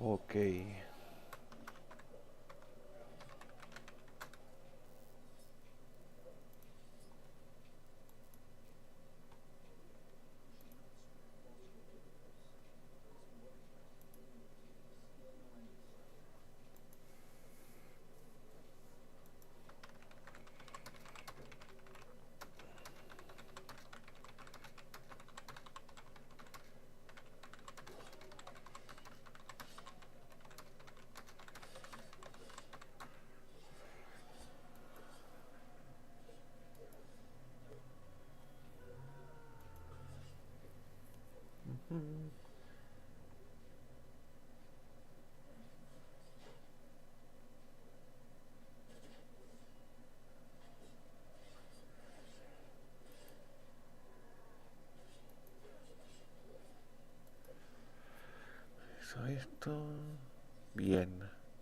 Ok. Esto. Bien,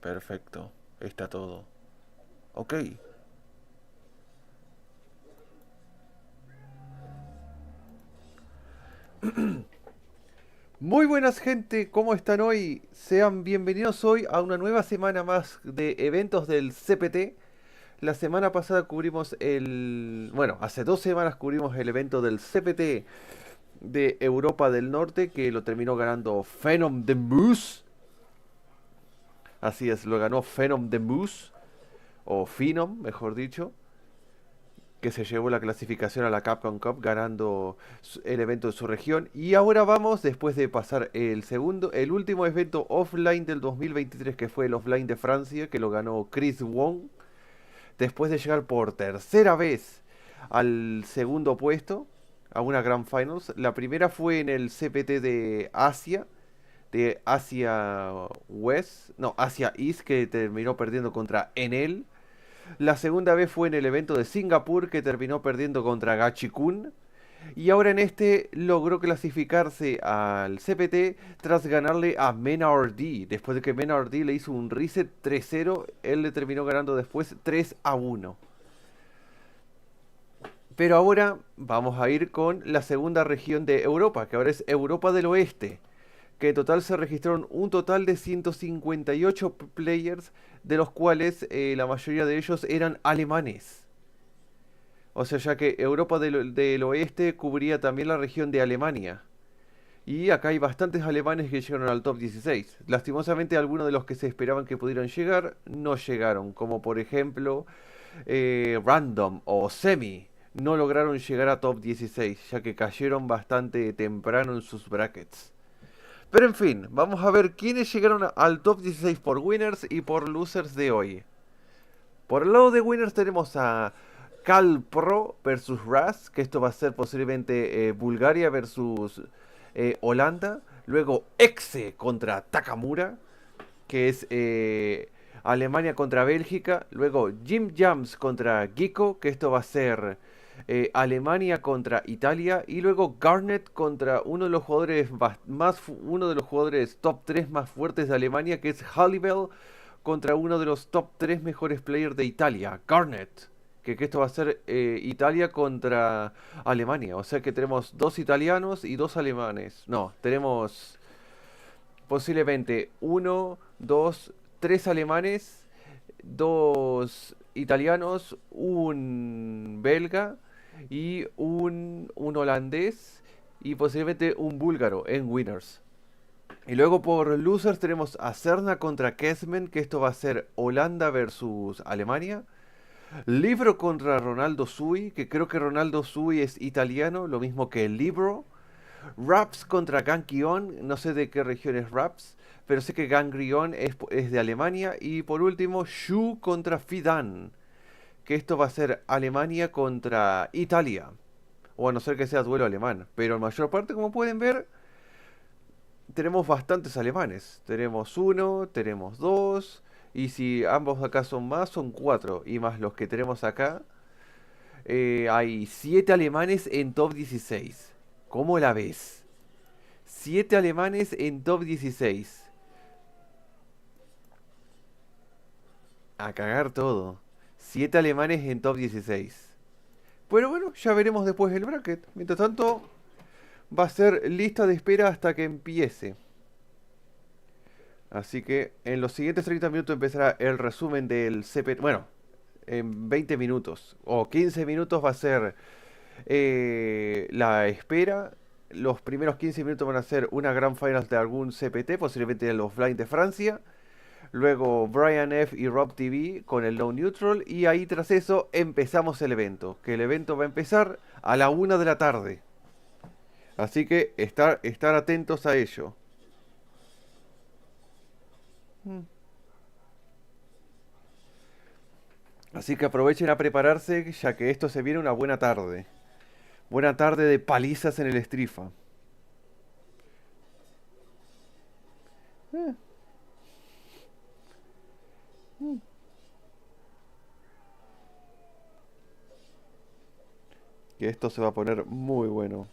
perfecto. Está todo. Ok. Muy buenas gente, ¿cómo están hoy? Sean bienvenidos hoy a una nueva semana más de eventos del CPT. La semana pasada cubrimos bueno, hace 2 semanas cubrimos el evento del CPT de Europa del Norte que lo terminó ganando Phenom de Moose. Así es, lo ganó Phenom de Moose, o Phenom, mejor dicho, que se llevó la clasificación a la Capcom Cup ganando el evento de su región. Y ahora vamos, después de pasar el último evento offline del 2023, que fue el Offline de Francia, que lo ganó Chris Wong, después de llegar por tercera vez al segundo puesto, a una Grand Finals. La primera fue en el CPT de Asia West, no, Asia East, que terminó perdiendo contra Enel. La segunda vez fue en el evento de Singapur, que terminó perdiendo contra Gachikun. Y ahora en este logró clasificarse al CPT tras ganarle a Menardi. Después de que Menardi le hizo un reset 3-0, él le terminó ganando después 3-1. Pero ahora vamos a ir con la segunda región de Europa, que ahora es Europa del Oeste, que en total se registraron un total de 158 players, de los cuales la mayoría de ellos eran alemanes. O sea, ya que Europa del Oeste cubría también la región de Alemania. Y acá hay bastantes alemanes que llegaron al top 16. Lastimosamente algunos de los que se esperaban que pudieran llegar no llegaron, como por ejemplo Random o Semi. No lograron llegar a top 16, ya que cayeron bastante temprano en sus brackets. Pero en fin, vamos a ver quiénes llegaron al top 16 por winners y por losers de hoy. Por el lado de winners tenemos a Cal Pro versus Rass, que esto va a ser posiblemente Bulgaria versus Holanda. Luego Exe contra Takamura, que es Alemania contra Bélgica. Luego YimYams contra Geeck-o, que esto va a ser Alemania contra Italia. Y luego Garnet contra uno de los jugadores uno de los jugadores top 3 más fuertes de Alemania, que es Halibel, contra uno de los top 3 mejores players de Italia, Garnet. Que esto va a ser Italia contra Alemania. O sea que tenemos dos italianos y dos alemanes. No, tenemos posiblemente uno, dos, tres alemanes, dos italianos, un belga y un holandés y posiblemente un búlgaro en winners. Y luego por losers tenemos a Xerna contra Khezmen, que esto va a ser Holanda versus Alemania. Libbro contra Ronaldo Sui, que creo que Ronaldo Sui es italiano, lo mismo que Libbro. Raps contra Gangrion, no sé de qué región es Raps, pero sé que Gangrion es de Alemania. Y por último, Shu contra Fidan, que esto va a ser Alemania contra Italia. O a no ser que sea duelo alemán, pero en mayor parte, como pueden ver, tenemos bastantes alemanes. Tenemos uno, tenemos dos, y si ambos acá son más, son cuatro. Y más los que tenemos acá, hay 7 alemanes en top 16. ¿Cómo la ves? 7 alemanes en top 16. A cagar todo. 7 alemanes en top 16. Pero bueno, ya veremos después el bracket. Mientras tanto, va a ser lista de espera hasta que empiece. Así que en los siguientes 30 minutos empezará el resumen del CPT. Bueno, en 20 minutos o 15 minutos va a ser la espera. Los primeros 15 minutos van a ser una gran final de algún CPT, posiblemente el Offline de Francia. Luego Brian F. y Rob TV con el No Neutral. Y ahí tras eso empezamos el evento. Que el evento va a empezar a la 1 de la tarde. Así que estar atentos a ello. Mm. Así que aprovechen a prepararse ya que esto se viene una buena tarde. Buena tarde de palizas en el Estrifa. Eh, mm. Que esto se va a poner muy bueno.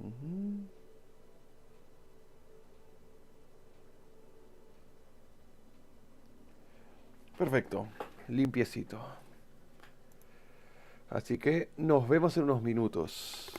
Ujú. Perfecto, limpiecito. Así que nos vemos en unos minutos.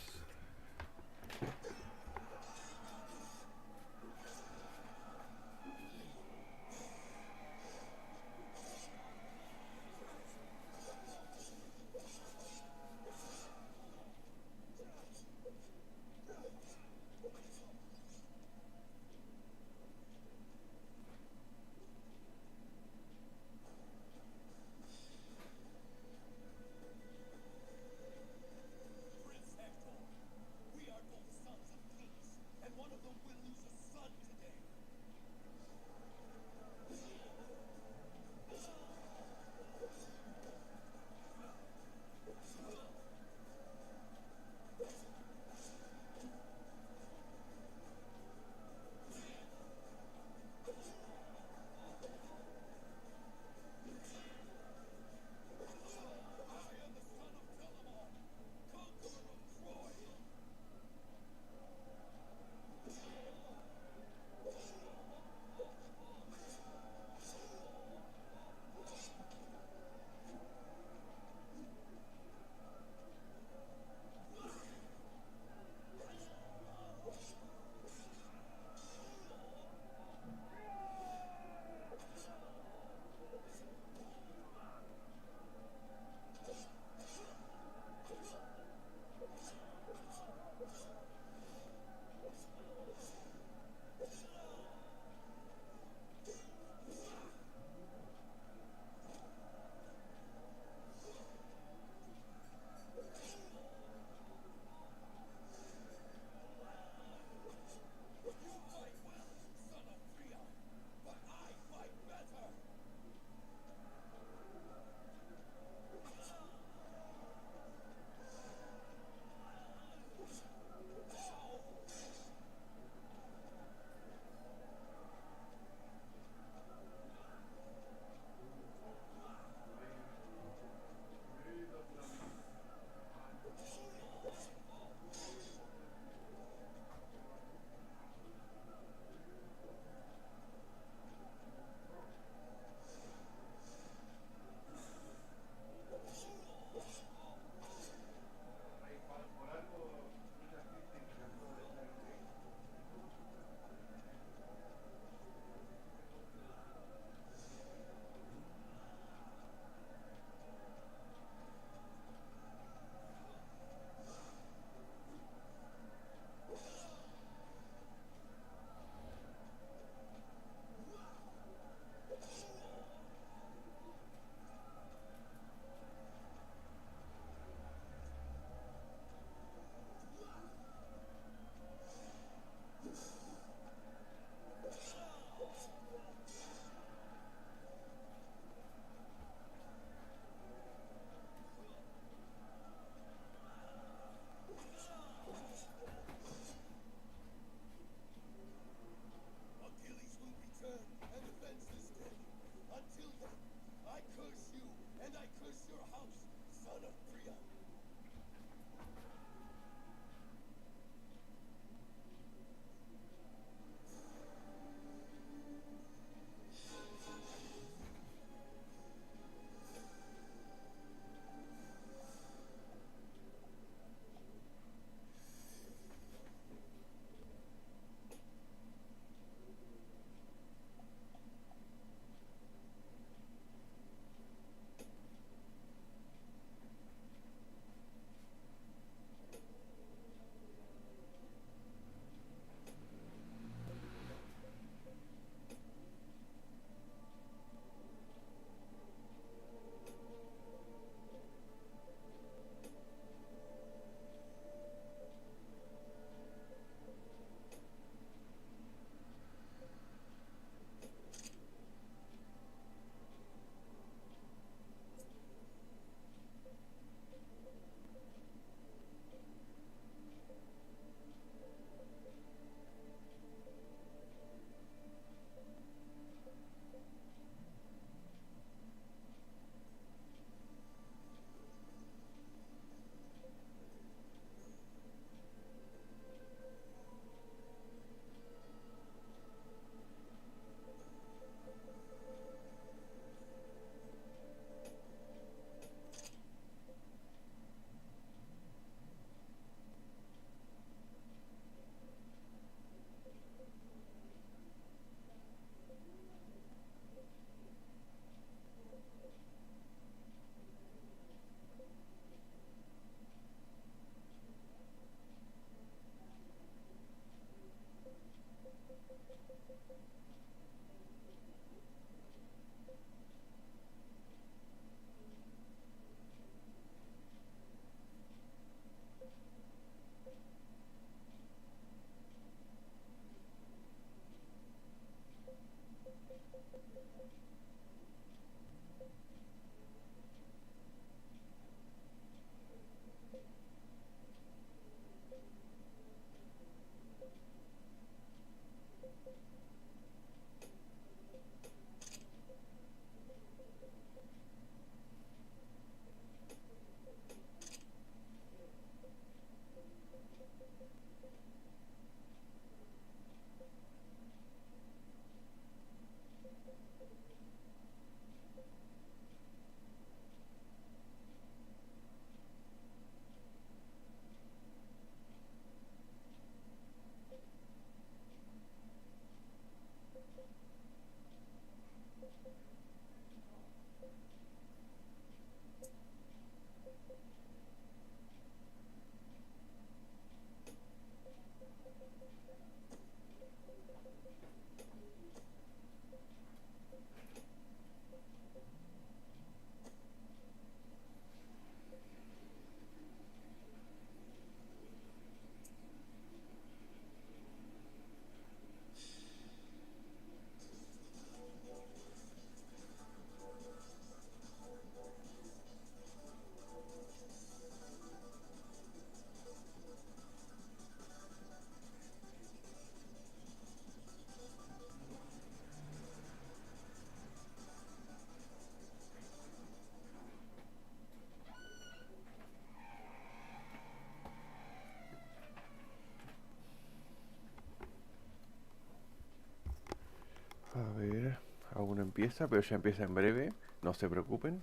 empieza, pero ya empieza en breve, no se preocupen.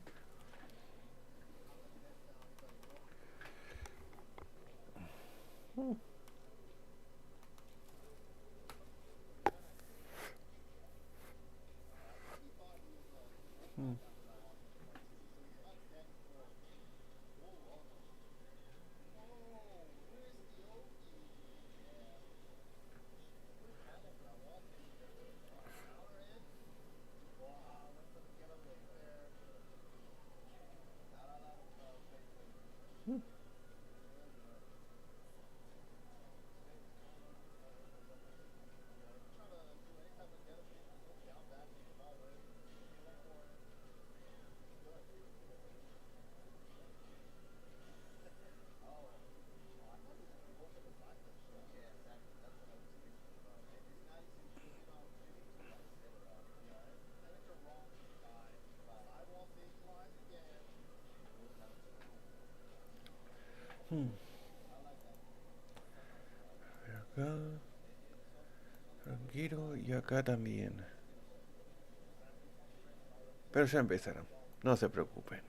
Acá, tranquilo, y acá también. Pero ya empezaron, no se preocupen.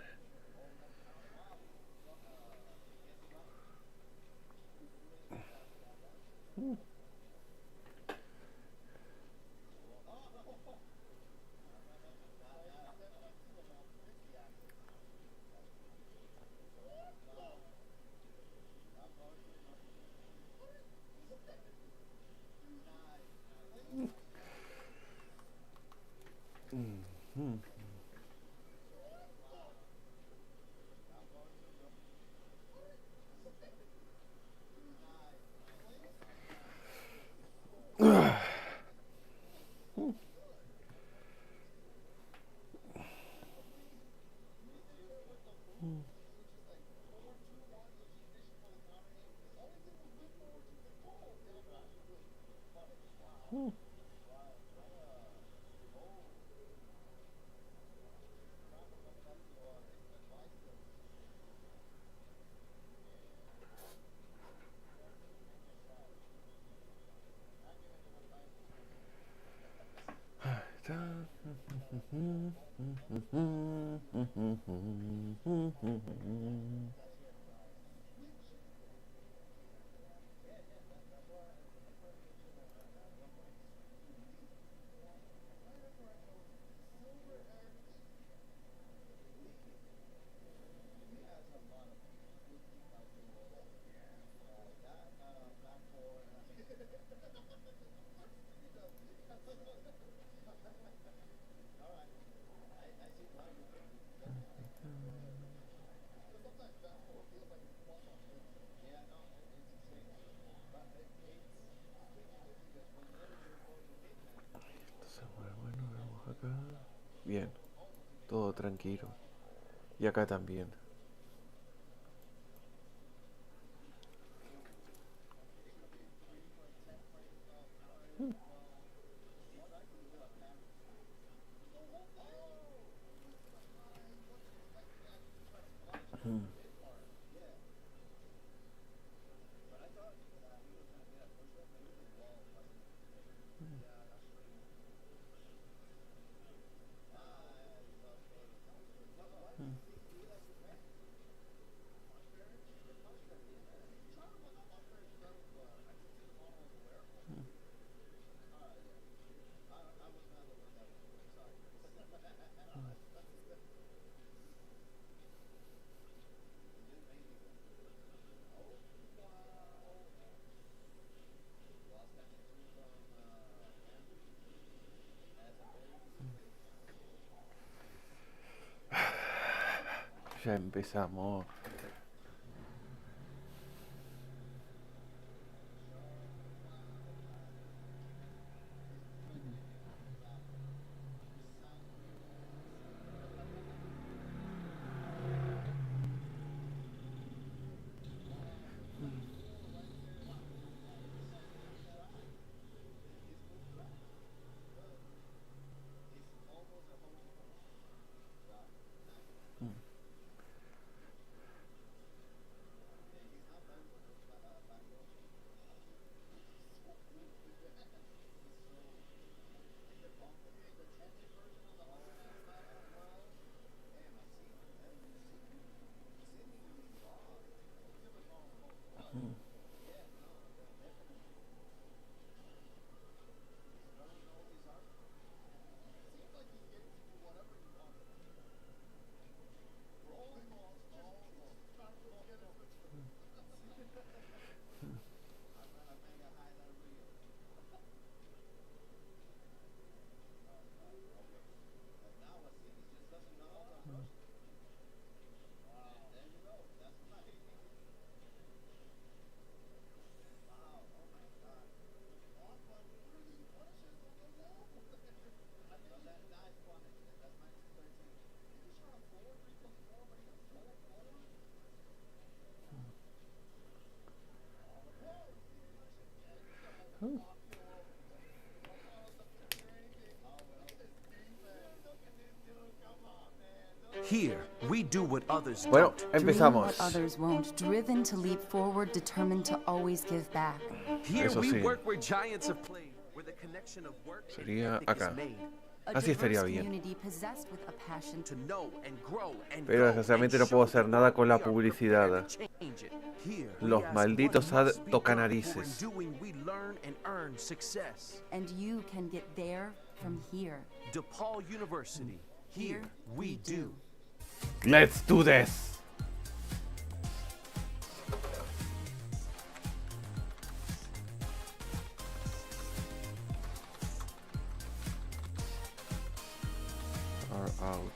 Bueno, vemos acá. Bien, todo tranquilo. Y acá también. Ya empezamos. Here, we do what others Bueno, don't. empezamos. Doing what others won't, driven to leap forward, determined to always give back. Here Eso we sí. work where giants have played, where the connection of work and Sería ethic is acá. made. A Así estaría diverse bien. community possessed with a passion To know and grow and Pero go desgraciadamente and no puedo show hacer the nada world con la we are publicidad. prepared to change it. Here, we Los ask malditos what must be done, tocanarices. for in doing we learn and earn success. and you can get there from here. DePaul University. Here we do. Let's do this. Are out.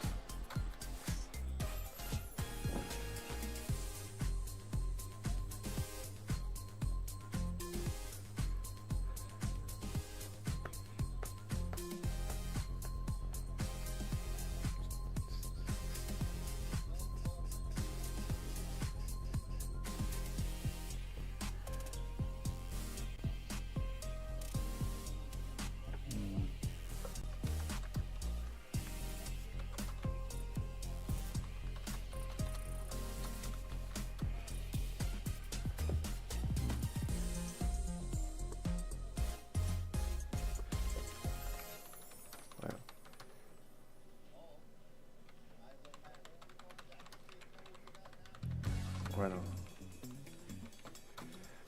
Bueno.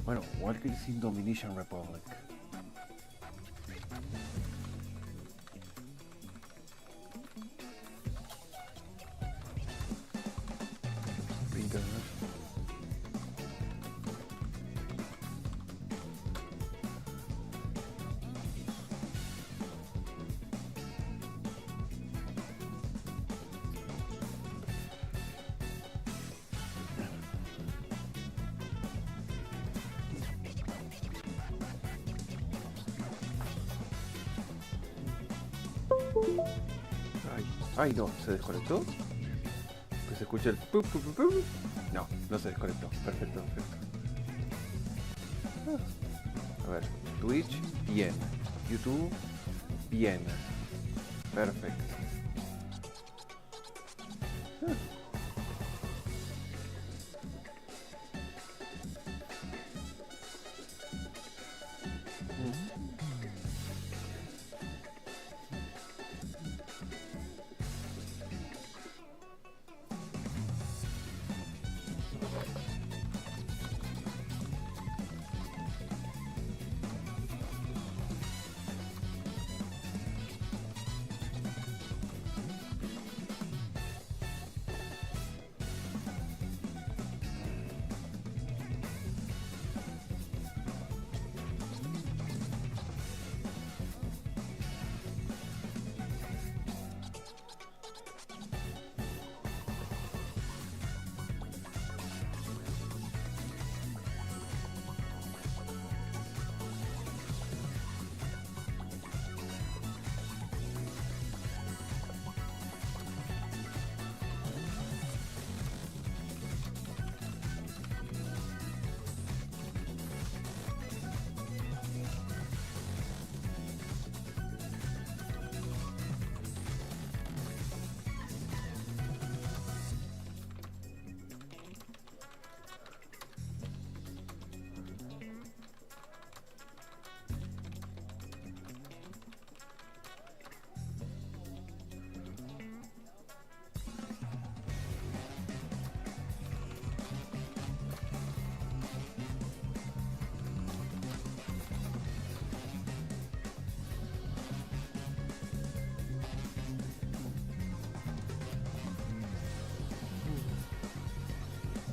Bueno, Walker is in Dominican Republic. International. Ay, no, ¿se desconectó? Que se escucha el pu, pu, pu, pu. No, no se desconectó. Perfecto, perfecto. A ver, Twitch, bien. YouTube, bien. Perfecto.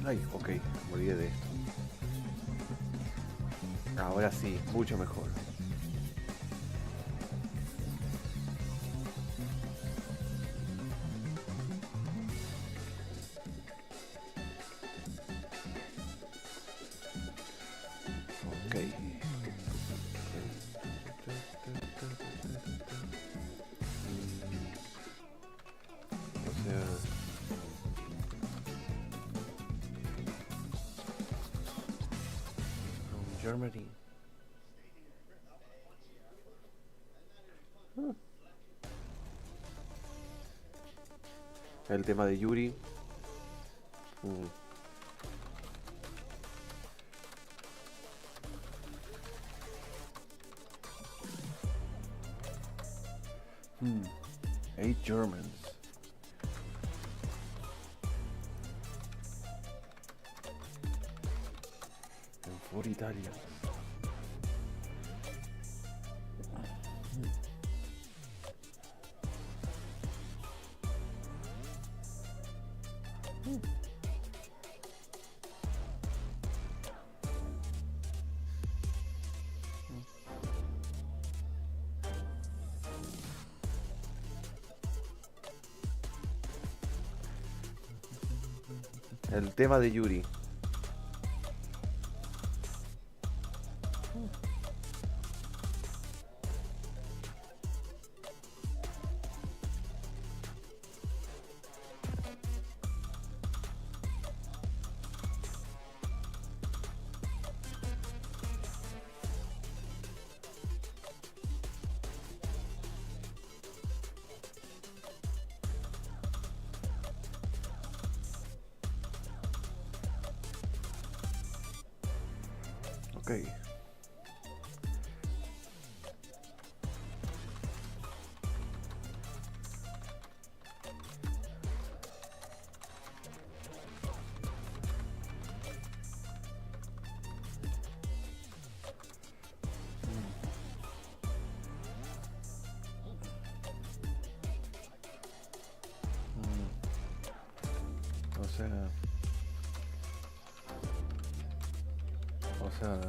Ay, ok, me olvidé de esto. Ahora sí, mucho mejor. Ok. O sea... Germany. El tema de Yuri. Mm. 8 Germans. And 4 Italians. El tema de Yuri. Ok. O sea,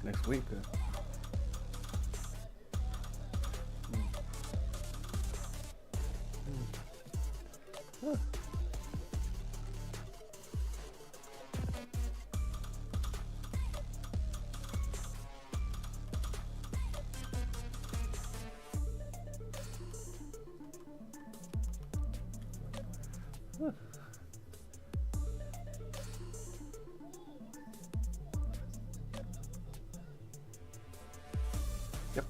next week. Yep.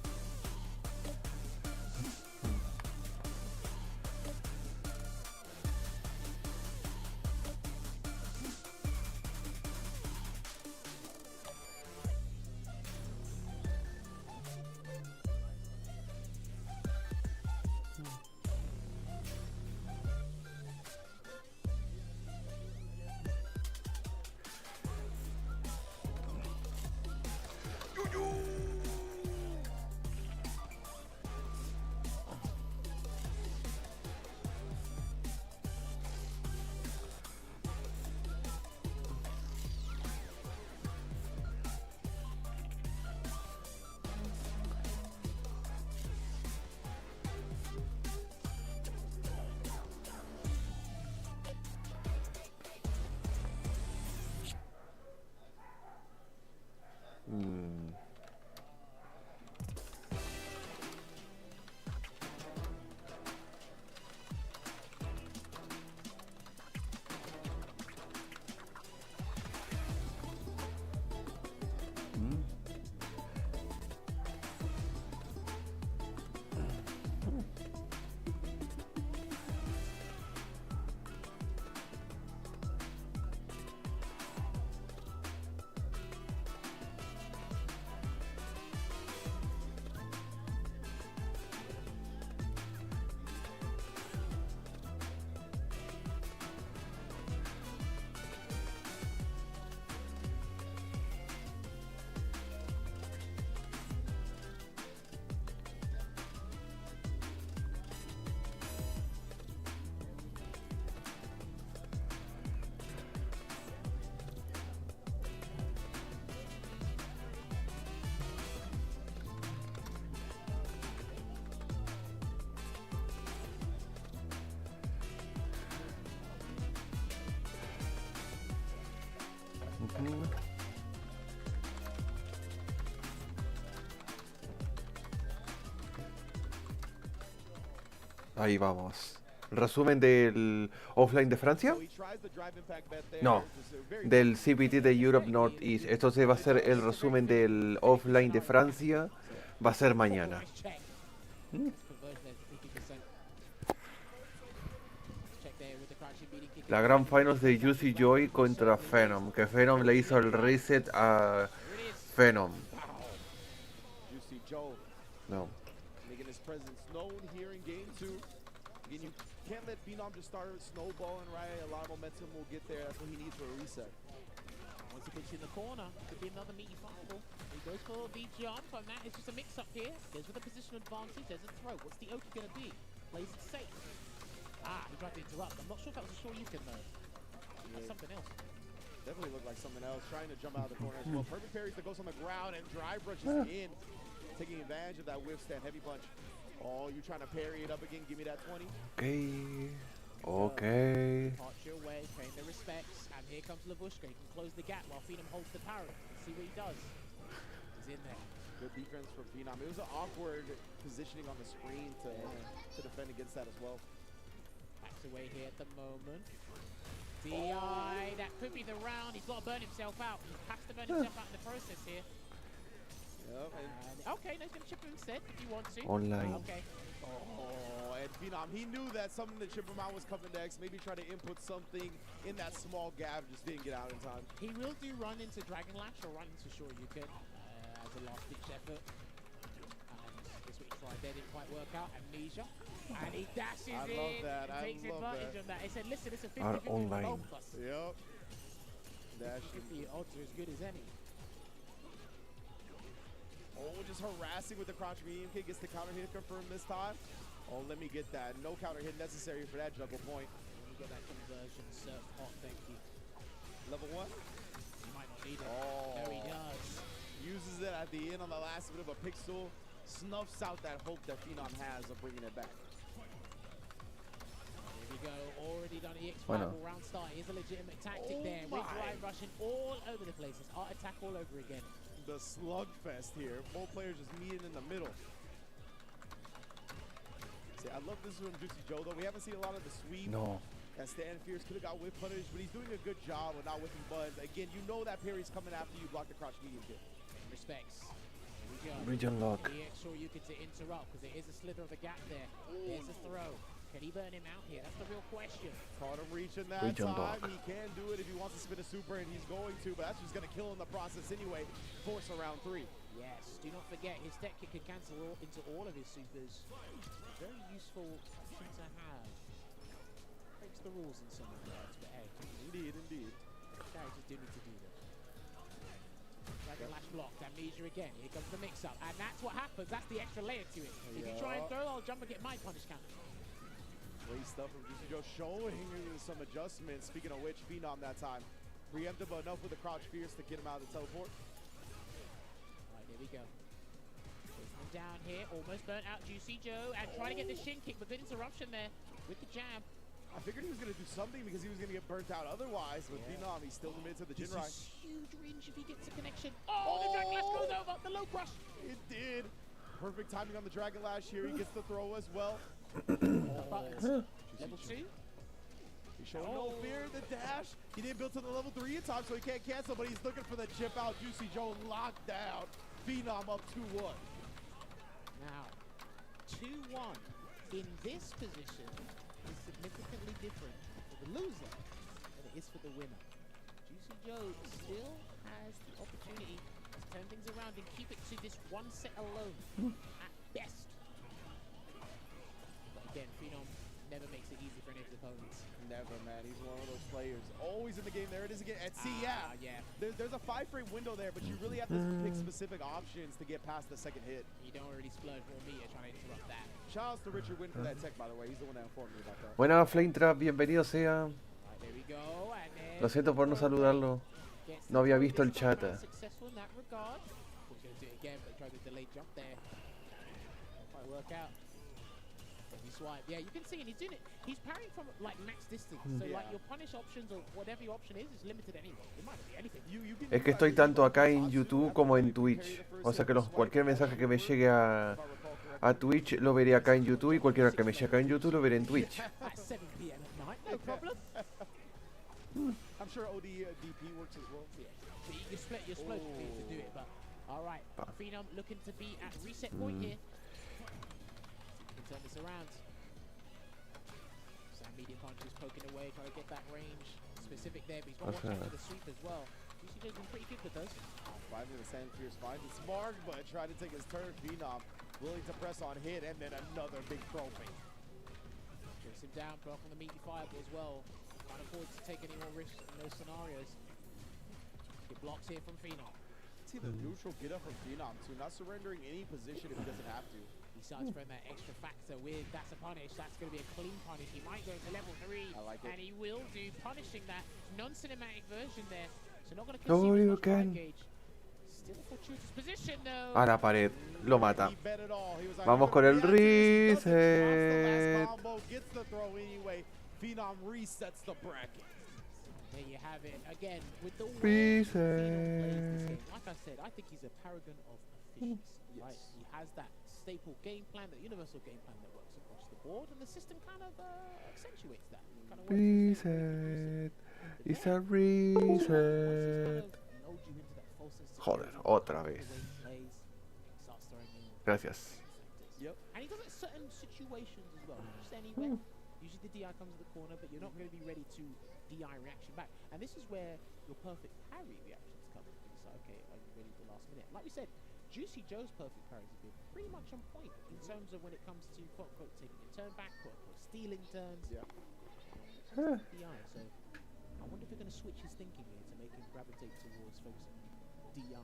Ahí vamos. ¿Resumen del Offline de Francia? No, del CPT de Europe Northeast. Esto se va a ser el resumen del Offline de Francia. Va a ser mañana. La gran finals de Juicy Joy contra Phenom. Que Phenom le hizo el reset a Phenom. Juicy Joe No. making his presence known here in game 2. Again, you can't let Phenom just start snowballing, right? A lot of momentum will get there. That's what he needs for a reset. Once he puts you in the corner, could be another meaty fireball. He goes for the jump, and that is just a mix-up here. Goes with a position advantage, there's a throw. What's the Oki going to be? Plays it safe. Ah, he tried to interrupt. I'm not sure if that was a sure you can though. That's something else. Definitely looked like something else. Trying to jump out of the corner as well. Perfect parries that goes on the ground and drive rushes in. Taking advantage of that whiff stand heavy punch. Oh, you trying to parry it up again? Give me that 20. Okay. Okay. Arch your way, paying the respects, and here comes Lavushka. He can close the gap while Phenom holds the parry. See what he does. He's in there. Good defense from Phenom. It was an awkward positioning on the screen to defend against that as well. Backs away here at the moment. DI, that could be the round. He's got to burn himself out. He has to burn himself out in the process here. Yep, And, okay, no, he's going to chip him instead if you want to. Online. Okay. Oh, and Phenom, he knew that something to chip him out was coming next. Maybe try to input something in that small gap, just didn't get out in time. He will do run into Dragon Lash or run into Shoryuken as a last-ditch effort. And this what he tried there didn't quite work out. Amnesia. And he dashes I in. love that. I Takes love advantage that. of that. He said, listen, it's a 50-50 Are for online. both of us. Yep. Dashing. The odds are as good as any. Oh, just harassing with the crouch medium kick. Gets the counter hit confirmed this time. Oh, let me get that. No counter hit necessary for that juggle point. You got that conversion, Surf Hot, thank you. Level 1. You might not need it. Oh. No, he does. Uses it at the end on the last bit of a pixel. Snuffs out that hope that Phenom has of bringing it back. There we go. Already done EX5 Bueno. round start. Here's a legitimate tactic Oh there. With my. drive rushing all over the place. It's art attack all over again. The slugfest here. Both players just meeting in the middle. See, I love this from Juicy Joe, though. We haven't seen a lot of the sweep. No. And Stan Fierce could have got whip punish, but he's doing a good job with not whipping buttons. Again, you know that parry's coming after you block the crouch medium kick. Respects. Here we go. Region lock. EX Shoryuken to interrupt because there is a slither of a gap there. There's a throw. Can he burn him out here? That's the real question. Caught him reaching that Region time. lock. He can do it if he wants to spin a super, and he's going to, but that's just going to kill in the process anyway. Force around 3. Yes, do not forget his tech kick can cancel into all of his supers. Very useful option to have. Breaks the rules in some regards, but hey, Indeed, indeed. characters do need to do that. Dragon Lash blocked, Amnesia again. Here comes the mix-up, and that's what happens. That's the extra layer to it. If you try and Yeah. throw, I'll jump and get my punish counter. Great stuff from Juicy Joe, showing some adjustments. Speaking of which, Phenom that time. Preemptive enough with the crouch fierce to get him out of the teleport. Right, there we go. Khezmen down here, almost burnt out Juicy Joe, and trying to get the shin kick, but good interruption there with the jab. I figured he was going to do something because he was going to get burnt out otherwise. With Phenom, he's still limited to the This Jinrai. is huge range if he gets a connection. Oh, the Dragon Lash goes over, the low crush. It did. Perfect timing on the Dragon Lash here. He gets the throw as well. Buttons. Level 2. He's showing no fear. The dash. He didn't build to the level 3 in time, so he can't cancel, but he's looking for the chip out. Juicy Joe locked down. Phenom up 2-1. Now, 2-1 in this position is significantly different for the loser than it is for the winner. Juicy Joe still has the opportunity to turn things around and keep it to this one set alone at best. But again, Phenom never makes it easy for any of his opponents. Never, man. He's one of those players. Always in the game. There it is again. And see, yeah. Yeah. There's a 5-frame window there, but you really have to pick specific options to get past the second hit. You don't already splurge more meter trying to interrupt that. Shout out to Richard Wynn for that tech, by the way. He's the one that informed me about that. Buena, Flame Trap, bienvenido sea. Right, there we go. And then Lo siento por no saludarlo. gets No había the visto el this time chat. round successful in that regard. He's going to do it again, but try the delayed jump there. Might work out. Heavy swipe. Yeah, you can see, and he's doing it. He's parrying from like max distance. So Yeah. like your punish options or whatever your option is limited anyway. It might not be anything. You can Es que do estoy that. tanto acá en Tatsu, YouTube after como you en parry Twitch. the first O sea que hit, los, swipe cualquier over mensaje que me over, llegue if I recall correctly. a Twitch lo veré acá en YouTube y cualquiera que me llegue acá en YouTube lo veré en Twitch. At 7 p.m. at night, no problem. I'm sure OD DP works as well. Yeah. So you split your slope here to do it, but all right. Phenom looking to be at reset point here. Can turn this around. Some medium punches poking away, trying to get that range specific there, but he's got to watch out for the sweep as well. Juicy Joe's been pretty good with those. Finding the Sand Fierce finds it smart, but trying to take his turn. Phenom willing to press on hit, and then another big trophy. Gets him down, block on the meaty fireball as well. Can't afford to take any more risks in those scenarios. Good blocks here from Phenom. See the neutral get up from Phenom too, not surrendering any position if he doesn't have to. Besides throwing that extra factor with that's a punish, that's going to be a clean punish. He might go to level 3, I like it. and he will do, punishing that non-cinematic version there. So not going to No, concede you much can. drive gauge. Still a fortuitous position though. A la pared, lo mata. He bet it all. He was like, Vamos "I'm con gonna el react to this." He doesn't. Drops the reset. last combo, gets the throw anyway. Phenom resets the bracket. There you have it. Again, with the way Phenom plays this game, like I said, I think he's a paragon of efficiency. Right? He has that staple game plan, that universal game plan that works across the board, and the system kind of accentuates that. Kind of works in Reset. favor. It's a Once he's reset. kind of lulled you into that false sense of Joder, security, otra the way vez. he plays, starts throwing in Gracias. Yep. and he does it in certain situations as well. Just anywhere. Usually the DI comes to the corner, but you're not going to be ready to DI reaction back. And this is where your perfect parry reactions come. You decide, okay, are you ready at the last minute? Like we said, Juicy Joe's perfect parries have been pretty much on point in terms of when it comes to quote-unquote taking a turn back, quote-unquote stealing turns. Yeah. DI, so I wonder if we're going to switch his thinking here to make him gravitate towards focusing on DI.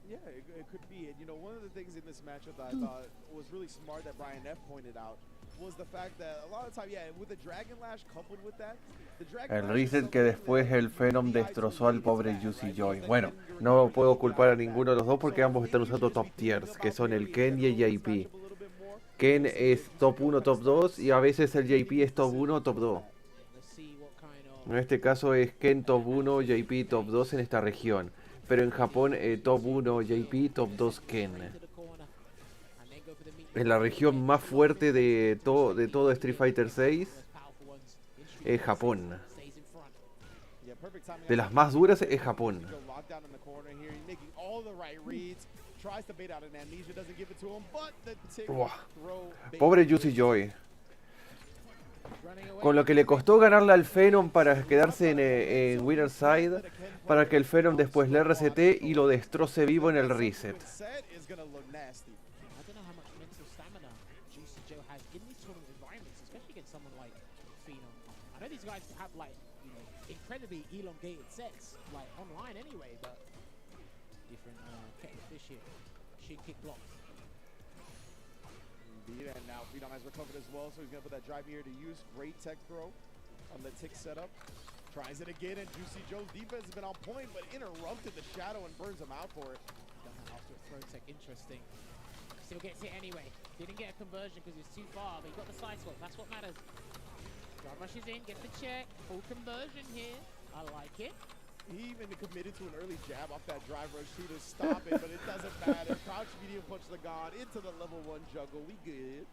Yeah, it could be. And you know, one of the things in this matchup that I thought was really smart that Brian F pointed out was the fact that a lot of time, yeah, with the Dragon Lash coupled with that, the Dragon El Lash is reset que something después that el Phenom DI destrozó al gets pobre back, Juicy right? Joy. Because Bueno, then you're no gonna puedo get culpar a DI ninguno de los dos porque back. ambos So están maybe usando just top be tiers, thinking que about son el parry Ken y el and this JP. matchup a little bit more. Ken Versus es Juicy top Joe 1, top pressed 2 y a veces el Maybe JP es top 1, top 2. Let's see what kind of En este caso es Ken top 1, JP top 2 en esta región. Pero en Japón top 1 JP, top 2 Ken. En la región más fuerte de todo Street Fighter 6 es Japón. Yeah, perfect timing De on las that. más duras es Japón. Joe locked down in the corner here. He's making all the right reads. Tries to bait out an amnesia, doesn't give it to him, but the tick Buah. throw bait Pobre is Juicy Joy. running away. Con lo que le costó ganarle al Phenom para quedarse en Winner Side, para que el Phenom después le resete y lo destroce vivo en el reset. set is gonna look nasty. I don't know how much mental stamina Juicy Joe has in these sort of environments, especially against someone like Phenom. I know these guys have like, you know, incredibly elongated sets, like online anyway, but different kettle of fish here. Shin kick blocks. Indeed, and now Phenom has recovered as well, so he's gonna put that drive here to use. Great tech throw on the tick setup. Tries it again, and Juicy Joe's defense has been on point, but interrupted the shadow and burns him out for it. Done that after a throw tech, interesting. Still gets hit anyway. Didn't get a conversion because he was too far, but he got the side swap. That's what matters. Drive rushes in, gets the check. Full conversion here. I like it. He even committed to an early jab off that drive rush too to stop it, but it doesn't matter. Crouch medium punch the god into the level 1 juggle. We good.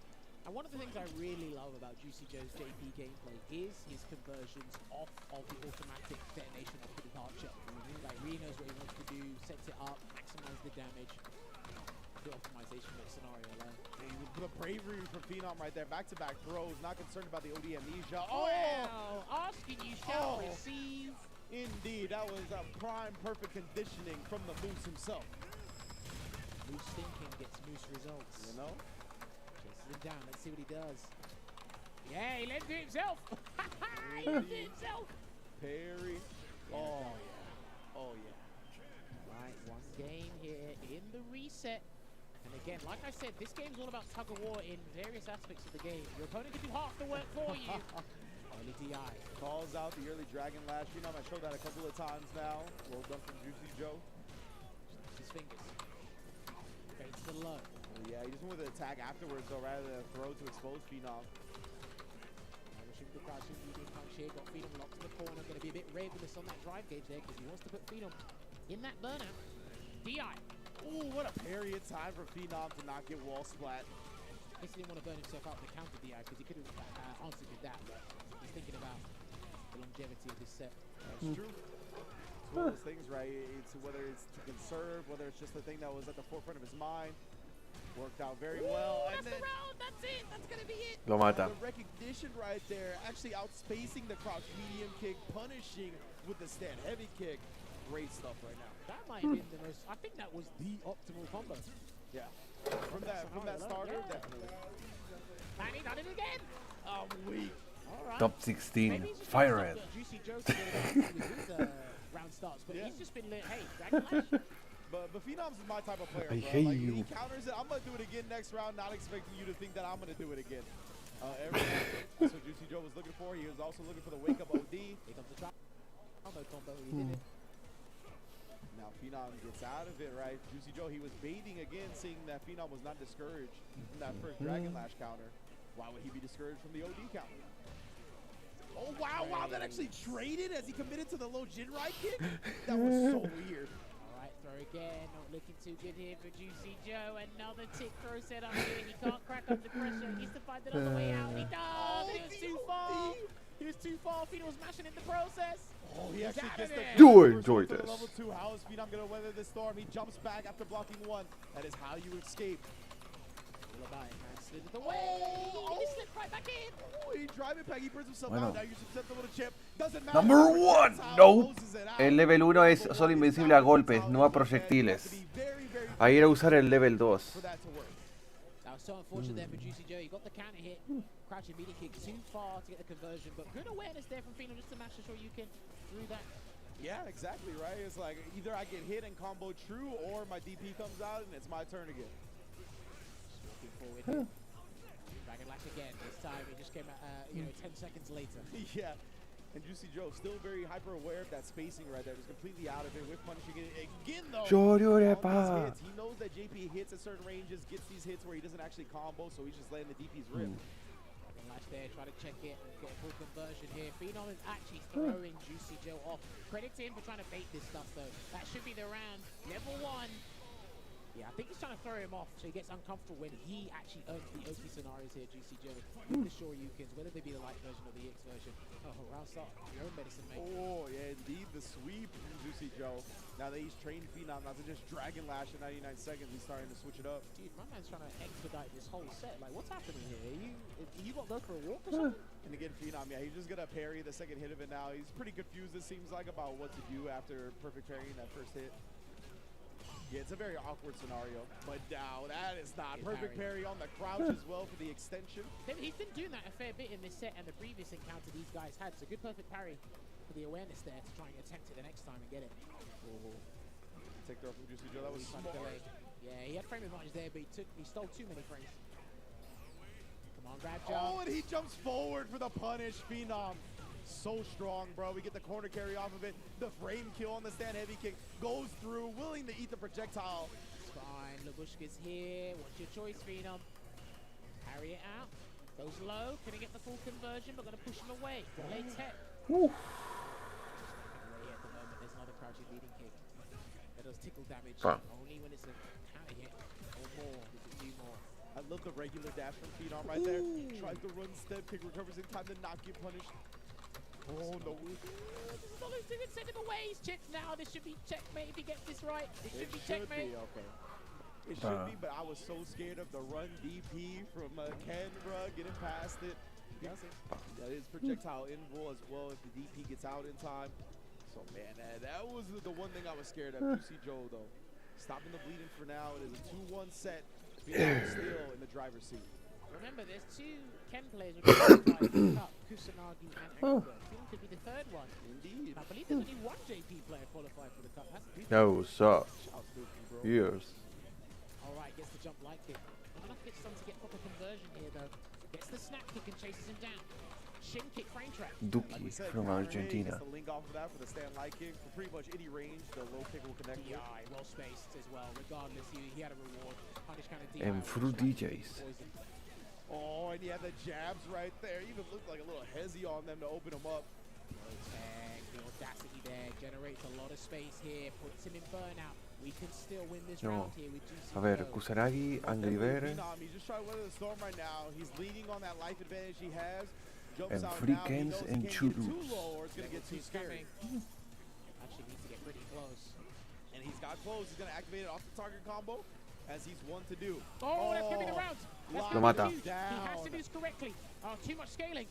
And one of the things I really love about Juicy Joe's JP gameplay is his conversions off of the automatic detonation of the departure. Like, really knows what he wants to do, sets it up, maximize the damage. Good optimization for the scenario alone. The bravery from Phenom right there. Back-to-back throws. Not concerned about the OD amnesia. Well, asking you shall Oh. receive. Indeed, that was a prime perfect conditioning from the Moose himself. Moose thinking gets Moose results. You know? Chases him down. Let's see what he does. Yeah, he led to himself. He led to himself. Parry. Oh, yeah. Oh, yeah. Right, one game here in the reset. And again, like I said, this game's all about tug of war in various aspects of the game. Your opponent can do half the work for you. Early DI. Calls out the early Dragon Lash. Phenom, I showed that a couple of times now. Well done from Juicy Joe. His fingers. Baits the low. Yeah, he just went with the attack afterwards, though, rather than a throw to expose Phenom. Rushing the crouching medium punch here. Got Phenom locked in the corner. Going to be a bit rigorous on that drive gauge there because he wants to put Phenom in that burnout. DI. Ooh, what a parry in time for Phenom to not get wall splat. guess he didn't want to burn himself out with the counter DI because he could have answered with that, but he's thinking about the longevity of this set. That's true. It's one of those things, right? It's whether it's to conserve, whether it's just the thing that was at the forefront of his mind. Worked out very well. That's the round. That's it. That's going to be it. Lo mata. The recognition right there, actually outspacing the crouch medium kick, punishing with the stand heavy kick. Great stuff right now. That might have been the most. I think that was the optimal combo. Yeah. From that starter, yeah. definitely. And he done it again. I'm weak. All right. Top 16. Maybe he's just Fire trying it. to stop Juicy Joe to get it with his round starts, but Yeah. he's just been lit. Hey, Dragon Lash. But Phenoms is my type of player, I bro. hate Like, you. he counters it. I'm going to do it again next round, not expecting you to think that I'm going to do it again. That's what Juicy Joe was looking for. He was also looking for the wake-up OD. Here comes the trap. Combo. He did it. Now Phenom gets out of it, right? Juicy Joe, he was baiting again, seeing that Phenom was not discouraged from that first Dragon Lash counter. Why would he be discouraged from the OD counter? Oh, wow, that actually traded as he committed to the low Jinrai kick? That was so weird. All right, throw again. Not looking too good here for Juicy Joe. Another tick throw set up here. He can't crack under pressure. He needs to find another way out. He does. It was too far. He was too far. Phenom was mashing in the process. Oh, he actually gets the Do enjoy for the this. level 2. How is Phenom going to weather this storm? He jumps back after blocking 1. That is how you escape. All about it, man. Slid it away. He slipped right back in. Oh, he driving back. He burns himself Bueno. out. Now you're susceptible to chip. Doesn't matter. Number 1. That's how Nope. closes it out. El level 1 es solo invencible a golpes, no a proyectiles. Ahí era usar el level 2. For that to work. That was so unfortunate there for Juicy Joe. He got the counter hit. Crouching medium kick too far to get the conversion, but good awareness there from Phenom just to mash sure you can through that. Yeah, exactly, right? It's like either I get hit and combo true or my DP comes out and it's my turn again. Just looking forward here. Dragon Lash again. This time it just came out, 10 seconds later. Yeah. And Juicy Joe still very hyper aware of that spacing right there. Just completely out of it with punishing it again though. all these hits. He knows that JP hits at certain ranges, gets these hits where he doesn't actually combo, so he's just letting the DPs rip. Dragon Lash there, try to check it, get a full conversion here. Phenom is actually throwing Juicy Joe off. Credit to him for trying to bait this stuff though. That should be the round. Level 1. Yeah, I think he's trying to throw him off so he gets uncomfortable when he actually earns the OT scenarios here, Juicy Joe. With the Shoryukens, whether they be the light version or the X version. Oh, round start. Your own medicine, mate. Oh, yeah, indeed. The sweep from Juicy Joe. Now that he's trained Phenom not to just Dragon Lash in 99 seconds, he's starting to switch it up. Dude, my man's trying to expedite this whole set. Like, what's happening here? You got to go for a walk or something? And again, Phenom, yeah, he's just going to parry the second hit of it now. He's pretty confused, it seems like, about what to do after perfect parrying that first hit. Yeah, it's a very awkward scenario. But now, that is not. Perfect parry on the crouch as well for the extension. He's been doing that a fair bit in this set and the previous encounter these guys had. So good perfect parry for the awareness there to try and attempt it the next time and get it. Take throw from Juicy Joe. That was smart. Yeah, he had frame advantage there, but he stole too many frames. Come on, grab jump. Oh, and he jumps forward for the punish. Phenom. So strong, bro. We get the corner carry off of it. The frame kill on the stand heavy kick goes through, willing to eat the projectile. It's fine. Labushka's here. What's your choice, Phenom? Carry it out. Goes low. Can he get the full conversion? But going to push him away. Lay tech. Away at the moment. There's another crouching leading kick. That does tickle damage. Only when it's a counter hit or more. Does it do more? I love the regular dash from Phenom right there. Tries to run step kick, recovers in time to not get punished. Oh no. This is not losing it. Send him away. He's chipped now. This should be checkmate if he gets this right. It should be checkmate. Okay. It should be, but I was so scared of the run DP from Ken, bro. Getting past it. Does it? That is projectile invul as well if the DP gets out in time. So, man, that was the one thing I was scared of. Juicy Joe, though. Stopping the bleeding for now. It is a 2-1 set. Phenom still in the driver's seat. Remember, there's 2 Ken players with the cup, Kusanagi and Angry Bird. Phenom could be the 3rd one. Indeed. And I believe there's only 1 JP player qualified for the cup. Hasn't he? No, suck. Shouts to you, bro. Years. Alright, gets the jump light kick. Not enough gets some to get proper conversion here, though. Gets the snap kick and chases him down. Shin kick frame trap. Duki Like we said, from Garnet Argentina. gets the link off of that for the stand light kick. For pretty much any range, the low kick will connect with. DI, well spaced as well. Regardless, he had a reward. Punish kind of DI. And Fruit DJs. Oh, and he had the jabs right there. Even looked like a little hezzy on them to open them up. Tag, the audacity there. Generates a lot of space here. Puts him in burnout. We can still win this No. round here with A ver, GCO. Kusanagi, Angry Definitely Bear. Phenom. He's just trying to weather the storm right now. He's leaning on that life advantage he has. Jumps And out free now. He cans knows he and can't get too churros. low or it's going to get too He's scary. coming. Actually needs to get pretty close. And he's got close. He's going to activate it off the target combo as he's one to do. Oh, that's gonna be the round. That's Lo gonna mata. be huge. He has to do this correctly. Oh, too much scaling.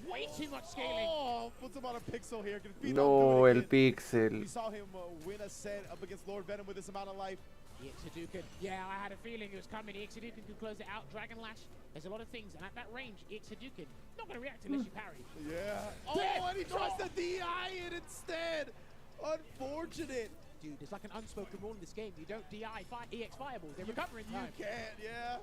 Way too much scaling. Oh, puts him on a pixel here. Can Phenom No, do it el again? pixel. We saw him win a set up against Lord Venom with this amount of life. Ixaduken. Yeah, I had a feeling it was coming. Ixaduken could close it out. Dragon Lash. There's a lot of things, and at that range, Ixaduken not going to react unless you parry. Yeah. Oh, Dead. and he tries Oh. to DI it instead. Unfortunate. Dude, there's like an unspoken rule in this game. You don't DI EX fireballs. They recover in You time. can't, yeah.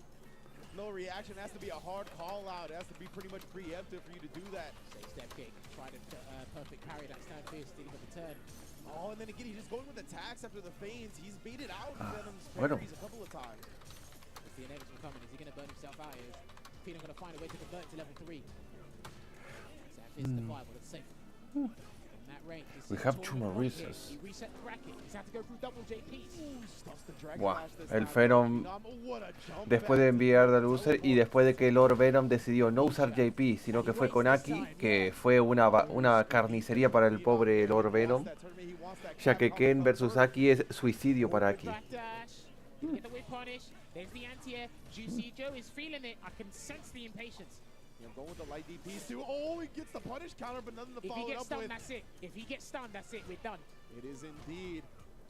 No reaction. It has to be a hard call out. It has to be pretty much preemptive for you to do that. Safe step kick. Tried to perfect parry that stand fierce. Didn't get the turn. Oh, and then again, he's just going with attacks after the feints. He's baited out Venom's bueno. parries a couple of times. It's the inevitable coming. Is he going to burn himself out here? Phenom going to find a way to convert to level 3. Safe is the fireball. It's safe. From that range, this We is have a two tournament more point here. races. He reset the bracket. He's had to go through double JPs. Stuffs the Dragon Buah, Lash this el time. Phenom, What a jump después de back. enviar al loser y después de que Lord Venom decidió no usar JP, sino que fue con Aki, que fue una carnicería para el pobre Lord Venom, ya que Ken versus Aki es suicidio para Aki. Backdash. Didn't get the whip punish. There's the anti-air. Juicy Joe is feeling it. I can sense the impatience. Going with the light DPs too. Oh, he gets the punish counter, but nothing to If he follow it gets up stunned, with. that's it. If he gets stunned, that's it. We're done. It is indeed.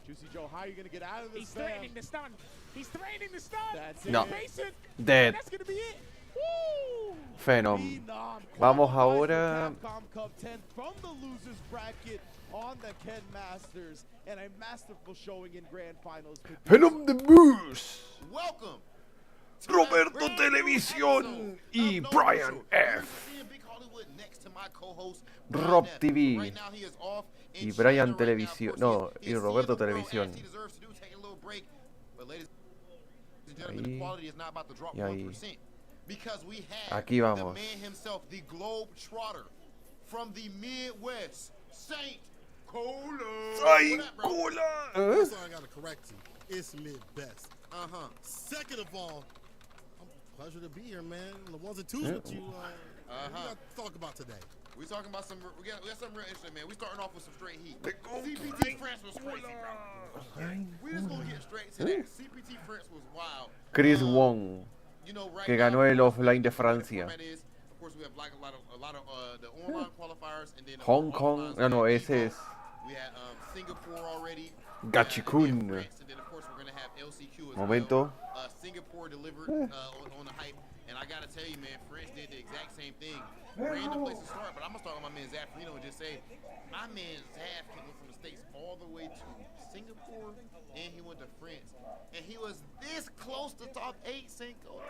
Juicy Joe, how are you going to get out of this? He's threatening the stun. He's threatening the stun. That's it. No. Patient. Dead. That's going to be it. Woo! Phenom. Phenom Vamos qualifies ahora. for Capcom Cup 10 from the losers bracket on the Ken Masters, and a masterful showing in grand finals. Phenom the Moose, Welcome. to Roberto that brand new Televisión episode y of No Brian Official. F. You're seeing Big Hollywood next to my co-host, Rob Garnet. TV. Right now he is off in Y Brian China right now. Televisión. Of No, course, he y is Roberto seeing the world Televisión. as he deserves to do, taking a little break. But ladies and gentlemen, Ahí. the quality is not about to drop Y ahí. 1%. Because we have Aquí vamos. the man himself, the Globe Trotter from the Midwest, Saint Cola. ¡Ay, What up, bro? cola! First of all, I gotta correct you. It's mid-best. Uh-huh. Second of all, pleasure to be here, man. The ones and twos with you. What we got to talk about today? We talking about some. We got something real interesting, man. We starting off with some straight heat. CPT France was crazy, bro. We just gonna get straight to that. CPT France was wild. Chris Wong, You know, right que now, ganó el Offline de the Francia. format is, of course, we have like a lot of the online qualifiers and then Hong the Kong. offlines. No, We ese had es We had Singapore already. Gachikun. And then of course we're gonna have LCQ as Momento. well. Singapore delivered on the hype, and I gotta tell you, man, France did the exact same thing. Random place to start, but I'm gonna start with my man Zaf Reno and just say, my man Zaf went from the States all the way to Singapore, and he went to France, and he was this close to top 8, Cinco.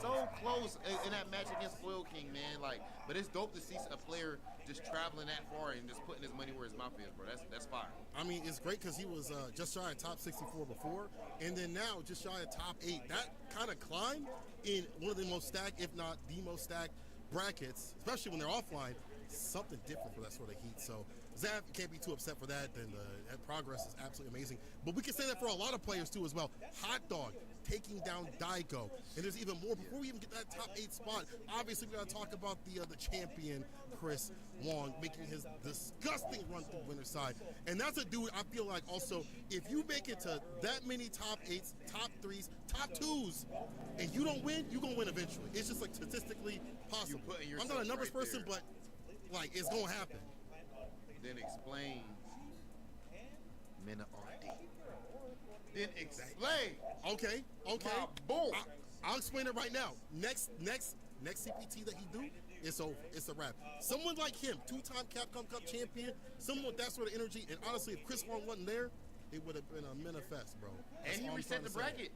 So close in that match against Oil King, man. Like, but it's dope to see a player just traveling that far and just putting his money where his mouth is, bro. That's fire. I mean, it's great because he was just shy of top 64 before, and then now just shy of top 8. That kind of climb in one of the most stacked, if not the most stacked brackets, especially when they're offline, something different for that sort of heat. So Zav can't be too upset for that, and that progress is absolutely amazing. But we can say that for a lot of players too as well. Hot Dog taking down Daigo, and there's even more. Before we even get that top 8 spot, obviously we got to talk about the champion Chris Wong making his disgusting run through winner side, and that's a dude I feel like also if you make it to that many top 8s, top 3s, top 2s, and you don't win, you're gonna win eventually. It's just like statistically possible. putting I'm not a yourself numbers right person, there. but like it's gonna happen. Then explain Mina RD. Then explain Okay. my boy. I'll explain it right now. Next CPT that he do, it's over. It's a wrap. Someone like him, 2-time Capcom Cup champion, someone with that sort of energy, and honestly, if Chris Wong wasn't there, it would have been a manifest, bro. That's And he all I'm reset trying the to say. bracket.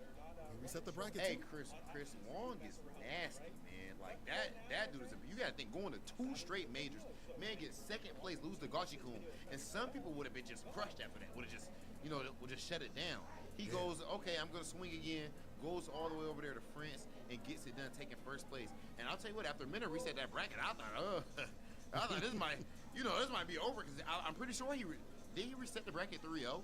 He reset the bracket Hey, too. Chris Wong is nasty, man. Like that dude is you gotta think going to 2 straight majors. Man gets second place, lose to Gachikun. And some people would have been just crushed after that. Would have just, would just shut it down. He goes, okay, I'm gonna swing again, goes all the way over there to France and gets it done, taking first place. And I'll tell you what, after a minute reset that bracket, I thought this might, this might be over because I'm pretty sure did he reset the bracket 3-0?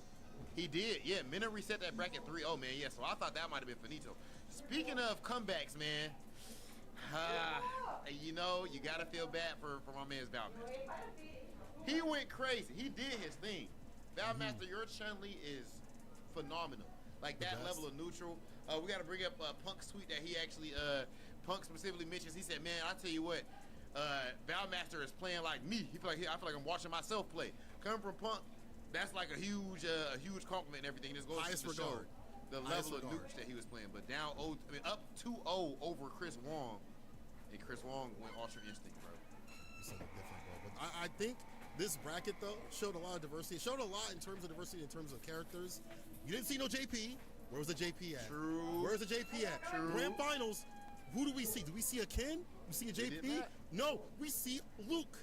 He did, yeah. Mina reset that bracket 3-0, man. Yeah, so I thought that might have been finito. Speaking of comebacks, man, you know, you got to feel bad for my man's Valmaster. He went crazy. He did his thing. Valmaster, your Chun-Li is phenomenal. Like that level of neutral. We got to bring up Punk's tweet that he actually, Punk specifically mentions. He said, man, I tell you what, Valmaster is playing like me. I feel like I'm watching myself play. Coming from Punk, that's like a huge compliment and everything. This goes to show the level of nukes that he was playing. But down up 2-0 over Chris Wong, and Chris Wong went Ultra Instinct, bro. Something different, bro. But I think this bracket though showed a lot of diversity. It showed a lot in terms of diversity, in terms of characters. You didn't see no JP. Where was the JP at? True. Where's the JP at? True. Grand Finals. Who do we see? Do we see a Ken? We see a JP? No, we see Luke.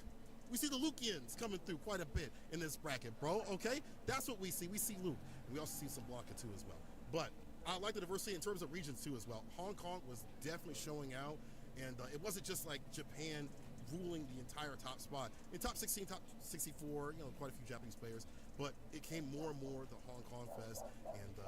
We see the Lukians coming through quite a bit in this bracket, bro. Okay, that's what we see. We see Luke. We also see some Blanca too as well. But I like the diversity in terms of regions too as well. Hong Kong was definitely showing out, and it wasn't just like Japan ruling the entire top spot. In top 16, top 64, you know, quite a few Japanese players, but it came more and more the Hong Kong Fest, and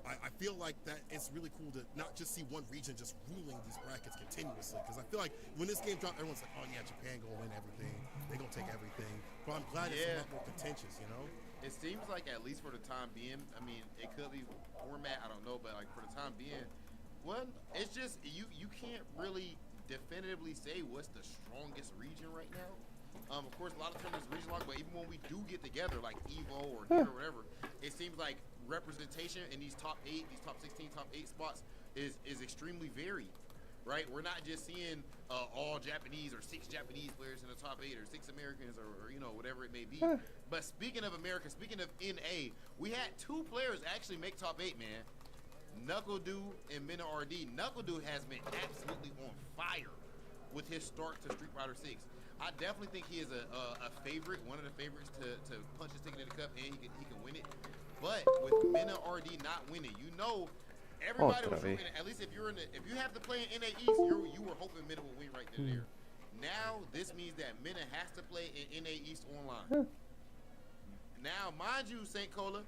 I feel like that it's really cool to not just see one region just ruling these brackets continuously, because I feel like when this game dropped, everyone's like, oh yeah, Japan gonna win everything, they gonna take everything, but I'm glad it's a lot more contentious, you know? It seems like, at least for the time being, I mean, it could be format, I don't know, but like for the time being, well, it's just, you can't really definitively say what's the strongest region right now. Of course, a lot of times it's region locked, but even when we do get together, like Evo or here or whatever, it seems like representation in these top 8, these top 16, top 8 spots is extremely varied, right? We're not just seeing all Japanese or 6 Japanese players in the top 8 or 6 Americans or you know, whatever it may be. But speaking of America, speaking of NA, we had 2 players actually make top 8, man. Knuckle-Doo and Mina RD. Knuckle-Doo has been absolutely on fire with his start to Street Fighter 6. I definitely think he is a favorite, one of the favorites to punch his ticket in the cup, and he can win it. But with Mina RD not winning, you know, everybody was rooting. At least if you have to play in NA East, you were hoping Mina would win right there. Now this means that Mina has to play in NA East online. Now, mind you, St. Cola,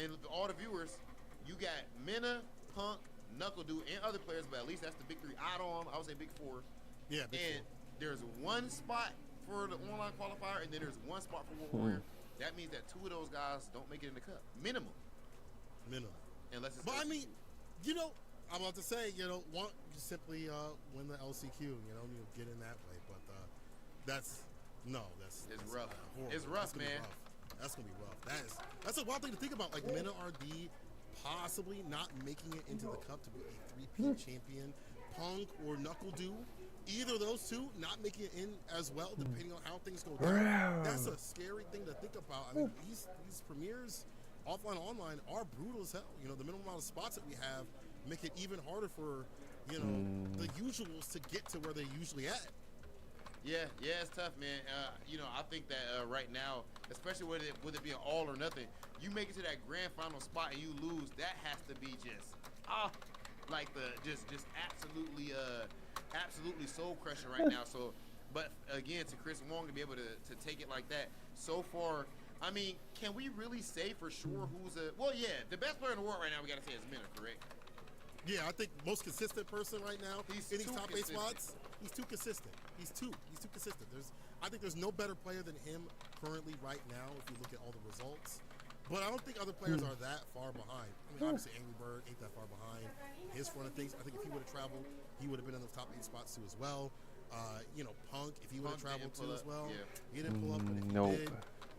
and all the viewers, you got Mina, Punk, Knuckle-Doo, and other players, but at least that's the big 3. I would say big 4. Yeah, big 4. There's one spot for the online qualifier, and then there's one spot for World Warrior. That means that 2 of those guys don't make it in the cup. Minimum. Unless it's. But I mean, you know, I'm about to say, you know, simply win the LCQ, you know, get in that way. But that's rough. It's rough, man. That's gonna be rough. That's a wild thing to think about. Like Mina RD possibly not making it into the cup to be a 3-peat champion. Punk or Knuckle-Doo, either of those 2 not making it in as well, depending on how things go down. That's a scary thing to think about. I mean, these premieres, offline, online, are brutal as hell. You know, the minimum amount of spots that we have make it even harder for, you know, the usuals to get to where they're usually at. Yeah, it's tough, man. You know, I think that right now, especially with it being all or nothing, you make it to that grand final spot and you lose, that has to be just like just absolutely absolutely soul crushing right now. So, but again, to Chris Wong to be able to take it like that so far, I mean, can we really say for sure who's the best player in the world right now? We gotta say is Mina, correct? Yeah, I think most consistent person right now in these top 8 spots. He's too consistent. He's too consistent. I think there's no better player than him currently right now if you look at all the results. But I don't think other players are that far behind. I mean, obviously Angry Bird ain't that far behind his front of things. I think if he would have traveled, he would have been in the top 8 spots too as well. You know, Punk, if he would have traveled too as well, he didn't pull up, but if he did,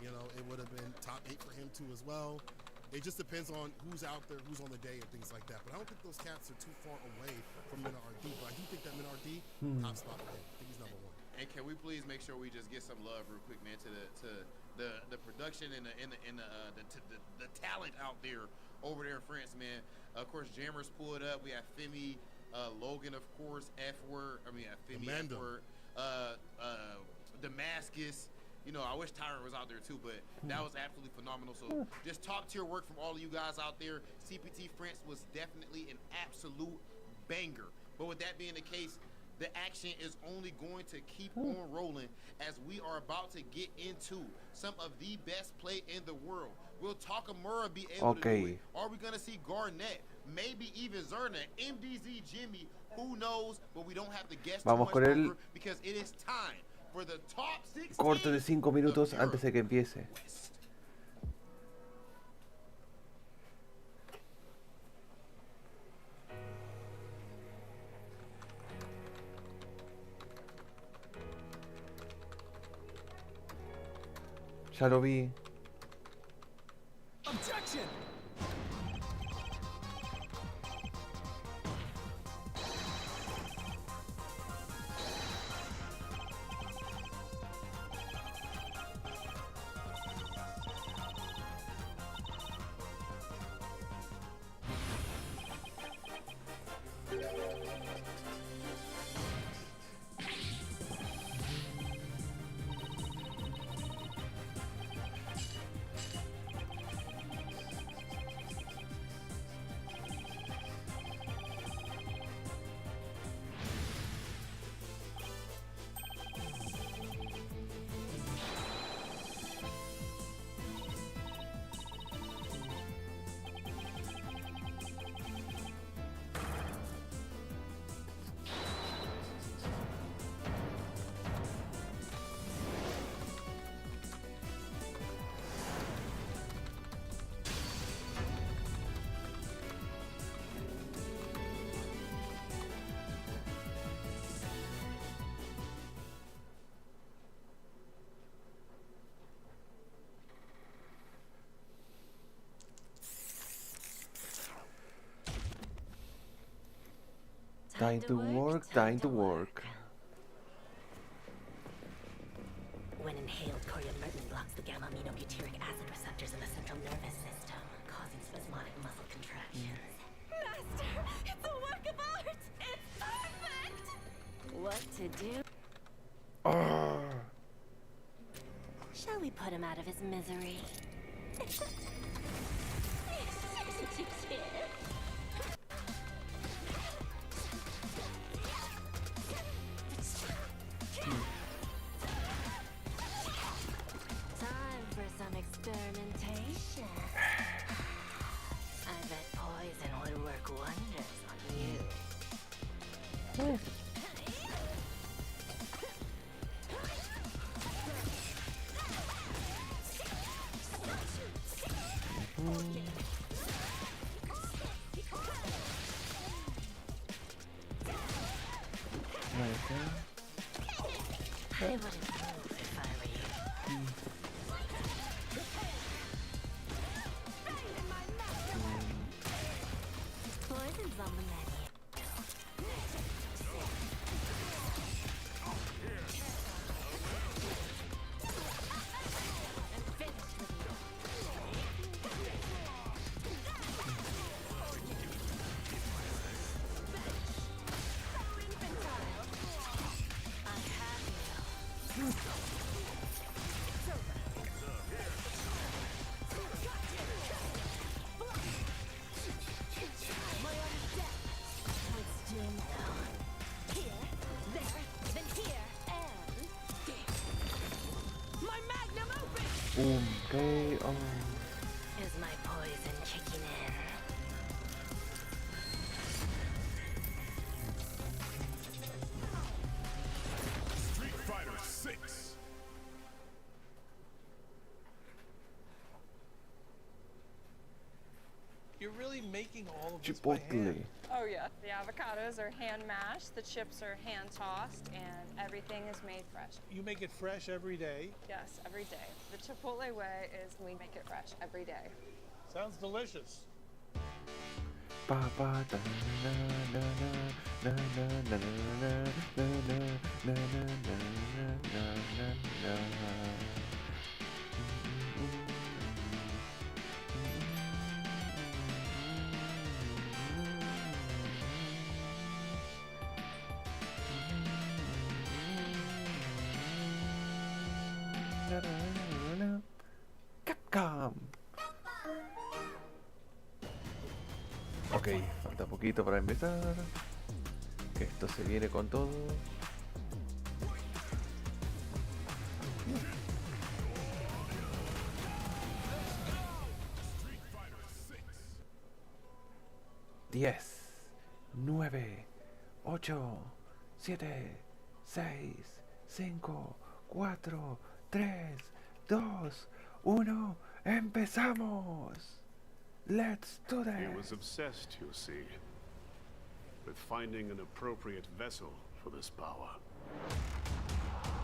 you know, it would have been top 8 for him too as well. It just depends on who's out there, who's on the day, and things like that. But I don't think those cats are too far away from Mina RD. But I do think that Mina RD, top spot for him. I think he's number 1. And can we please make sure we just get some love real quick, man, to the production and the talent out there over there in France, man. Of course, Jammers pulled up. We have Femi, Logan, of course, Femi, F-word, Damascus. You know, I wish Tyrant was out there too, but that was absolutely phenomenal. So just top tier work from all of you guys out there. CPT France was definitely an absolute banger. But with that being the case, the action is only going to keep on rolling as we are about to get into some of the best play in the world. Will Takamura be able to do it? Are we going to see Garnet? Maybe even Xerna, MDZ Jimmy, who knows? But we don't have to guess too much longer because it is time for the top 16. Corte de 5 minutos antes de que empiece. Ya lo vi. Objection! Time to work, time to work. When inhaled, coriamyrtin blocks the gamma-aminobutyric acid receptors in the central nervous system, causing spasmodic muscle contractions. Master, it's a work of art! It's perfect! What to do? Shall we put him out of his misery? Time for some experimentation. I bet poison would work wonders on you. I wouldn't move if I were you. Poison's on the menu. I'm finished with you. I have you. Okay, Is my poison kicking in? Street Fighter 6. You're really making all of this by Chipotle. hand. Oh yeah, the avocados are hand mashed, the chips are hand tossed, and everything is made fresh. You make it fresh every day. Yes, every day. The Chipotle way is we make it fresh every day. Sounds delicious. Pa pa da na na na na na na na na na na na na na na. Capcom. Ok, falta poquito para empezar. Que esto Esto se viene con todo. Diez, 9, 8, 7, 6, 5, 4, 3, 2, 1. ¡Empezamos! Let's do this! He was obsessed, you see, with finding an appropriate vessel for this power.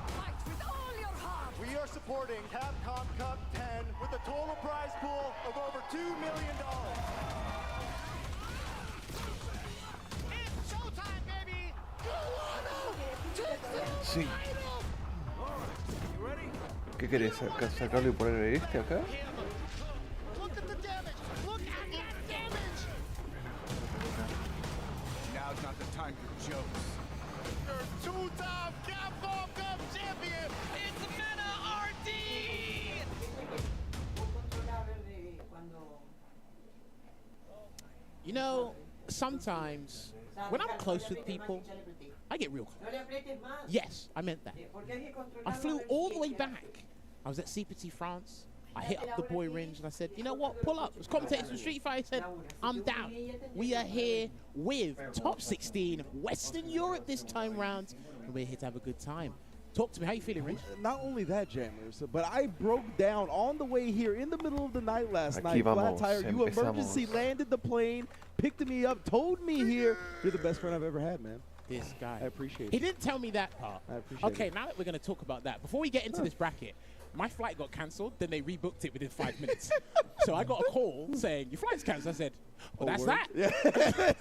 Fight with all your heart! We are supporting Capcom Cup 10 with a total prize pool of over $2 million. It's showtime, baby! Sí. ¿Qué querés? ¿Sacarlo y poner este acá? Look at the damage! Look at that damage! Now's not the time for jokes. Your two-time Capcom Cup champion! It's Meta RD! You know, sometimes when I'm close with people, I get real close. Yes, I meant that. I flew all the way back. I was at CPT France. I hit up the boy Ringe and I said, you know what, pull up. I was commentating some Street Fighter. I said, I'm down. We are here with top 16 Western Europe this time round. And we're here to have a good time. Talk to me. How you feeling, Ringe? Not only that, Jammers, but I broke down on the way here in the middle of the night last night. Flat vamos, tire. You empezamos. emergency landed the plane, picked me up, told me here. You're the best friend I've ever had, man. This guy. I appreciate He it. didn't tell me that part. I appreciate Okay, it. now that we're going to talk about that, before we get into this bracket, my flight got cancelled, then they rebooked it within 5 minutes. So I got a call saying, your flight's cancelled. I said, well, that's word? that. Yeah.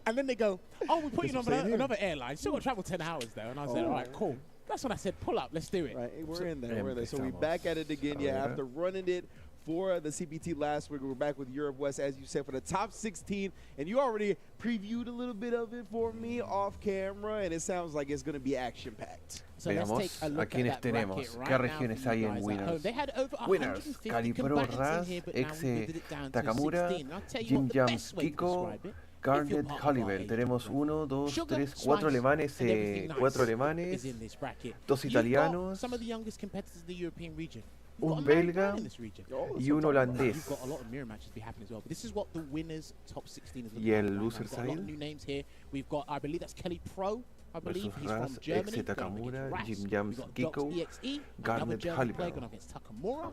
And then they go, oh, we're putting you That's on what I'm saying another airline. Still got to travel 10 hours, though. And I said, all right, cool. That's when I said, pull up, let's do it. Right, we're in there. We're in there. So we Empezamos. back at it again. Yeah, Ahora. after running it for the CPT last week, we're back with Europe West, as you said, for the top 16. And you already previewed a little bit of it for me off camera, and it sounds like it's going to be action-packed. So let's take a Veamos a look quienes at that bracket tenemos. right ¿Qué now regiones for hay you en guys at Winners? home. They had over Winners, 150 Calipro, combatants in Rass, here, but now we limited it down to Takamura, 16. I'll tell you what the YimYams, best way to Geeck-o, describe it. Garnet, Halibel. Tenemos 1, 2, 3, 4 alemanes, 4 alemanes, 2 italianos, Some of the youngest competitors in the European region. un belga y un holandés. You've got a lot of mirror matches be happening as well. But this is what the winners top 16 is Y looking el like right now. loser We've got a lot of side new names here. We've got, I believe that's Kelly Pro. I believe versus he's Rass, from Germany. ex Takamura, going up against Rass. YimYams, We've got Geeck-o, Docs EXE, another Garnet, German player Halibel. going up against Takamura.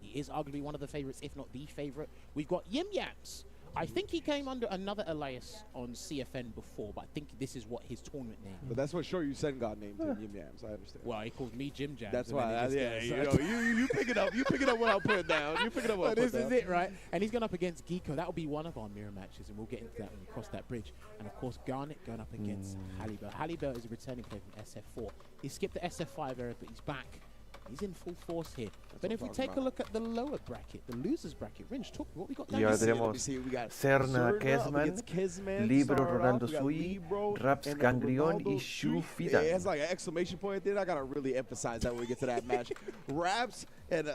He is arguably one of the favorites, if not the favorite. We've got YimYams. I think he came under another alias on CFN before, but I think this is what his tournament name is. But that's what Shoryusen got named him, YimYams. I understand. Well, he calls me YimYams. That's and then why. he just Yeah, goes, you pick it up. You pick it up what I'll put down. You pick it up what I'll Well, put this down. is it, right? And he's going up against Geeck-o. That will be one of our mirror matches, and we'll get into that when we cross that bridge. And, of course, Garnet going up against Halibel. Halibel is a returning player from SF4. He skipped the SF5 era, but he's back. He's in full force here. But if we take a look at the lower bracket, the losers bracket, Ringe, talk what we got down Y ahora here. tenemos We got Xerna, Xerna, Khezmen, Libbro, Ronaldo, we got Sui, Libbro, Raps, and Gangrion Ronaldo y Sui. Shu Yeah, it has like an exclamation point there. I gotta really emphasize that when we get to that match. Raps and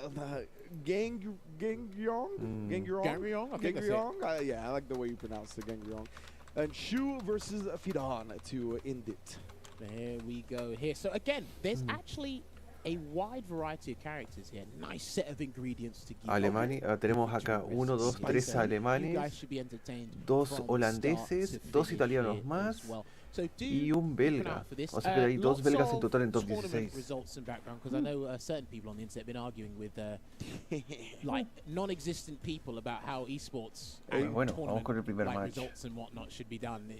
Gangryong. Gangryong? I think that's it. Gangryong. Yeah, I like the way you pronounce the Gangryong. And Shu versus Fidan to end it. There we go here. So, again, there's actually a wide variety of characters here. Nice set of ingredients to give. Alemania, tenemos acá 1, 2, 3 You guys alemanes, should be entertained 2 from holandeses, start to 2 finish italianos here más as well. So do y un keep an eye belga. out for this. O sea que hay 2 Lots belgas en of total en top tournament 16. results and background, because I know certain people on the internet have been arguing with like non-existent people about how esports and Bueno, vamos con el tournament primer like match. results and whatnot should be done.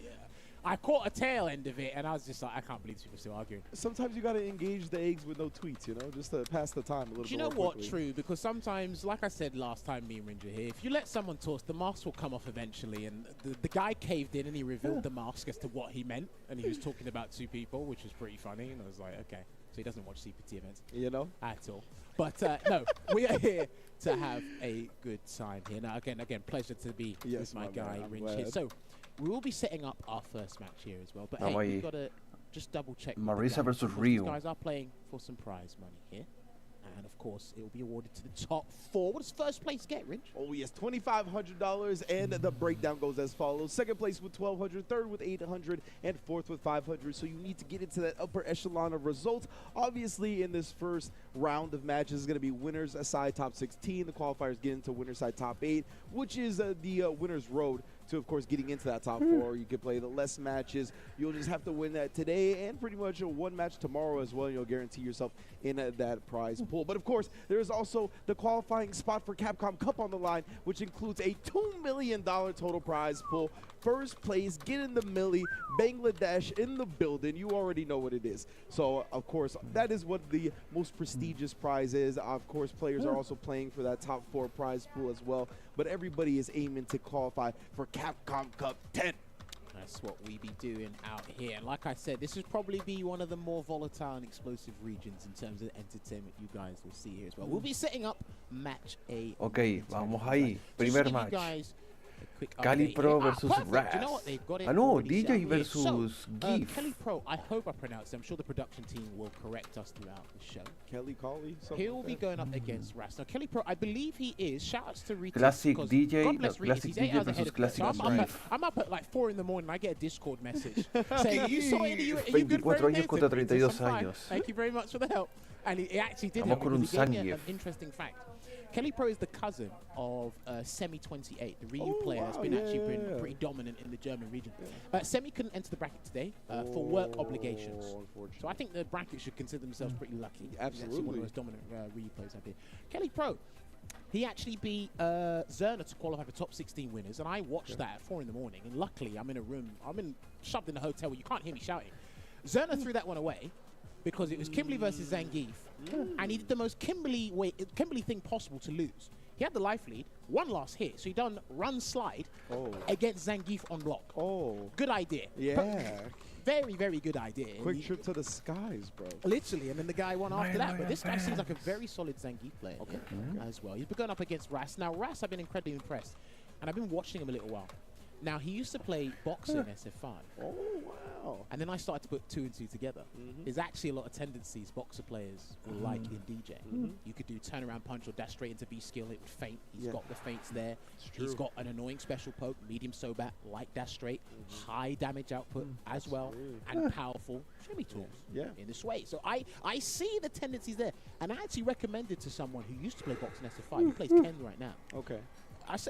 I caught a tail end of it, and I was just like, I can't believe these people are still arguing. Sometimes you gotta engage the eggs with no tweets, you know, just to pass the time a little bit. Do you know more what? quickly. True, because sometimes, like I said last time me and Ringe were here, if you let someone talk, the mask will come off eventually. And the guy caved in and he revealed the mask as to what he meant. And he was talking about 2 people, which was pretty funny. And I was like, okay. So he doesn't watch CPT events. You know? At all. But no, we are here to have a good time here. Now, again, pleasure to be with my guy, man, I'm Ringe here. glad. So we will be setting up our first match here as well. But Vamos hey, we've ahí. got to just double check. Marisa versus These Ryu. guys are playing for some prize money here. And of course, it will be awarded to the top 4. What does first place get, Rich? Oh yes, $2,500, and the breakdown goes as follows. Second place with $1,200, third with $800, and fourth with $500. So you need to get into that upper echelon of results. Obviously, in this first round of matches, is going to be winners aside top 16. The qualifiers get into winner side top 8, which is the winner's road to, of course, getting into that top 4. You could play the less matches. You'll just have to win that today and pretty much one match tomorrow as well. You'll guarantee yourself in that prize pool. But, of course, there is also the qualifying spot for Capcom Cup on the line, which includes a $2 million total prize pool. First place, get in the milli, Bangladesh in the building. You already know what it is. So, of course, that is what the most prestigious prize is. Of course, players are also playing for that top 4 prize pool as well. But everybody is aiming to qualify for Capcom Cup 10. That's what we be doing out here. And like I said, this would probably be one of the more volatile and explosive regions in terms of entertainment you guys will see here as well. We'll be setting up match A. Ok, vamos ahí. Primer match. Calipro versus Rass. You know what? They've got it Ah, no, already DJ set versus up here. Geeck. Kelly Pro, I hope I pronounced it. I'm sure the production team will correct us throughout the show. Kelly Colley? He'll be going up against Rass. Now, Kelly Pro, I believe he is. Shout-outs to Rita. Classic God DJ, no, bless Rita. Classic He's 8 DJ hours ahead versus of us. Classic So I'm up at like 4 in the morning. I get a Discord message saying, you saw it? Are you good for 24 años anything? contra I said, 32 "I'm fine. años." Thank you very much for the help. And he actually did Vamos help con un because he gave me Zangief. an interesting fact. Kelly Pro is the cousin of Semi28, the Ryu player that's been been pretty dominant in the German region. Semi couldn't enter the bracket today for work obligations. So I think the bracket should consider themselves pretty lucky. Absolutely. He's actually one of the most dominant Ryu players out here. Kelly Pro, he actually beat Xerna to qualify for top 16 winners, and I watched that at 4 in the morning. And luckily, I'm in a room, shoved in a hotel where you can't hear me shouting. Xerna threw that one away because it was Kimberly versus Zangief, and he did the most Kimberly thing possible to lose. He had the life lead, one last hit, so he done run slide against Zangief on block. Good idea. Yeah. Very, very good idea. Quick trip to the skies, bro. Literally, and then the guy won after that. But this guy seems like a very solid Zangief player as well. He's been going up against Rass. Now, Rass, I've been incredibly impressed, and I've been watching him a little while. Now, he used to play boxer in SF5. Oh, wow. And then I started to put 2 and 2 together. There's actually a lot of tendencies boxer players will like in DJ. You could do turnaround punch or dash straight into B skill. It would feint. He's got the feints there. He's got an annoying special poke, medium sobat, like dash straight, high damage output as well, and powerful shimmy tools in this way. So I see the tendencies there. And I actually recommended to someone who used to play boxing SF5. He plays Ken right now. Okay.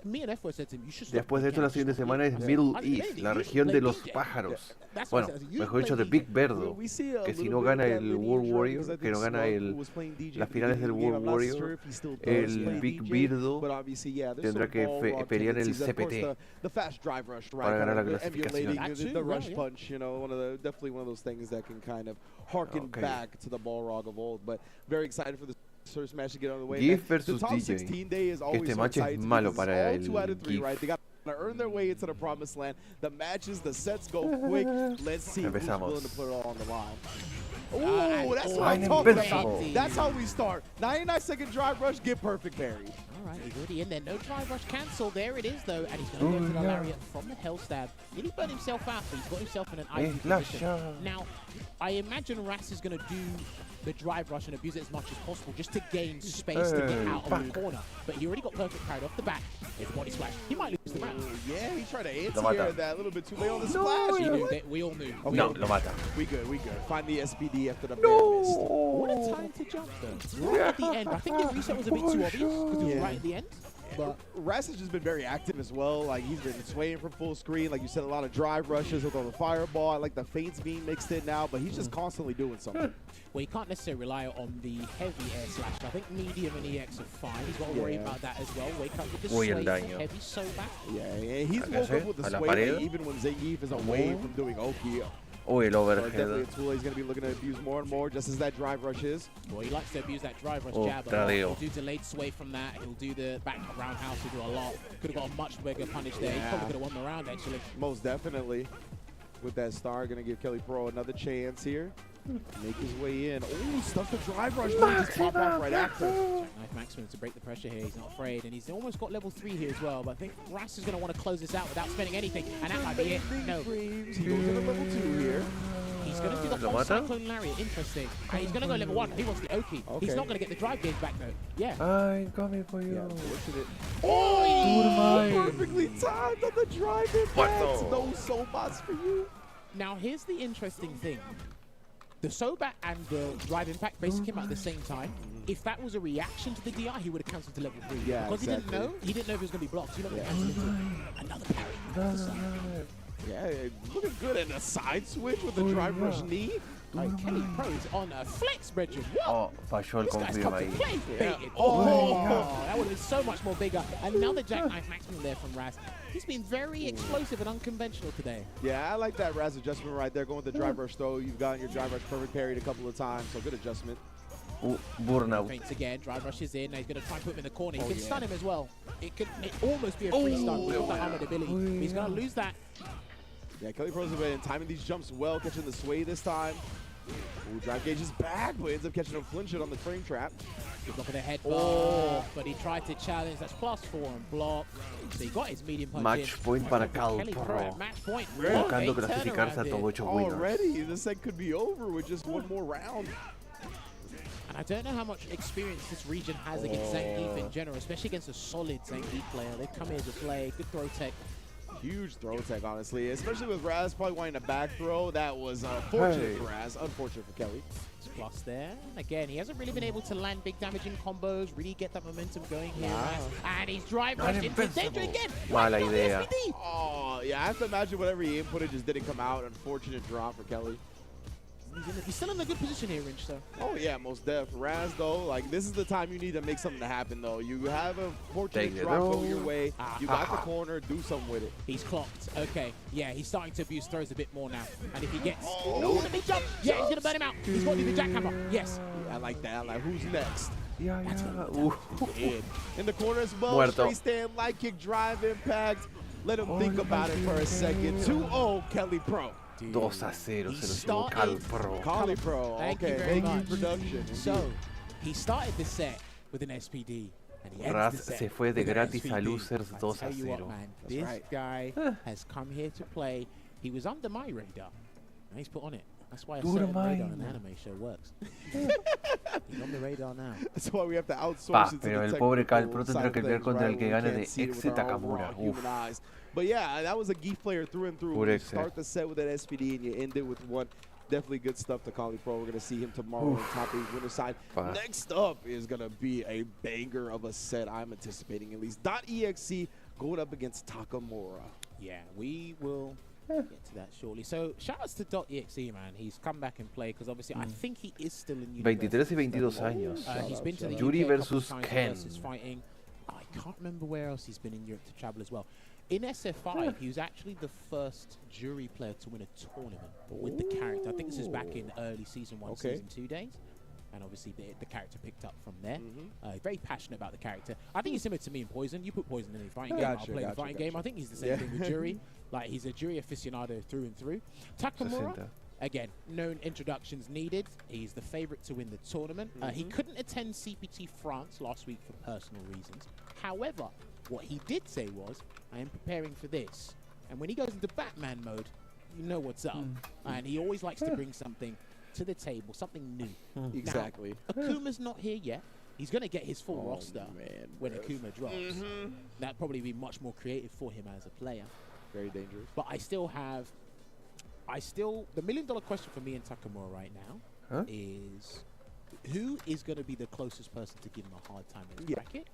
Me and F said to him, you should stop. Después de esto, la siguiente semana es Middle East, la región de los pájaros. Bueno, mejor dicho, de Big Birdo. Que si no gana el World Warrior, que no gana las finales del World Warrior, el Big Birdo tendrá que pelear el CPT para ganar la clasificación. The rush punch, you know, definitely one of those things that can kind of harken back to the Balrog of old. But very excited for this first match to get on the way. Geeck versus the top 16 day is always este match es malo para el 2 out of 3, Geeck. right? They got to earn their way into the promised land. The matches, the sets go quick. Let's see who's willing to put it all on the line. Oh, that's what I'm talking about. That's how we start. 99-second drive rush, get perfect parry. All right, he's already in there. No drive rush cancel. There it is, though. And he's going to go for the lariat from the hell stab. He didn't burn himself out, but he's got himself in an icy position. Now, I imagine Rass is going to do the drive rush and abuse it as much as possible just to gain space to get out of the corner. But he already got perfect carried off the back. It's a body splash. He might lose the round. Yeah, he tried to anti-air that a little bit too late on the splash. We all knew. No, lo mata. We good. Find the SPD after the mist. What a time to jump, though. Right at the end. I think the reset was a bit too obvious because it was right at the end. But Rass has just been very active as well. Like, he's been swaying from full screen. Like you said, a lot of drive rushes with the fireball. I like the feints being mixed in now, but he's just constantly doing something. Well, you can't necessarily rely on the heavy air slash. I think medium and EX are fine. He's got to worry about that as well. Wake up with the sway from heavy so back. Yeah, he's woke up with the sway even when Zangief is away from doing Oki. Oh, el overhead. Definitely a tool he's going to be looking to abuse more and more, just as that drive rush is. Well, he likes to abuse that drive rush jab a lot. He'll do delayed sway from that. He'll do the back roundhouse. He'll do a lot. Could have got a much bigger punish there. He probably could have won the round, actually. Most definitely. With that star, going to give Kelly Pro another chance here. Make his way in. Oh, stuff the drive rush. Just pop off right after. Nice Maximum to break the pressure here. He's not afraid. And he's almost got level 3 here as well. But I think Rass is going to want to close this out without spending anything. And that might be it. No. He goes into level 2 here. He's going to do the ¿Lo whole mata? Cyclone Lariat. Interesting. And he's going to go level 1. He wants the Oki. He's not going to get the drive gauge back, though. Yeah. I'm coming for you. Oh! Perfectly timed on the drive impact. No soul bots for you. Now, here's the interesting thing. The Sobat and the Drive Impact basically came out at the same time. If that was a reaction to the DR, he would have cancelled to level 3. Yeah, because exactly. he didn't know if it was going to be blocked. He didn't cancel into another parry. Yeah, looking good. And a side switch with the drive rush knee. Kelly Pro's on a flex, Bridget. What? Oh, falló el This guy's come confirm to ahí. play, Yeah. baited. Oh, that would have been so much more bigger. Another jackknife maximum there from Rass. He's been very explosive and unconventional today. Yeah, I like that Raz adjustment right there. Going with the drive rush throw. You've gotten your drive rush perfect parried a couple of times, so good adjustment. Burnout. Feints again, drive rushes in. Now he's going to try and put him in the corner. He can stun him as well. It could almost be a free stun with the armored ability. But he's going to lose that. Yeah, Kelly Pro's been timing these jumps well, catching the sway this time. Ooh, drive gauge is back, but ends up catching him flinching on the frame trap. Good block of the headbutt, but he tried to challenge. That's +4 and block. So he got his medium punch Match in. point para Kelly Pro Calpro. at match point. Buscando What a clasificarse a turnaround top here. 8 winners. Already, the set could be over with just one more round. And I don't know how much experience this region has against Zangief in general, especially against a solid Zangief player. They've come here to play. Good throw tech. Huge throw tech, honestly, especially with Raz probably wanting a back throw. That was fortunate for Raz, unfortunate for Kelly. Plus there. Again, he hasn't really been able to land big damaging combos, really get that momentum going here. Raz. And he's drive rushed into danger again. Mala Why not idea. SPD? Oh, yeah, I have to imagine whatever he inputted just didn't come out. Unfortunate drop for Kelly. He's still in a good position here, Rinch, though. Oh, yeah, most def. Raz, though, like, this is the time you need to make something to happen, though. You have a fortunate Take it drop go out. your way. You got the corner. Do something with it. He's clocked. Okay. Yeah, he's starting to abuse throws a bit more now. And if he gets... Oh, the big jump. Yeah, he's going to burn him out. He's going to do the jackhammer. Yes. I like that. I like, who's next? Yeah. In the corner as well. Muerto. Straight stand, light kick, drive impact. Let him think about it for a second. 2-0 Kelly Pro. 2-0 se lo llevó Calpro. Kelly Pro. Thank you Okay, very thank much. you, production. So, he started the set with an SPD. And he ends Raz the set se fue de with an gratis SPD. a Losers I 2-0. tell you what, man, this right. guy has come here to play. He was under my radar. Now he's put on it. That's why a Dura certain radar mine. in an anime show works. He's on the radar now. That's why we have to outsource Pa, it to pero the el pobre technical Calpro side tendrá of que ver things, contra right, el que where we gane can't de see it Exe with our Takamura. overall human eyes. But yeah, that was a Geeck player through and through. Pure You Exe. start the set with an SPD and you end it with one. Definitely good stuff to Kali Pro. We're going to see him tomorrow on top 8 winner side. Pa. Next up is going to be a banger of a set I'm anticipating at least. .exe going up against Takamura. Yeah, we will get to that shortly. So, shout-outs to .exe, man. He's come back and played because obviously I think he is still in university. 23 y 22 años. He's been to the Yuri UK a couple versus times Ken. versus fighting. I can't remember where else he's been in Europe to travel as well. In SF5, he was actually the first jury player to win a tournament with the character. I think this is back in early season 1, season 2 days. And obviously the character picked up from there. Very passionate about the character. I think he's similar to me in Poison. You put Poison in a fighting game, I'll play the fighting game. I think he's the same thing with jury. Like, he's a jury aficionado through and through. Takamura, 60. again, no introductions needed. He's the favorite to win the tournament. He couldn't attend CPT France last week for personal reasons. However, what he did say was, I am preparing for this. And when he goes into Batman mode, you know what's up. And he always likes to bring something to the table, something new. Exactly. Now, Akuma's not here yet. He's going to get his full roster when Akuma drops. That'd probably be much more creative for him as a player. Very dangerous. But the million-dollar question for me and Takamura right now is, who is going to be the closest person to give him a hard time in his bracket?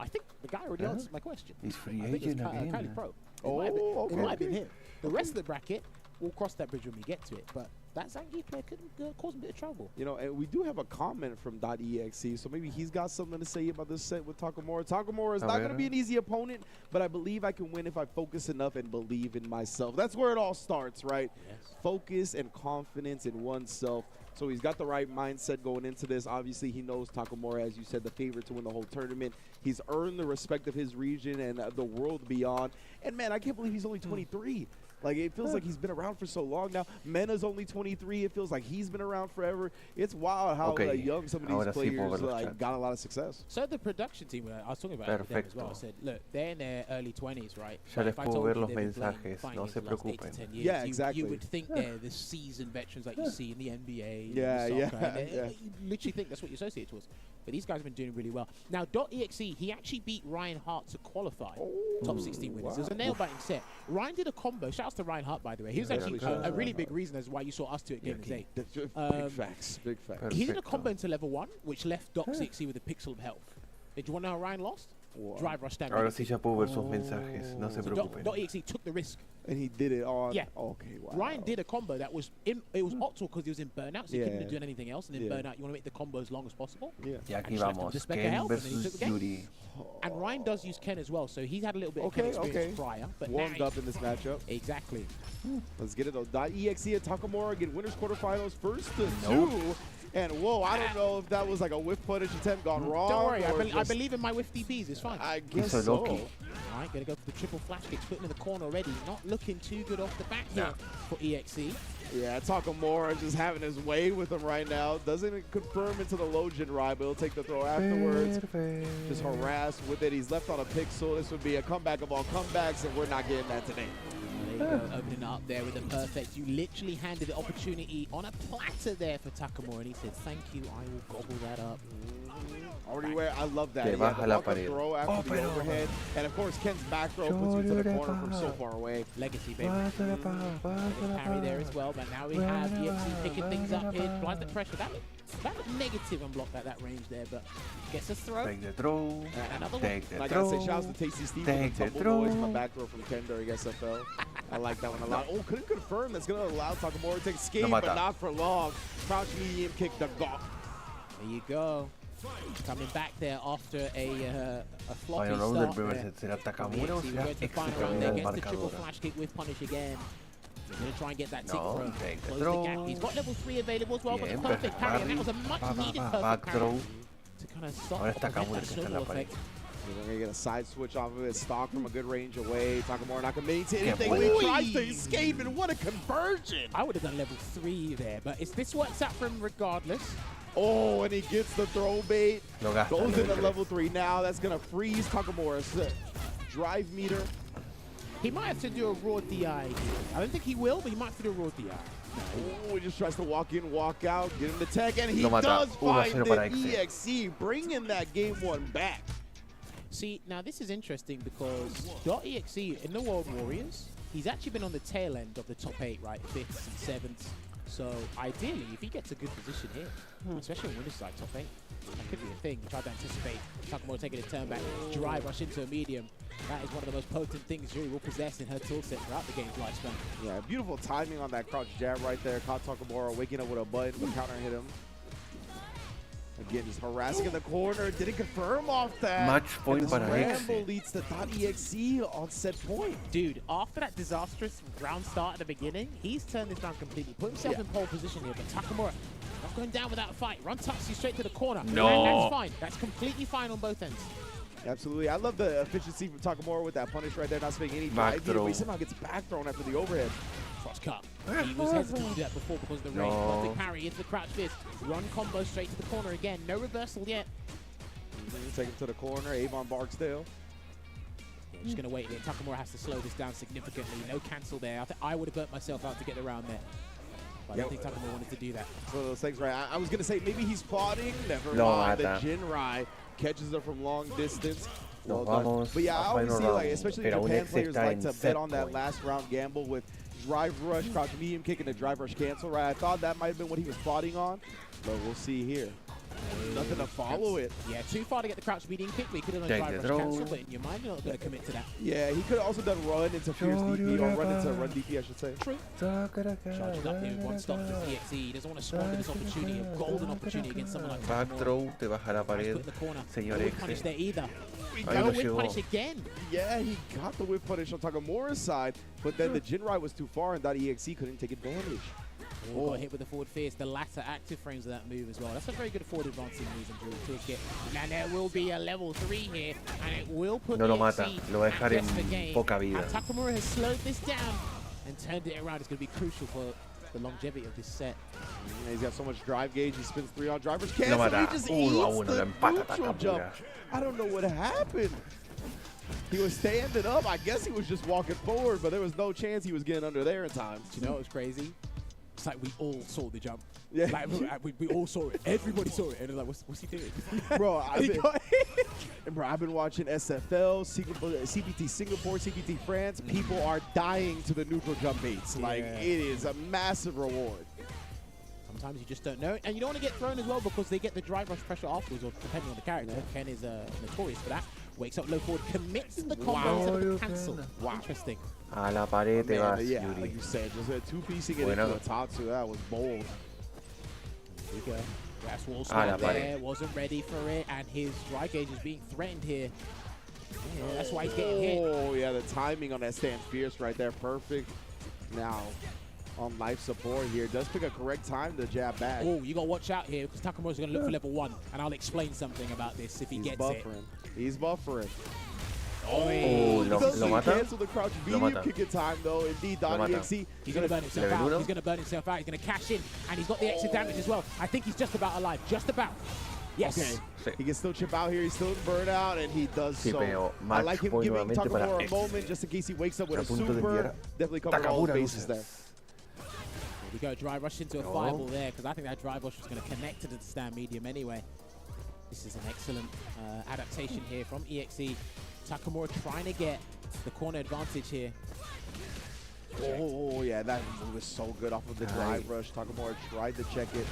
I think the guy already answered my question. He's free I think it's agent again. Kylie Pro. It Oh, might have been him. The rest of the bracket, we'll cross that bridge when we get to it. But that Zangief player could cause a bit of trouble. You know, and we do have a comment from .exe, so maybe he's got something to say about this set with Takamura. Takamura is not going to be an easy opponent, but I believe I can win if I focus enough and believe in myself. That's where it all starts, right? Yes. Focus and confidence in oneself. So he's got the right mindset going into this. Obviously, he knows Takamura, as you said, the favorite to win the whole tournament. He's earned the respect of his region and the world beyond. And, man, I can't believe he's only 23. Like, it feels like he's been around for so long now. Mena's only 23. It feels like he's been around forever. It's wild how young some of these ahora sí puedo players ver los chats. got a lot of success. So the production team, I was talking about it with them as well. I said, look, they're in their early 20s, right? Ya les If I puedo told ver you los they've been playing mensajes, fighting no for se the last 8 to preocupen. 10 years, Yeah, exactly. You would think they're the seasoned veterans like you see in the NBA. Yeah, and soccer, yeah, and yeah. You literally think that's what you associate to us. But these guys have been doing really well. Now, .exe, he actually beat Ryan Hart to qualify top 16 winners. It was a nail-biting set. Ryan did a combo. Shouts to Ryan Hart, by the way. He was actually a really big reason as why you saw us two at Gamers 8. Big facts, big facts. He did a combo into level 1, which left .exe with a pixel of health. Did you want to know how Ryan lost? Drive rush damage. Ahora sí ya puedo ver sus mensajes, no se preocupen. .exe took the risk. And he did it on. Yeah. Okay, wow. Ryan did a combo that was it was optimal because he was in burnout, so he couldn't do anything else. And in burnout, you want to make the combo as long as possible. Yeah. Y aquí vamos, Ken versus Yuri. And Ryan does use Ken as well, so he's had a little bit of Ken experience prior. But warmed up in this matchup. Exactly. Let's get it though. .exe and Takamura again, winners quarterfinals, first to 2. And whoa, I don't know if that was like a whiff punish attempt gone wrong. Don't worry, I believe in my whiff DBs. It's fine. I guess so. All right, gonna go for the triple flash kicks, putting in the corner already. Not looking too good off the back here for EXE. Yeah, Takamura just having his way with him right now. Doesn't confirm into the low Jinrai, but he'll take the throw afterwards. Just harassed with it. He's left on a pixel. This would be a comeback of all comebacks, and we're not getting that today. There you go, opening up there with a perfect. You literally handed the opportunity on a platter there for Takamura, and he said, "Thank you, I will gobble that up." Already where I love that. Que baja la pared. Throw after the overhead, and of course Ken's back throw puts you to the corner from so far away. Legacy, baby. Carry there as well, but now we have EXE picking things up here, applies the pressure. That looked negative unblocked at that range there, but gets a throw. Take the throw. Another Take one. the I throw. gotta say, shouts to Tasty Steve Take for the the throw. boys from the back throw from Ken during SFL. I like that one a lot. Oh, couldn't confirm that's gonna allow Takamura to take skate, but not for long. Crouch medium kick the gaunt. There you go. Coming back there after a floppy Final round del start. primer set será Takamura o We're será going to the final Extra round there, el gets the triple marcador. flash kick with punish again. He's going to try and get that tick No, throw. take the Close throw. the gap. He's got level 3 available as well, but Bien, the perfect parry, and that was a back much needed perfect back parry throw. to kind of stop Ahora es prevent Takamura that que está en snowball la pared. effect. We're gonna get a side switch off of it. Stock from a good range away. Takamura not committing to anything. bueno. He tries to escape, and what a conversion! I would have done level 3 there, but this works out for him regardless. Oh, and he gets the throw bait. Lo gasta, Goes lo into creo. level 3 now. That's gonna freeze Takamura's drive meter. He might have to do a raw DI. I don't think he will, but he might have to do a raw DI. Oh, he just tries to walk in, walk out, get him the tech, and he Lo mata. does 1-0 find para the EXE, bringing that game 1 back. See, now this is interesting because .exe in the World Warriors, he's actually been on the tail end of the top 8, right? 5th and 7th. So ideally, if he gets a good position here, especially on winner's side, top 8, that could be a thing. Try to anticipate Takamura taking a turn back, drive rush into a medium. That is one of the most potent things Yuri will possess in her toolset throughout the game's lifespan. Yeah, beautiful timing on that crouch jab right there. Caught Takamura waking up with a button, but counter hit him. Again, just harassing in the corner. Didn't confirm off that. Match point para Rambo Exe. leads to .exe on set point. Dude, after that disastrous round start at the beginning, he's turned this round completely. Put himself in pole position here, but Takamura not going down without a fight. Run tucks you straight to the corner. No. And that's fine. That's completely fine on both ends. Absolutely. I love the efficiency from Takamura with that punish right there, not spending any Back drive. But throw. he somehow gets back thrown after the overhead. Cross cut. He was hesitant to do that before because of the range. No. Perfect parry into the crouch fist. Run combo straight to the corner again. No reversal yet. Take him to the corner. Avon Barksdale. Yeah, just going to wait here. Takamura has to slow this down significantly. No cancel there. I would have burnt myself out to get around there. But I don't think Takamura wanted to do that. So those things, right? I was going to say maybe he's plotting. Never No mind. The mata. Jinrai catches her from long distance. Nos Well done. vamos But yeah, I a always final see, like, round. especially Pero un Japan Exe players está like en to set bet on that point. last round gamble with drive rush, crouch medium kick, and a drive rush cancel, right? I thought that might have been what he was plotting on, but we'll see here. Nothing to follow it. Yeah, too far to get the crouch medium kick, but he could have done Take drive the rush throw. cancel, but in your mind, you're not going to commit to that. Yeah, he could have also done run into fierce DP, or run into run DP, I should say. True. Charging up here with one stop for EXE. He doesn't want to squander this opportunity, a golden opportunity against someone like Back Takamura. throw, te baja la Put pared, in the corner. señor No whip punish Exe. there either. Ahí No lo whip llegó. punish again. Yeah, he got the whip punish on Takamura's side, but then the Jinrai was too far and .exe couldn't take advantage. Oh. Got hit with the forward fierce, the latter active frames of that move as well. That's a very good forward advancing move in Drew Toolkit. And there will be a level 3 here, and it will put No lo EXE mata, lo va a dejar at rest en the game. poca vida. And Takamura has slowed this down. and turned it around. It's going to be crucial for the longevity of this set. He's got so much drive gauge. He spins 3 on drivers. He Lo mata. just 1 a eats 1 lo the empata neutral jump. Takamura. I don't know what happened. He was standing up. I guess he was just walking forward, but there was no chance he was getting under there in time. Do you know what was crazy? It's like we all saw the jump. Yeah. Like, we all saw it. Everybody saw it. And they're like, what's he doing? Bro, I've been watching SFL, CPT Singapore, CPT France. People are dying to the neutral jump baits. Like, it is a massive reward. Sometimes you just don't know. And you don't want to get thrown as well because they get the drive rush pressure afterwards, or depending on the character. Ken is notorious for that. Wakes up low forward, commits to the combo instead of the cancel. Wow. Interesting. A la pared te vas, Yeah, Yuri. like you said, just a two-piecing it Bueno. into a Tatsu. That was bold. Here we go. Rass wall la start there, pared. wasn't ready for it, and his dry gauge is being threatened here. Yeah, that's why he's getting hit. Oh, yeah, the timing on that stands fierce right there. Perfect. Now, on life support here, does pick a correct time to jab back. Oh, you got to watch out here because Takamura's going to look for level 1, and I'll explain something about this if he He's gets buffering. it. He's buffering. Oh, He lo doesn't mata. cancel the crouch Lo medium mata. kick in time, though. Indeed, Lo Don mata. EXE. He's going to burn himself Level out. uno. He's going to burn himself out. He's going to cash in, and he's got the extra damage as well. I think he's just about alive. Just about. Yes. Okay. Sí. He can still chip out here. He's still in burnout, and he does Sí, so. pero I match like him point giving nuevamente para Takamura a X. moment just in case he wakes up with A a punto de super. enviar Definitely covering all Takamura bases there. loses. We go drive rush into a No. fireball there because I think that drive rush was going to connect to the stand medium anyway. This is an excellent adaptation here from EXE. Takamura trying to get the corner advantage here. Oh, yeah, that move was so good off of the drive rush. Takamura tried to check it.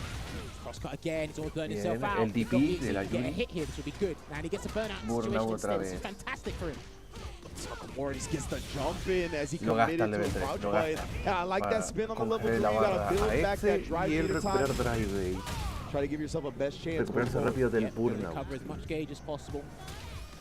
Crosscut again, he's almost burning Bien, himself out. el He's DP got EXE de la to get a Yuri. hit here, this would be good. And he gets a burnout Burnout situation otra instead. This is vez. fantastic for him. Takamura just gets the jump in as he Lo gasta committed el to a level 3. crouch Lo fight. gasta. And I like that Para spin on the level 3. coger You la gotta barra build a back X that drive y el meter time. recuperar drive gauge. Try to give yourself a best chance. Recuperarse going rápido del Yeah, gotta burnout. recover as much gauge as possible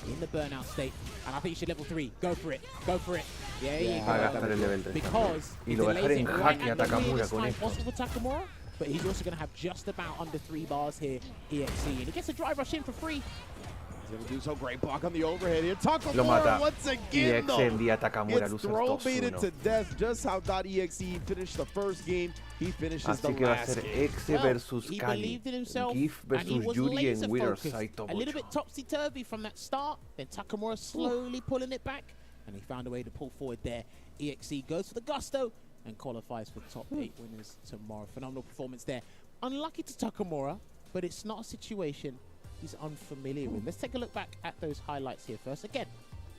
in the burnout state. And I think you should level 3. Go for it. Go for it. Yeah, you Va a go. gastar el level 3. Because Y he lo va a delays dejar en it right jaque a at the Takamura weirdest con time esto. possible for Takamura, but he's also going to have just about under 3 bars here, EXE. And he gets a drive rush in for free. He's gonna do so. Great block on the overhead here. Lo Takamura mata. once Y again, though. extendía a Takamura It's losers throw baited 2-1. to death. Just how .exe finished the first game, he finishes Así the que va a last ser game. Exe Well, versus he Kali. believed in himself, Geeck and he versus was Yuri laser en Winner's focused. Side top A little 8. bit topsy-turvy from that start, then Takamura slowly pulling it back, and he found a way to pull forward there. EXE goes for the gusto and qualifies for top 8 winners tomorrow. Phenomenal performance there. Unlucky to Takamura, but it's not a situation he's unfamiliar with. Let's take a look back at those highlights here first. Again,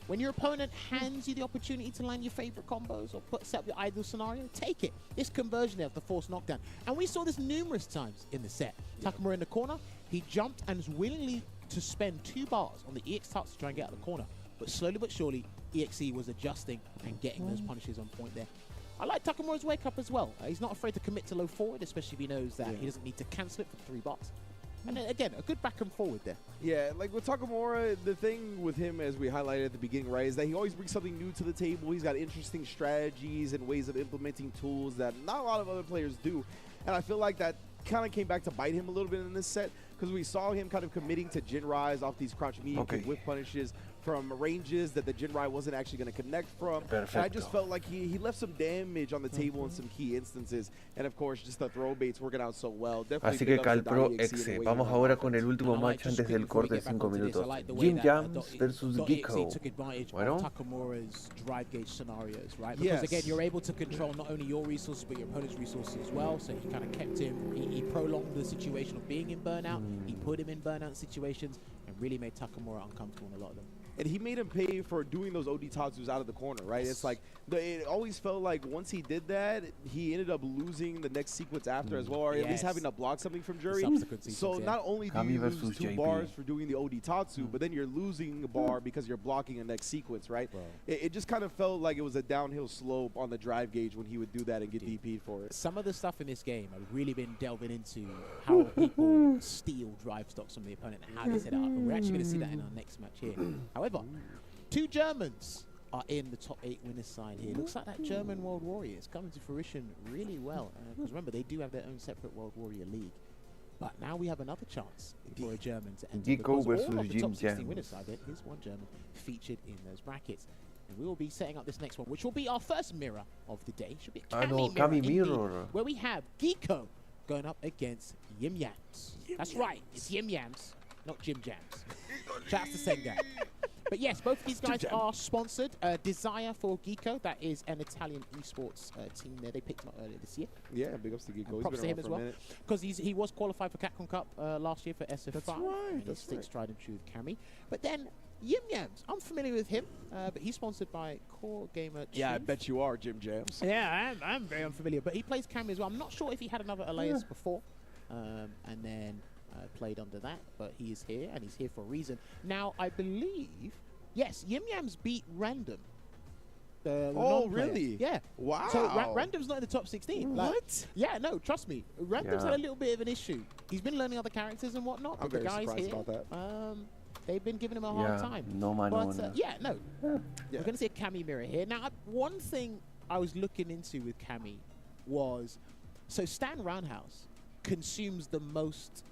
when your opponent hands you the opportunity to land your favorite combos or set up your ideal scenario, take it. This conversion there of the forced knockdown. And we saw this numerous times in the set. Takamura in the corner, he jumped and was willingly to spend 2 bars on the EX touch to try and get out of the corner. But slowly but surely, EXE was adjusting and getting those punishes on point there. I like Takamura's wake up as well. He's not afraid to commit to low forward, especially if he knows that he doesn't need to cancel it for 3 bars. And then again, a good back and forward there. Yeah, like with Takamura, the thing with him, as we highlighted at the beginning, right, is that he always brings something new to the table. He's got interesting strategies and ways of implementing tools that not a lot of other players do. And I feel like that kind of came back to bite him a little bit in this set because we saw him kind of committing to Jin Rise off these crouch medium kick whip punishes from ranges that the Jinrai wasn't actually going to connect from. And I just felt like he left some damage on the table in some key instances. And of course, just the throw baits working out so well. Definitely Así que Calpro Exe. Vamos ahora con el último match antes del corte de 5 minutos. YimYams versus Geeck-o. Took advantage Bueno. of Takamura's drive gauge scenarios, right? Because again, you're able to control not only your resources but your opponent's resources as well. So he kind of kept him. He prolonged the situation of being in burnout. He put him in burnout situations and really made Takamura uncomfortable in a lot of them. And he made him pay for doing those OD Tatsus out of the corner, right? It's like, it always felt like once he did that, he ended up losing the next sequence after as well, or at least having to block something from Jury. So not only do you lose 2 bars for doing the OD Tatsu, but then you're losing a bar because you're blocking a next sequence, right? It just kind of felt like it was a downhill slope on the drive gauge when he would do that and get DP'd for it. Some of the stuff in this game, I've really been delving into how people steal drive stocks from the opponent and how they set it up. And we're actually going to see that in our next match here. However, 2 Germans are in the top 8 winners side here. Looks like that German World Warrior is coming to fruition really well. Because remember, they do have their own separate World Warrior League. But now we have another chance for a German to enter. Geeck-o Because versus all of the top 16 YimYams. winners side, there is one German featured in those brackets. We will be setting up this next one, which will be our first mirror of the day. Should be a Ah, no, Kami Kami indeed, mirror. where we have Geeck-o going up against YimYams. That's right, it's YimYams, not YimYams. Shout out to Senga. But yes, both of these guys are sponsored. Desire for Geeck-o, that is an Italian esports team there. They picked him up earlier this year. Yeah, big ups to Geeck-o. He's Props been to him around as for a well, minute. because he was qualified for Capcom Cup last year for SF5. That's right, And that's he sticks right. tried and true with Kami. But then YimYams, I'm familiar with him, but he's sponsored by Core Gamer. Yeah, I Truth. bet you are, YimYams. Yeah, I'm very unfamiliar, but he plays Kami as well. I'm not sure if he had another alias before, and then played under that, but he is here, and he's here for a reason. Now, I believe, yes, YimYams beat Random. The Oh, non-player. really? Yeah. Wow. So Random's not in the top 16. Like, What? yeah, no, trust me. Random's Yeah. had a little bit of an issue. He's been learning other characters and whatnot, I'm but the very guys surprised here, about that. they've been giving him a hard Yeah, time. no man But, on. yeah, no. We're going to see a Kami mirror here. Now, one thing I was looking into with Kami was, so Stan Roundhouse consumes the most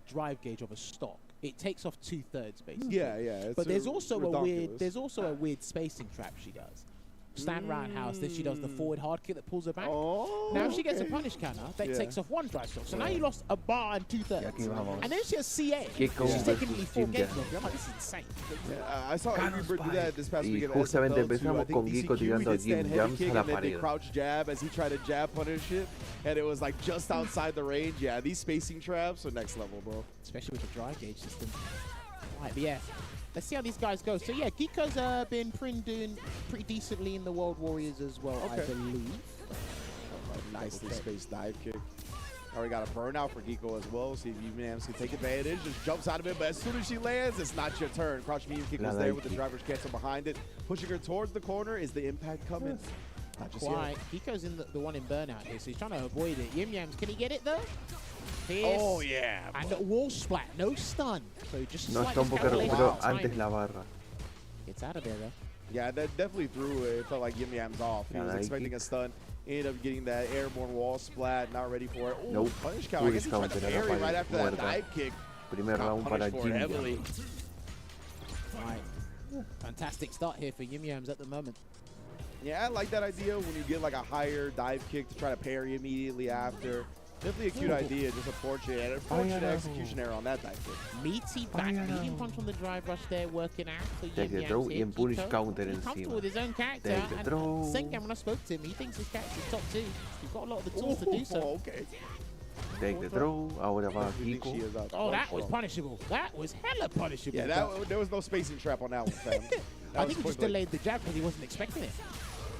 drive gauge of a stock. It takes off 2/3 basically. Yeah, it's But there's also redonkulous. a weird spacing trap she does. Stand roundhouse, then she does the forward hard kick that pulls her back. Oh, Now if she gets a okay. punish counter, that Yeah. takes off one drive stock. So now you lost a bar and 2/3. Y aquí vamos. And then she has CA. Geeck-o She's taking versus nearly 4 games YimYams. off. I'm like, this is insane. I saw Angry Bird do that this past Y weekend. justamente SFL too. I empezamos think con DCQ, Geeck-o he tirando a did stand heavy YimYams kick a la and then they pared. crouch jab as he tried to jab punish it, and it was like just outside the range. Yeah, these spacing traps are next level, bro. Especially with the drive gauge system. Right, but yeah. Let's see how these guys go. So yeah, Geeck-o's been doing pretty decently in the World Warriors as well, I Okay. believe. Nicely spaced dive kick. Already got a burnout for Geeck-o as well. See if YimYams can take advantage. Just jumps out of it, but as soon as she lands, it's not your turn. Crouch medium kick La was there dive with the kick. driver's cancel behind it. Pushing her towards the corner. Is the impact coming? Not just Quite. yet. Geeck-o's in the one in burnout here, so he's trying to avoid it. YimYams, can he get it though? Oh, yeah. And a wall splat, no stun. So just No slight está un poco miscalculation recuperó of timing. antes la barra. Gets out of there though. Yeah, that definitely threw it. It felt like YimYams off. He Yeah, was that expecting a stun. Ended up getting that airborne wall splat. Not ready for it. Ooh, Nope. punish counter. I guess he tried to Counter en la parry right pared, after that muerta. dive kick. Primer Got round para punished for it heavily. YimYams. Right. Fantastic start here for YimYams at the moment. Yeah, I like that idea when you get like a higher dive kick to try to parry immediately after. Definitely a cute idea, just unfortunate execution error on that dive kick. Meaty back, medium punch on the drive rush there, working out for Take the YimYams throw here. and punish Geeck-o, counter he's encima. comfortable with his own character. Take the And throw. Senkan, when I spoke to him, he thinks his character's top 2. He's got a lot of the tools to do so. Okay. Take the throw. Ahora va Geeck-o. Oh, that was punishable. That was hella punishable. Yeah, there was no spacing trap on that one, fam. I think he just delayed the jab because he wasn't expecting it.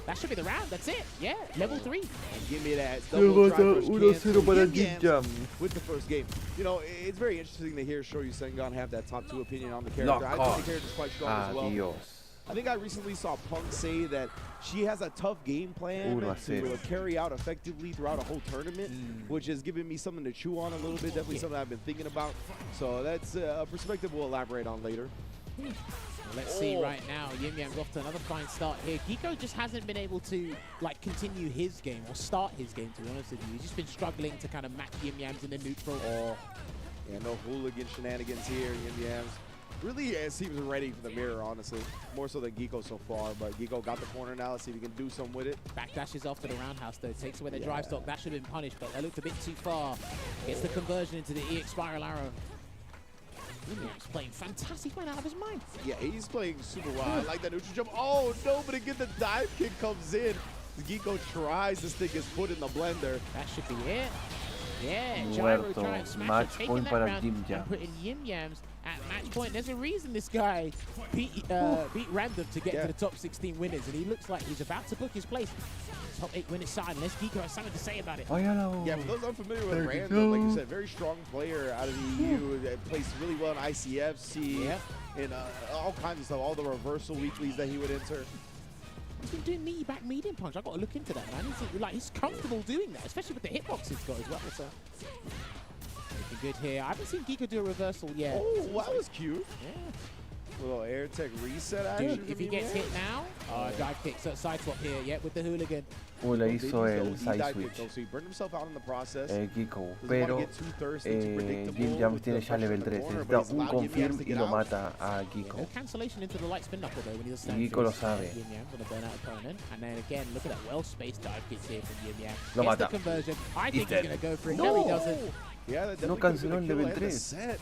That should be the round. That's it. Yeah, level 3. And give me that Se double va drive rush 1-0 cancel. para YimYams YimYams. with the first game. You know, it's very interesting to hear Shoryu Sengan have that top 2 opinion on the character. I think the character's quite strong as well. Adiós. I think I recently saw Punk say that she has a tough game plan 1-0. to carry out effectively throughout a whole tournament, which has given me something to chew on a little bit. Definitely something I've been thinking about. So that's a perspective we'll elaborate on later. Let's see right now. YimYams off to another fine start here. Geeck-o just hasn't been able to like continue his game or start his game, to be honest with you. He's just been struggling to kind of match YimYams in the neutral. Oh, yeah, no hooligan shenanigans here. YimYams really seems ready for the mirror, honestly. More so than Geeck-o so far, but Geeck-o got the corner now. Let's see if he can do something with it. Backdashes off to the roundhouse though. Takes away the drive stock. That should have been punished, but that looked a bit too far. Gets the conversion into the EX spiral arrow. YimYams playing fantastic, playing out of his mind. Yeah, he's playing super well. I like that neutral jump. Oh, no, but again, the dive kick comes in. Geeck-o tries this thing, is put in the blender. That should be it. Yeah, gyro Muerto. drive smash, Match taking point that para round and YimYams. putting YimYams at match point. There's a reason this guy beat Random to get to the top 16 winners, and he looks like he's about to book his place. Top 8 winners side, unless Geeck-o has something to say about it. Yeah, for those unfamiliar with Random, like you said, very strong player out of the EU. Plays really well in ICFC, and all kinds of stuff, all the reversal weeklies that he would enter. He's been doing knee back medium punch. I've got to look into that, man. He's comfortable doing that, especially with the hitbox he's got as well. So looking good here. I haven't seen Geeck-o do a reversal yet. Oh, that was cute. Yeah. Little air tech reset Dude, action. if he gets hit now, dive kick, so side swap here, yeah, with the hooligan. Le hizo el side switch. So he burned himself out in the process. Geeck-o, pero YimYams tiene ya level 3. Necesita un confirm y lo mata a Geeck-o. No cancellation into the light spin knuckle though when he does stand Geeck-o lo sabe. YimYams on a burnout opponent. And then again, look at that well-spaced dive kicks here from YimYams. Lo Gets the mata. conversion. I think he's going to go for it. No. No, he doesn't. Yeah, that No canceló en level 3.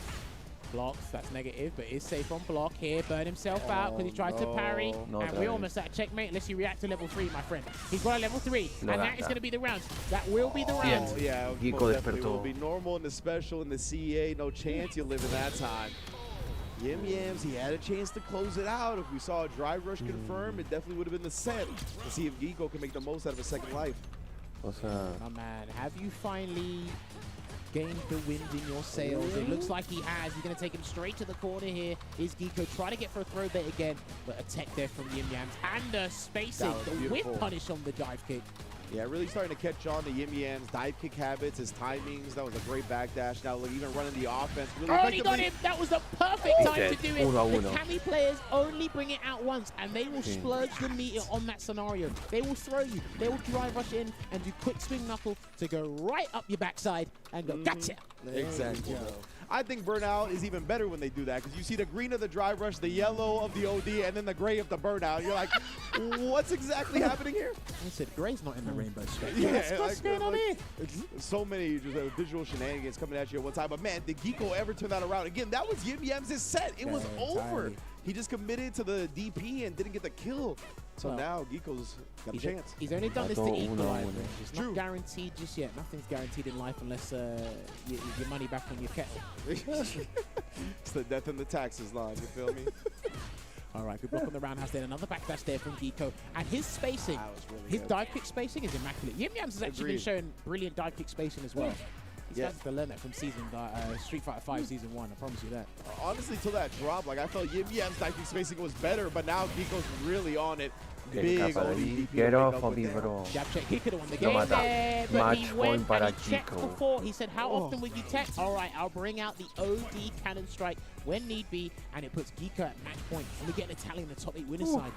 Blocks, that's negative, but is safe on block here. Burn himself out because he tried to parry. No, and we almost at a checkmate unless you react to level 3, my friend. He's got a level 3, Lo and that gana. is going to be the rounds. That will be the rounds. Yeah, Geeck-o most definitely despertó. will be normal in the special in the CEA. No chance you live in that time. YimYams, he had a chance to close it out. If we saw a drive rush confirm, it definitely would have been the set to see if Geeck-o can make the most out of a second life. O sea, Oh man, have you finally gained the wind in your sails? It looks like he has. He's going to take him straight to the corner here. Is Geeck-o try to get for a throw bait again, but a tech there from YimYams. And the spacing, the beautiful. whip punish on the dive kick. Yeah, really starting to catch on to YimYams' dive kick habits, his timings. That was a great backdash. Now, look, even running the offense. Really Oh, he got effectively. him. That was the perfect time dead. to do it. Uno a The uno. Cami players only bring it out once, and they will splurge the meter on that scenario. They will throw you. They will drive rush in and do quick swing knuckle to go right up your backside and go, gotcha. Exactly. I think Burnout is even better when they do that because you see the green of the drive rush, the yellow of the OD, and then the gray of the burnout. You're like, what's exactly happening here? I said, gray's not in the rainbow strip. What's going on here? So many just, visual shenanigans coming at you at one time. But man, did Geeck-o ever turn that around? Again, that was YimYams' set. It was over. entirely. He just committed to the DP and didn't get the kill. So Well, now Geeck-o's got a chance. He's only done this to Mató uno a equalize. uno. It's True. not guaranteed just yet. Nothing's guaranteed in life unless your money back on your kettle. It's the death and the taxes line, you feel me? All right, good block on the roundhouse there. Another backdash there from Geeck-o. And his spacing, That was really his good. dive kick spacing is immaculate. YimYams has actually been Agreed. showing brilliant dive kick spacing as well. These Yeah. guys have to learn that from Street Fighter 5 Season 1. I promise you that. Honestly, till that drop, like I felt YimYams' dive kick spacing was better, but now Geeck-o's really on it. Big escapa de OD ahí. DP Get to off make up of with me, that. bro. Jab check. He could have won the Lo game mata. there, but Match he point went para and he checked Geeck-o. before. He said, how often would you tech? All right, I'll bring out the OD cannon strike when need be, and it puts Geeck-o at match point. And we get an Italian in the top 8 winners side.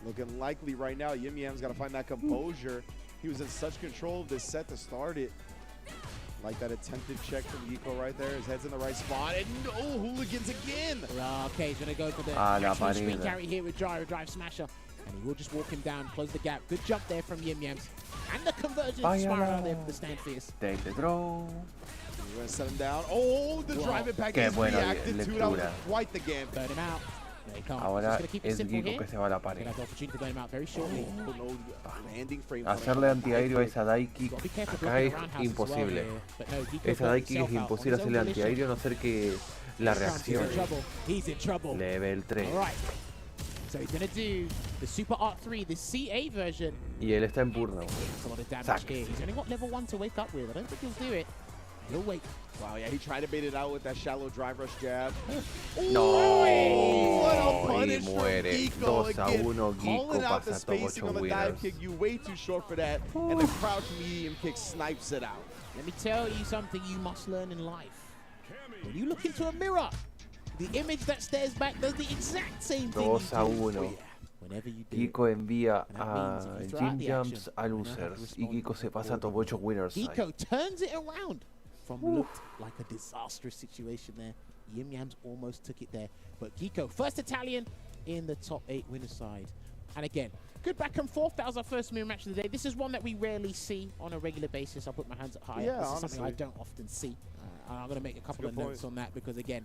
Looking likely right now. YimYams got to find that composure. He was in such control of this set to start it. Like that attempted check from Geeck-o right there. His head's in the right spot. And oh, hooligans again. Okay, he's going to go for the Ah, la actual screen pared. carry here with drive smasher. And he will just walk him down, close the gap. Good jump there from YimYams. And the conversion Vaya spiral la- out there for the stand fierce. Take the draw. We're going to set him down. Oh, the Wow. drive impact Qué is buena reacted to. That was lectura. quite the game. Burn him out. There he comes. Ahora Just going to keep it es simple Geeck-o here. que se va a la He'll pared. have the opportunity to burn him out very shortly. Oh, no, landing frame. Hacerle antiaéreo a esa dive kick Gotta be careful acá blocking es the roundhouse as well imposible. here. But no, Geeck-o Esa got dive kick es himself out imposible on his hacerle own volition. antiaéreo a no ser que la He's in reaccione. trouble. He's in trouble. Level 3. All right. So he's going to do the Super Art 3, the CA version. Y él está en burnout. That's a lot of damage Sac. here. He's only got level 1 to wake up with. I don't think he'll do it. He'll wait. Wow, yeah, he tried to bait it out with that shallow drive rush jab. No, What a y punish from muere. Geeck-o 2 a again. 1, Calling Geeck-o out the pasa top spacing 8 on the dive winners. kick. You way too short for that. And the crouch medium kick snipes it out. Let me tell you something you must learn in life. When you look into a mirror, the image that stares back does the exact same thing. 2 a 1. Whenever you do. Geeck-o envía And that a means if you're throughout the YimYams action, a you know how to losers. Y respond Geeck-o se pasa top accordingly. 8 winners. Geeck-o turns it around from looked like a disastrous situation there. YimYams almost took it there. But Geeck-o, first Italian in the top 8 winner side. And again, good back and forth. That was our first mirror match of the day. This is one that we rarely see on a regular basis. I'll put my hands up high. Yeah, This is something I honestly. don't often see. I'm going to make a couple a of good notes point. on that because, again,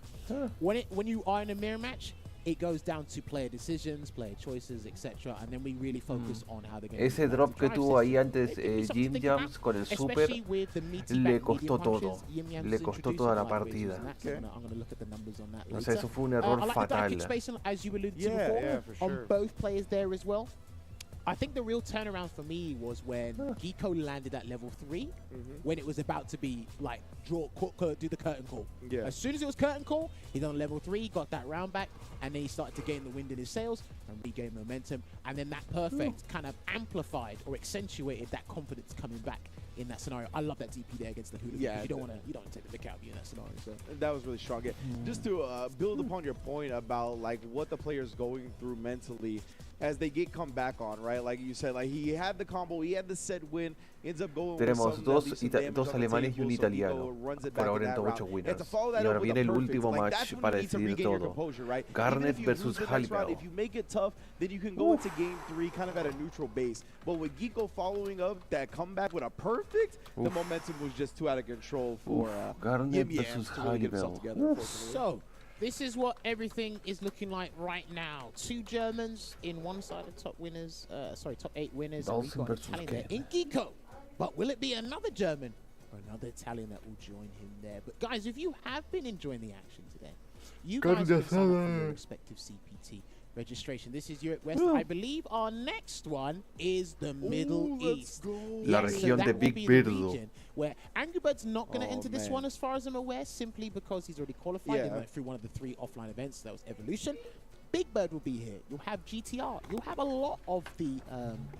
when you are in a mirror match, it goes down to player decisions, player choices, etc. And then we really focus on how they're going to Ese drop que tuvo ahí antes YimYams con el super le costó todo. Le costó toda la partida. No sé, eso fue un error I like the dive fatal. kick space, as you alluded to Yeah, before, yeah, for on sure. both players there as well. I think the real turnaround for me was when Geeck-o landed at level 3, when it was about to be like do the curtain call. Yeah. As soon as it was curtain call, he's on level 3, got that round back, and then he started to gain the wind in his sails and regain momentum. And then that perfect kind of amplified or accentuated that confidence coming back. in that scenario. I love that DP there against the Hooligan. Yeah, You don't want to take the Nick out in that scenario. So that was really strong. Yeah. Just to build upon your point about like what the player's going through mentally as they get come back on, right? Like you said, like he had the combo, he had the set win, ends up going with Tenemos some, dos, that leaves some damage dos on the alemanes y table, un so italiano. Geeck-o runs it Por back ahora in en that top 8 round. winners. And to follow Y that ahora up with viene a el perfect, último like, match that's when para you need to decidir regain your todo. composure, right? Garnet Even if you versus lose the next round, Halibel. if you make it tough, then you can go into game 3 kind of at a neutral base. But with Geeck-o following up that comeback with a perfect, the momentum was just too out of control for Garnet YimYams versus to really get himself Halibel. together, unfortunately. So, this is what everything is looking like right now. 2 Germans in one side of top winners, top 8 winners. And we've Dawson got an versus Italian there in Geeck-o. But will it be another German or another Italian that will join him there? But guys, if you have been enjoying the action today, you guys can sign up for your respective CPT registration. This is Europe West. I believe our next one is the Middle East. La Yes, región that de will Big be the Birdo. region where Angry Bird's not going to Oh, enter this man. one as far as I'm aware, simply because he's already qualified. He Yeah. went through one of the 3 offline events. That was Evolution. Big Bird will be here. You'll have GTR. You'll have a lot of the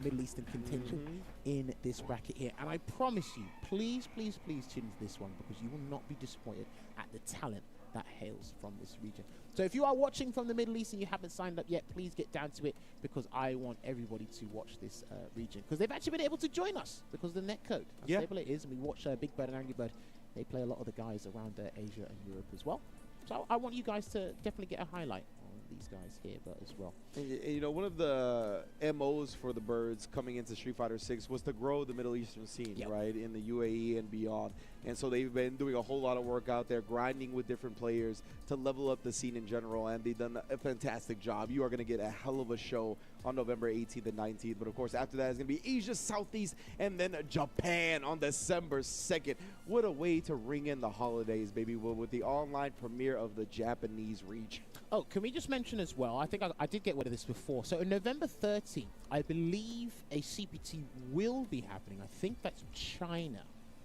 Middle Eastern contingent in this bracket here. And I promise you, please, please, please tune into this one because you will not be disappointed at the talent that hails from this region. So if you are watching from the Middle East and you haven't signed up yet, please get down to it because I want everybody to watch this region because they've actually been able to join us because of the netcode. How stable it is. And we watch Big Bird and Angry Bird. They play a lot of the guys around Asia and Europe as well. So I want you guys to definitely get a highlight on these guys here, but as well. And, you know, one of the MOs for the Birds coming into Street Fighter 6 was to grow the Middle Eastern scene, right, in the UAE and beyond. And so they've been doing a whole lot of work out there, grinding with different players to level up the scene in general, and they've done a fantastic job. You are going to get a hell of a show on November 18th and 19th. But, of course, after that is going to be Asia, Southeast, and then Japan on December 2nd. What a way to ring in the holidays, baby, with the online premiere of the Japanese region. Oh, can we just mention as well, I think I did get word of this before. So on November 13th, I believe a CPT will be happening. I think that's China.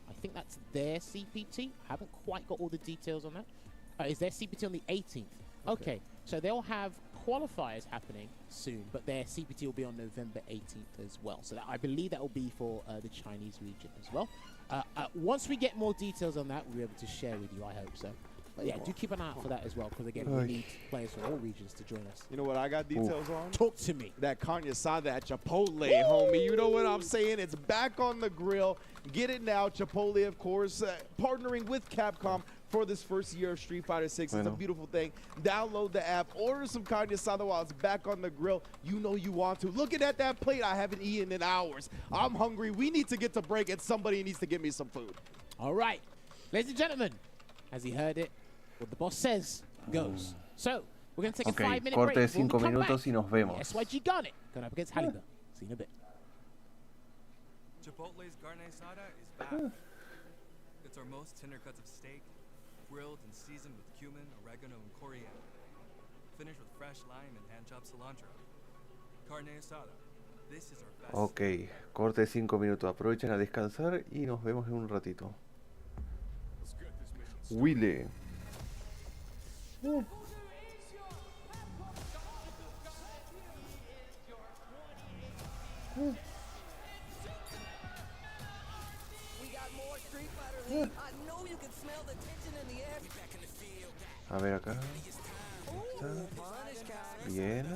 I think that's their CPT. I haven't quite got all the details on that. Is their CPT on the 18th? Okay, so they'll have qualifiers happening soon, but their CPT will be on November 18th as well. So that, I believe that will be for the Chinese region as well. Once we get more details on that, we'll be able to share with you, I hope so. But yeah, do keep an eye out for that as well, because again, we need players from all regions to join us. You know what I got details on? Talk to me. That carne asada at Chipotle, homie. You know what I'm saying? It's back on the grill. Get it now. Chipotle, of course, partnering with Capcom for this first year of Street Fighter 6. It's a beautiful thing. Download the app. Order some carne asada while it's back on the grill. You know you want to. Looking at that plate, I haven't eaten in hours. I'm hungry. We need to get to break, and somebody needs to give me some food. All right. Ladies and gentlemen, as he heard it, what the boss says goes. So, we're going to take a 5-minute corte break. de 5 minutos y nos vemos. SYG Garnet going up against Halibel. See you in a bit. Chipotle's carne asada is back. It's our most tender cuts of steak, grilled and seasoned with cumin, oregano, and coriander. Finished with fresh lime and hand-chopped cilantro. Carne asada. This is our best. Ok, corte de 5 minutos. Aprovechen a descansar y nos vemos en un ratito. Willy. A ver acá. Está. Bien.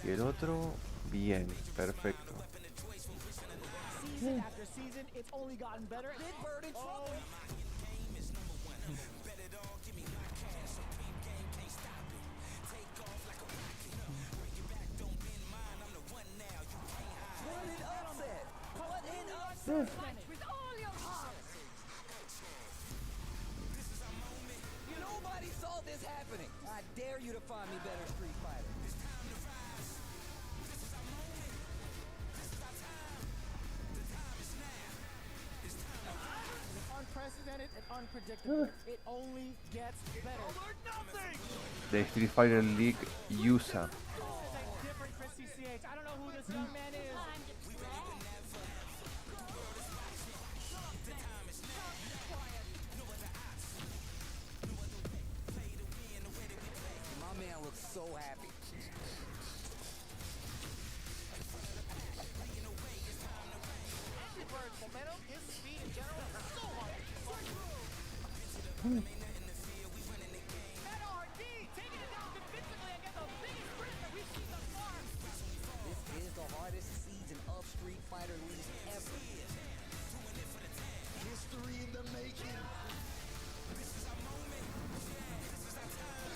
Y el otro, bien. Perfecto. Season after season, it's only gotten better. Big Bird in trouble. What an upset! What an upset! Fight with all your heart! Nobody saw this happening. I dare you to find me better Street Fighter. Unprecedented and unpredictable. It only gets better. De Street Fighter League USA. Different Chris CCH. I don't know who this young man is. My man looks so happy. Bird's momentum is speeding. This is the hardest season of Street Fighter League ever. History in the making.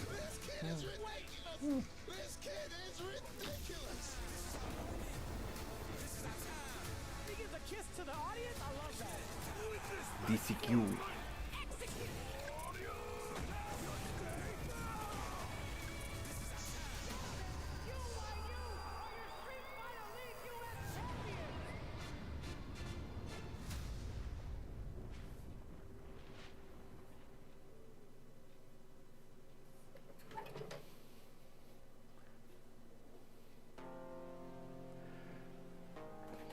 This kid is ridiculous. This kid is ridiculous. He gives a kiss to the audience. I love that. DCQ.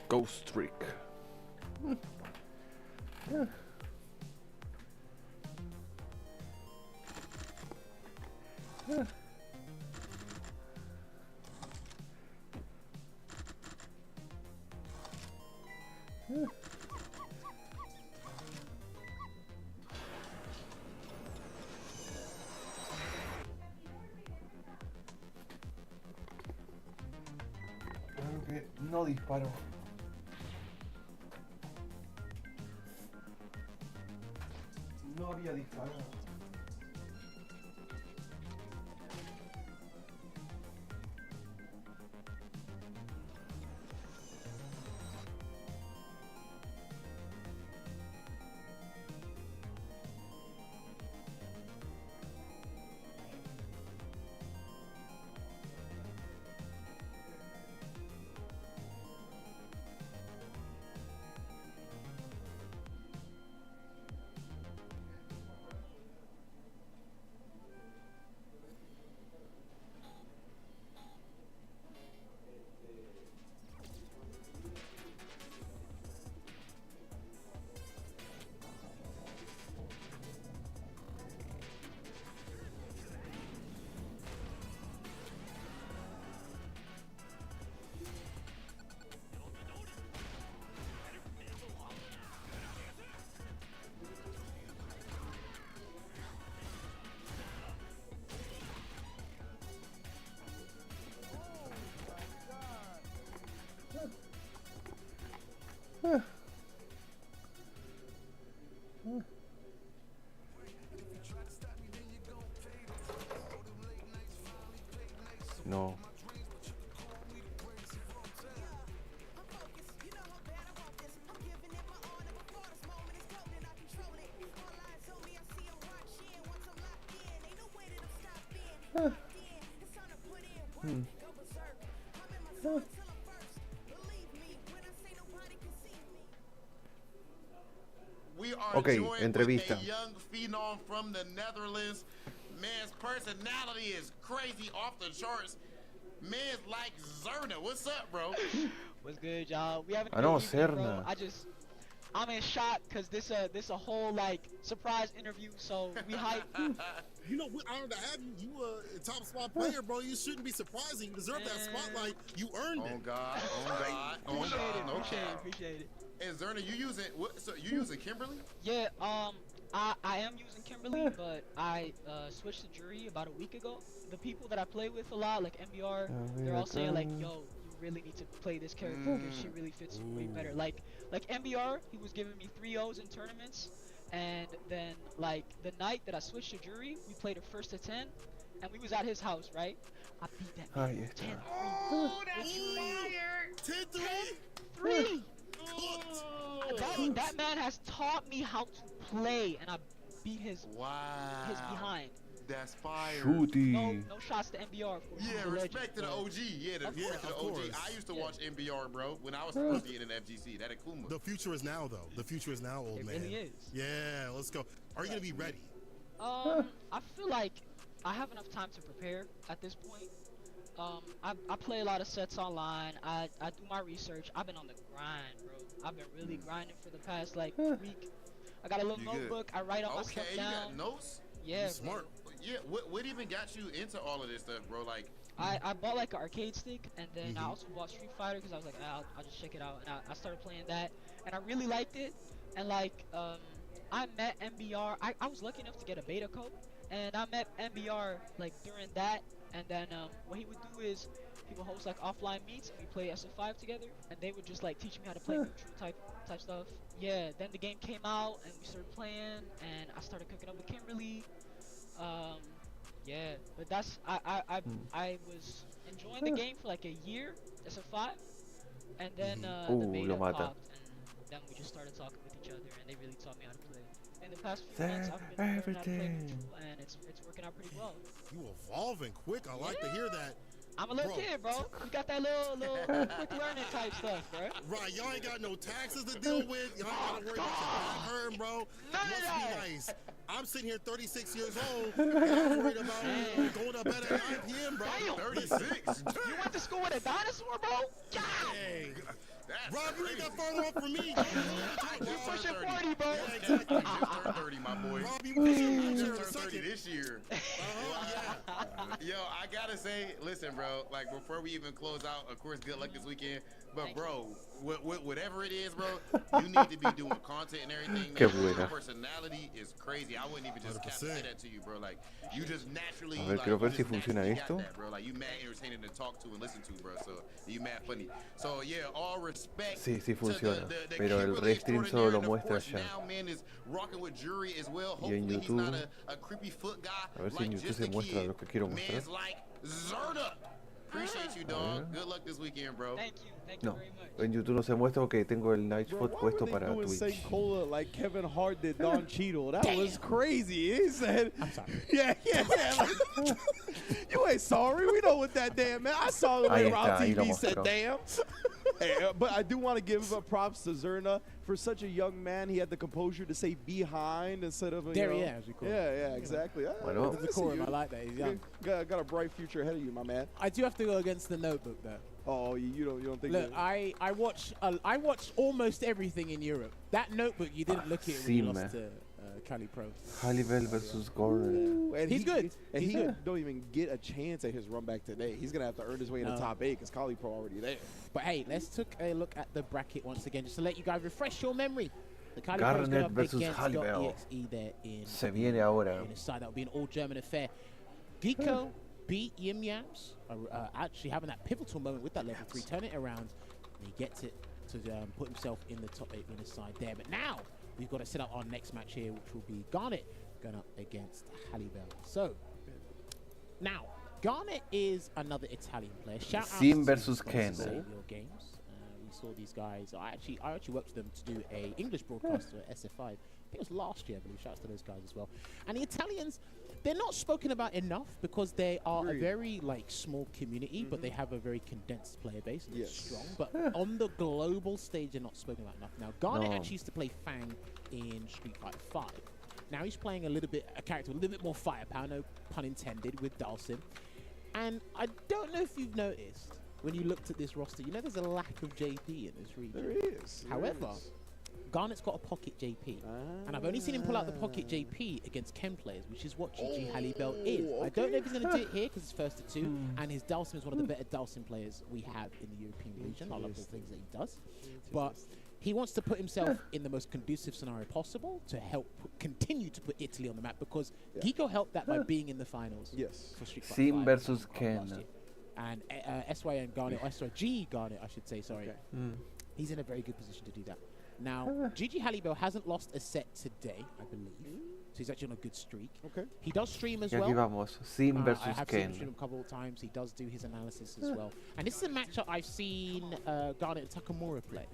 Ghost Trick. No disparo. No había disparado. No. We are Ok, joined entrevista. with a young phenom from the Netherlands. Man's personality is crazy off the charts. Man's like Xerna. What's up, bro? What's good, y'all? We haven't. I know, Xerna. Xerna. I'm in shock because this a whole like surprise interview. So we hype. You know, we're honored to have you. You a top spot player, bro. You shouldn't be surprising. You deserve that spotlight. You earned it. Oh God. Oh God. Oh God. Appreciate it. And Xerna, you using what? So you using Kimberly? Yeah. I am using Kimberly, but I switched to Jury about a week ago. The people that I play with a lot, like MBR, they're all saying like, yo, you really need to play this character because she really fits way better. Like MBR, he was giving me 3-0s in tournaments, and then like the night that I switched to Jury, we played a 1st to 10, and we was at his house, right? I beat that man 10-3. Oh, that's fire! 10-3. That man has taught me how to play, and I beat his behind. That's fire. Shooty. No shots to MBR. Of course. Yeah, respect to the OG. Yeah, respect to the OG. I used to watch MBR, bro, when I was supposed to be in an FGC. That Akuma. The future is now, though. The future is now, old man. It really is. Yeah, let's go. Are you gonna be ready? I feel like I have enough time to prepare at this point. I play a lot of sets online. I do my research. I've been on the grind, bro. I've been really grinding for the past like week. I got a little notebook. I write all my stuff down. Okay, you got notes? Yeah, smart. Yeah, what even got you into all of this stuff, bro? Like, I bought like an arcade stick, and then I also bought Street Fighter because I was like, I'll just check it out, and I started playing that, and I really liked it, and like I I met MBR. I was lucky enough to get a beta code, and I met MBR like during that. And then what he would do is he would host like offline meets, and we play SF5 together, and they would just like teach me how to play neutral type stuff. Yeah. Then the game came out, and we started playing, and I started cooking up with Kimberly. Yeah, but that's I was enjoying the game for like a year, SF5, and then the beta popped, and then we just started talking with each other, and they really taught me how to play. In the past few months, I've been learning how to play neutral, and it's working out pretty well. You evolving quick. I like to hear that. I'm a little kid, bro. You got that little quick learning type stuff, bro. Right, y'all ain't got no taxes to deal with. Y'all ain't gotta worry about your back hurting, bro. Must be nice. I'm sitting here 36 years old, and I'm worried about going to bed at 9 p.m., bro. Damn. 36. You went to school with a dinosaur, bro? God. Hey. Rob, you ain't that far off from me. You pushing 40, bro. Yeah, exactly. You just turned 30, my boy. Rob, you just turned 30 this year. Yo, I gotta say, listen, bro, like before we even close out, of course, good luck this weekend. But bro, whatever it is, bro, you need to be doing content and everything. Man. Your personality is crazy. I wouldn't even just say that to you, bro. Like you just naturally. A ver, quiero ver si funciona esto. That, bro. Like you mad entertaining to talk to and listen to, bro. So you mad funny. So yeah, all respect. Sí, sí funciona. Pero el restream solo lo muestra allá. Y en YouTube, a ver si en YouTube se muestra lo que quiero mostrar. Appreciate you, dog. Good luck this weekend, bro. Thank you very much. En YouTube no se muestra porque tengo el Night Spot puesto para Twitch. Cola like Kevin Hart did Don Cheadle. That was crazy. He said, I'm sorry. Yeah. Like, you ain't sorry. We know what that damn man. I saw the way Rob TV said damn. Hey, but I do want to give props to Xerna for such a young man. He had the composure to say behind instead of there he is. Yeah, exactly. Bueno. I like that. He's young. Got a bright future ahead of you, my man. I do have to go against the Notebook though. Oh, you don't think? Look, I watch almost everything in Europe. That Notebook, you didn't look at it when you lost to Cali Pro. Halibel versus Garnet. He's good. And he don't even get a chance at his run back today. He's gonna have to earn his way in the top 8 because Cali Pro already there. But hey, let's take a look at the bracket once again, just to let you guys refresh your memory. The Cali Garnet versus Halibel. Se viene ahora. That will be an all-German affair. Geeck-o beat YimYams, actually having that pivotal moment with that level 3, turn it around. He gets it to put himself in the top 8 winner side there. But now we've got to set up our next match here, which will be Garnet going up against Halibel. So now Garnet is another Italian player. Shout out Sim versus Ken. Games. We saw these guys. I actually worked with them to do a English broadcast for SF5. I think it was last year, I believe. Shouts to those guys as well. And the Italians, they're not spoken about enough because they are a very small community, but they have a very condensed player base and it's strong. But on the global stage, they're not spoken about enough. Now, Garnet actually used to play Fang in Street Fighter 5. Now he's playing a character with a little bit more firepower, no pun intended, with Dalsim. And I don't know if you've noticed, when you looked at this roster, there's a lack of JP in this region. There is. However, Garnet's got a pocket JP. And I've only seen him pull out the pocket JP against Chem players, which is what GG Halibel is. I don't know if he's going to do it here because it's first to 2, and his Dalsim is one of the better Dalsim players we have in the European region. I love the things that he does. But he wants to put himself in the most conducive scenario possible to help continue to put Italy on the map, because Geeck-o helped that by being in the finals. For Street Fighter Sim 5 versus Ken. And SYN Garnet, or SYG Garnet, I should say, sorry. He's in a very good position to do that. Now, GG Halibel hasn't lost a set today, I believe. So he's actually on a good streak. He does stream as well. Aquí vamos. Sim versus I have Ken. seen him stream a couple of times. He does do his analysis as well. And this is a matchup I've seen Garnet and Takamura play.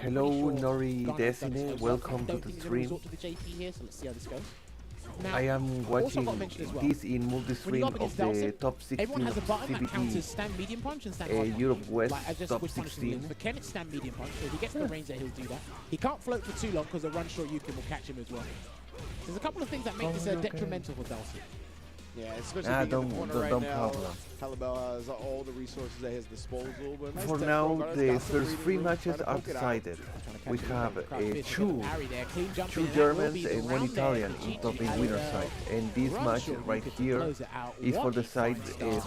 Hello, Nori Desine. Welcome to the stream. To the JP here, so let's see how this goes. Now, I am watching this in multi-stream of the top 16 everyone has a button that counters CPT stand medium punch and stand hard Europe West top which 16. For Ken, it's stand medium punch. So if he gets the range there, he'll do that. He can't float for too long because a run short Yukin will catch him as well. There's a couple of things that make this detrimental for Dalsim. Yeah, especially being in the corner right don't now. problem. Halibel has all the resources at his disposal. But nice For tech now, from Garnet. the Got some first breathing 3 room, matches trying to are poke it out. decided. We have two Two Germans and 1 Italian in top 8 winner side. And this match right here is for the side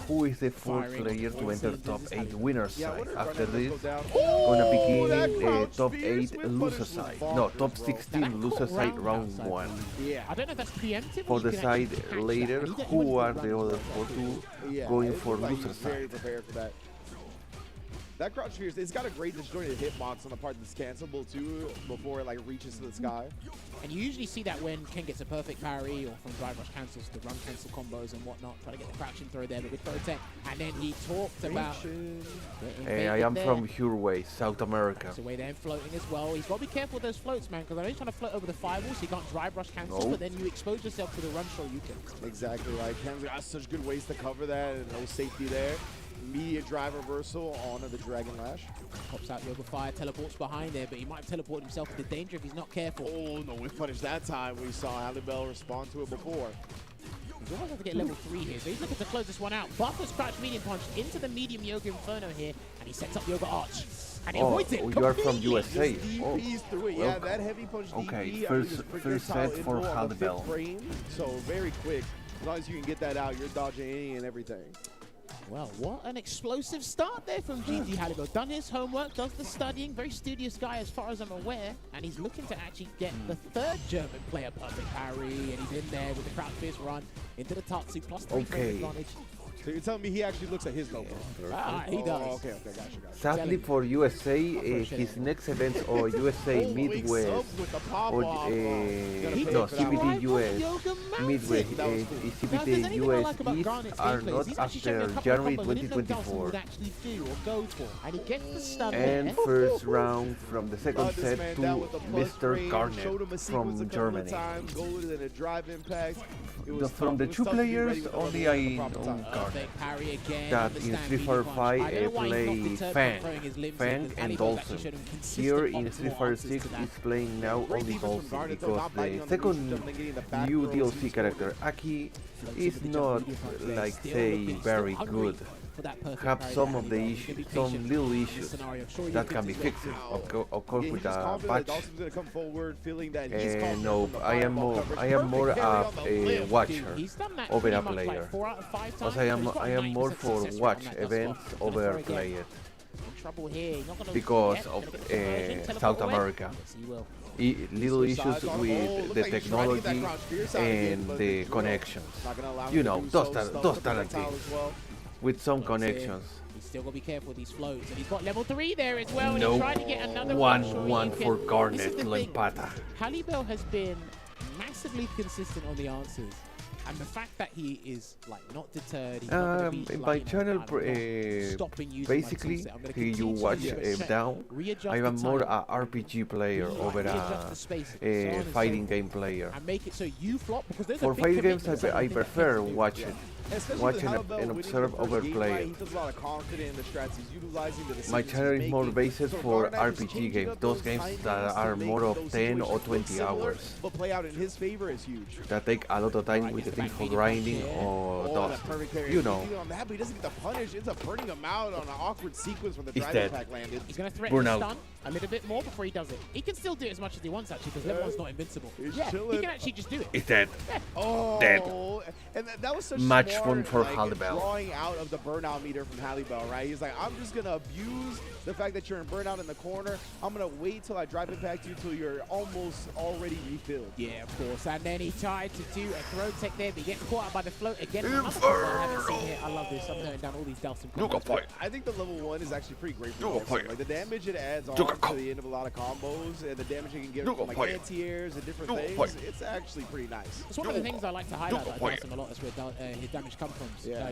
who is the 4th player to enter top 8 winner side. After this, gonna begin the top 8 loser side. No, top 16 loser side round 1. Yeah. I don't know if that's preemptive. For the side later, who are the other 4 going for loser Very side. prepared for that. That crouch fierce, it's got a great disjointed hitbox on the part that's cancelable too before it like reaches to the sky. And you usually see that when Ken gets a perfect parry or from drive rush cancels to run cancel combos and whatnot, try to get the crouching throw there, but with throw tech. And then he talked about. I am from Uruguay, South America. So way there floating as well. He's got to be careful with those floats, man, because I know he's trying to float over the firewall, so you can't drive rush cancel, Nope. but then you expose yourself to the run show you can. Exactly, like Ken's got such good ways to cover that and no safety there. Immediate drive reversal onto the Dragon Lash. Pops out the over fire, teleports behind there, but he might have teleported himself into danger if he's not careful. Oh, no whiff punish that time. We saw Halibel respond to it before. He's almost have to get level 3 here, so he's looking to close this one out. Buffers crouch medium punch into the medium Yoga Inferno here, and he sets up Yoga Arch. And he avoids it. You are from USA. DPs through it. Yeah, that heavy punch Okay, DP, first set for Halibel. So very quick. As long as you can get that out, you're dodging any and everything. Well, what an explosive start there from GG Halibel. Done his homework, does the studying, very studious guy as far as I'm aware, and he's looking to actually get the 3rd German player perfect parry, and he's in there with the crouch fierce run into the Tatsu plus 3 frame advantage. So you're telling me he actually looks at his notebook? He does. Oh, okay, gotcha. Sadly for USA, his next event or USA Midwest or no CPT US Midwest CPT US East are not after January 2024. And first round from the second set to Mr. Garnet from Germany. From the 2 players, only I know Garnet. That in Street Fighter 5 play Fang and Dolphin. Here in Street Fighter 6 is playing now only Dolphin because the second new DLC character, Aki, is not like say very good. Have some of the issues, some little issues that can be fixed, of course, with a patch. No, I am more a watcher over a player. Because I am more for watch events over play it. Because of South America. Little issues with the technology and the connections. You know, those talent things. With some connections. He's still got to be careful with these floats. And he's got level 3 there as well. And No, he's trying to get another 1-1 for Garnet, Lempata. Halibel has been massively consistent on the answers. And the fact that he is like not deterred, he's not gonna be my channel basically you watch down, I am more a RPG player over a fighting game player. And make it so you flop because there's for fighting games I prefer watch it. Watch and observe over play. My channel is more based for RPG games, those games that are more of 10 or 20 hours. That take a lot of time with the thing for grinding or dust. You know. He doesn't get the punish, ends up burning him out on an awkward sequence where the He's drive dead. impact landed. He's going to threaten to stun a little bit more before he does it. He can still do it as much as he wants actually because level 1's not invincible. Yeah, he can actually just do it. He's dead. Yeah. Oh, dead. And that was such Much smart, fun for like, Halibel. drawing out of the burnout meter from Halibel, right? He's like, I'm just going to abuse the fact that you're in burnout in the corner. I'm going to wait till I drive impact you till you're almost already refilled. Yeah, of course. And then he tried to do a throw tech there, but he gets caught out by the float again. I haven't seen here. I love this. I'm noting down all these Dalsum combos. I think the level 1 is actually pretty great for Dalsum. Like the damage it adds on to the end of a lot of combos and the damage you can get from like anti-airs and different things, it's actually pretty nice. It's one of the things I like to highlight about Dalsum a lot. That's where his damage comes from.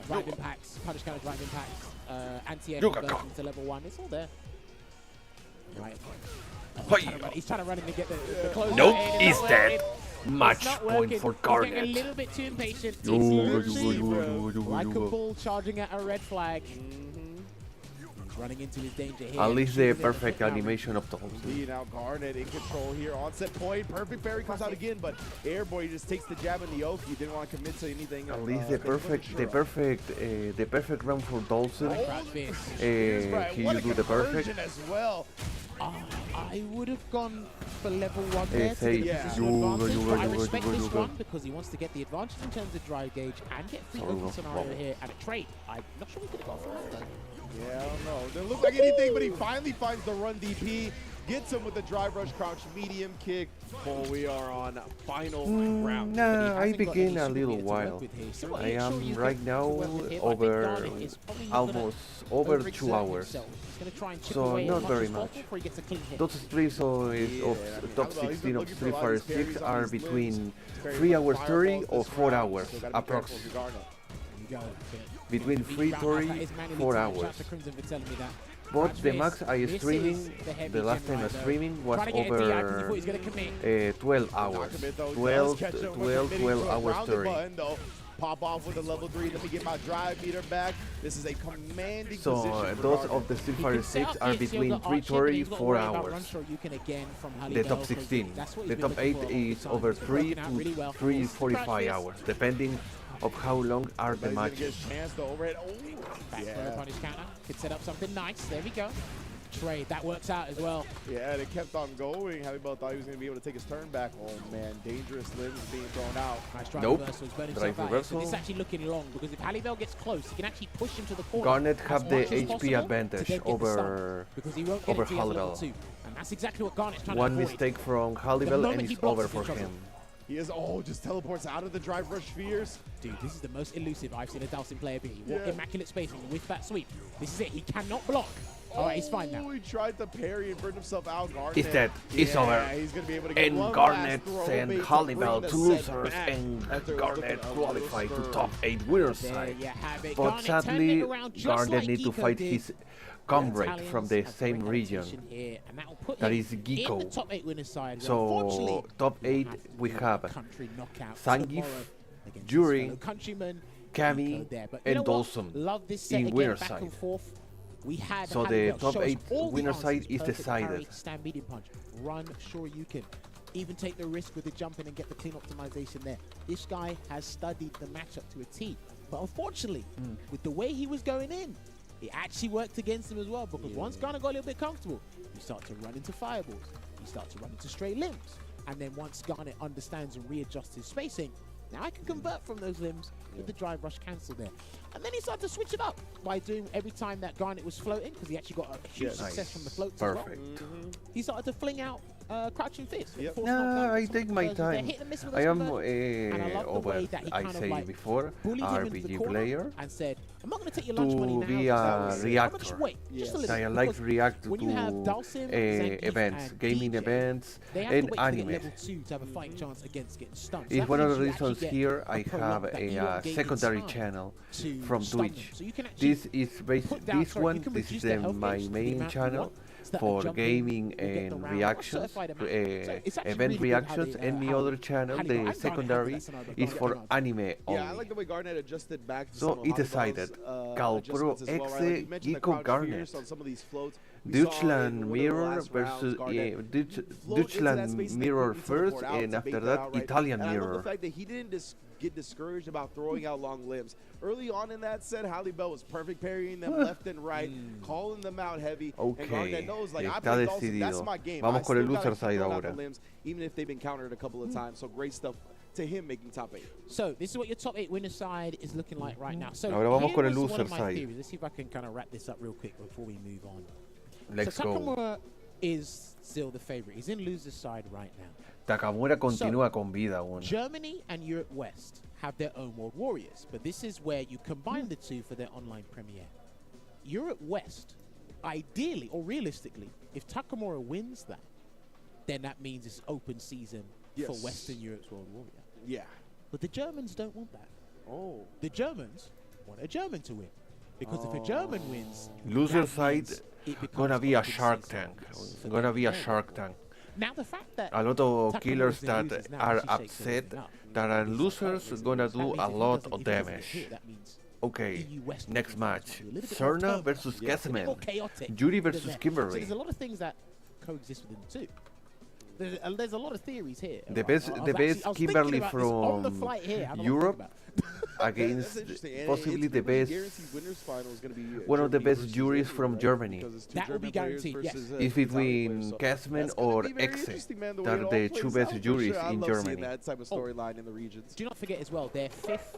Drive impacts, punish counter drive impacts, anti-air conversion to level 1. It's all there. Right. He's trying to run in to get the close. Nope, he's dead. Match point for Garnet. He's getting a little bit too impatient. He's like a bull charging at a red flag. running into his danger here. At least the Shooting in perfect foot now. animation of Thompson. Indeed, now Garnet in control here. Onset point. Perfect parry comes out again, but Airboy just takes the jab in the oak. He didn't want to commit to anything. At least the perfect round for Dawson. He What a do the perfect. conversion as well. I would have gone for level 1 there say, to get the position advantage, but I respect this one because he wants to get the advantage in terms of drive gauge and get free open scenario here and a trade. I'm not sure we could have got for that though. Yeah, I don't know. Doesn't look like anything, but he finally finds the run DP. Gets him with the drive rush crouch medium kick. Oh, we are on final round. Nah, I begin a little while. I am right now over almost over 2 hours. So not very much. Those streams of top 16 of Street Fighter 6 are between 3 hours 30 or 4 hours approx. Between 3:30 4 hours. But the max I streaming, the last time I streaming was over 12 hours. 12 hours 30. Pop off with a level 3. Let me get my drive meter back. This is a commanding so position. Those of the Street Fighter 6 are between 3:30 4 hours. The top 16. The top 8 is over 3 to 3:45 hours, depending of how long are the matches. Back throw on his counter. Could set up something nice. There we go. Trade. That works out as well. Yeah, they kept on going. Halibel thought he was going to be able to take his turn back. Oh, man. Dangerous limbs being thrown out. Nice drive Nope. reversal. He's burning himself out here. So this is actually looking long because if Halibel gets close, he can actually push him to the corner. Garnet have the HP advantage over Halibel. And that's exactly what Garnet's trying to avoid. One mistake from Halibel and it's over for him. He is, just teleports out of the drive rush spheres. Dude, this is the most elusive I've seen a Dhalsim player be. What immaculate spacing with that sweep. This is it. He cannot block. All right, he's fine now. He tried to parry and burn himself out. Garnet. It's dead. It's over. He's going to be able to get and one Garnet last sent Halibel to losers and Garnet qualified to top 8 winners side. But sadly, Garnet need to fight his comrade from the same region. That is Geeck-o. So top 8 we have Zangief, Jury, Kami, and Dawson in winner side. So the top 8 winner side is decided. Run, sure you can. Even take the risk with the jumping and get the clean optimization there. This guy has studied the matchup to a T. But unfortunately, with the way he was going in, it actually worked against him as well, because once Garnet got a little bit comfortable, you start to run into fireballs, you start to run into straight limbs, and then once Garnet understands and readjusts his spacing, now I can convert from those limbs with the drive rush cancel there. And then he started to switch it up by doing every time that Garnet was floating, because he actually got a huge success from the floats as well. He started to fling out crouching fist. Nah, I take my time. I am, I say before, RPG player and said, I'm not going to take your lunch money now. To be a reactor. I like to react to events, gaming events, and anime. It's one of the reasons here I have a secondary channel from Twitch. This is this is my main channel for gaming and reactions, event reactions, and the other channel, the secondary, is for anime only. I like the way Garnet adjusted back to so it decided, Calpro Exe Geeck-o Garnet. Deutschland Mirror versus Deutschland Mirror first, and after that Italian Mirror. I love the fact that he didn't get discouraged about throwing out long limbs. Early on in that set, Halibel was perfect parrying them left and right, calling them out heavy. And Garnet knows, like, I play Dawson, that's my game. Vamos con el loser side ahora. Limbs, even if they've been countered a couple of times. So great stuff to him making top 8. So this is what your top 8 winner side is looking like right now. So ahora vamos con el one loser of my side. theories. Let's see if I can kind of wrap this up real quick before we move on. Let's so go. Takamura is still the favorite. He's in loser's side right now. Takamura continúa con vida aún. Germany and Europe West have their own World Warriors, but this is where you combine the two for their online premiere. Europe West, ideally or realistically, if Takamura wins that, then that means it's open season for Western Europe's World Warrior. Yeah. But the Germans don't want that. The Germans want a German to win. Because if a German wins, loser side gonna be a Shark Tank. Gonna be a Shark Tank. Now the fact that a lot of killers that are upset that are losers gonna do a lot of damage. Okay, EU West. next match. A little bit more Xerna turmoil, versus a bit Khezmen. more chaotic Yuri than versus there. So Kimberly. there's a lot of things that coexist within the two. There's a lot of theories here. The best Kimberly on the from flight here. Europe against possibly the best, one of the best juries from Germany. That will be guaranteed, yes. It's between Khezmen or Exe. That are the two best juries in Germany. That type of storyline in the regions. Do not forget as well, their 5th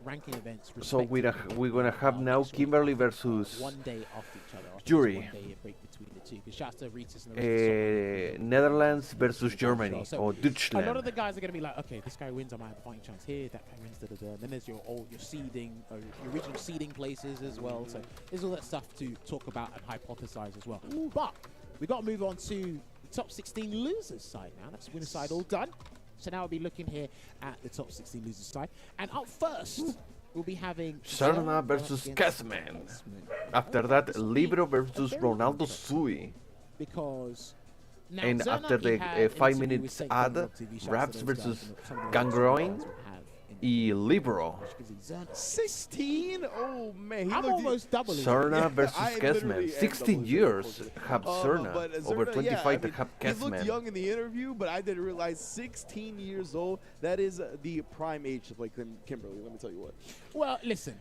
ranking events. So we're gonna have now Kimberly versus 1 day after each other. Jury. 1 day break between the two. Shouts to Ritas and the rest of Netherlands versus Germany or a Deutschland. lot of the guys are going to be like, okay, this guy wins, I might have a fighting chance here. That guy wins, da da da. And then there's your seeding, your regional seeding places as well. So there's all that stuff to talk about and hypothesize as well. But we got to move on to the top 16 losers side now. That's winner side all done. So now we'll be looking here at the top 16 losers side. And up first, we'll be having Xerna versus Khezmen. After that, Libbro versus Ronaldo Sui. Because now and Xerna, after the he had 5 an interview minutes with Sake ad, on TV, shouts to Rass those versus guys and some of the Gangroin guys will have y Libbro. 16? Oh man, I'm almost doubling. Xerna versus Khezmen. 16 years have Xerna. Over 25 that have He looked Khezmen. young in the interview, but I didn't realize 16 years old. That is the prime age to play Kimberly. Let me tell you what. Well, listen,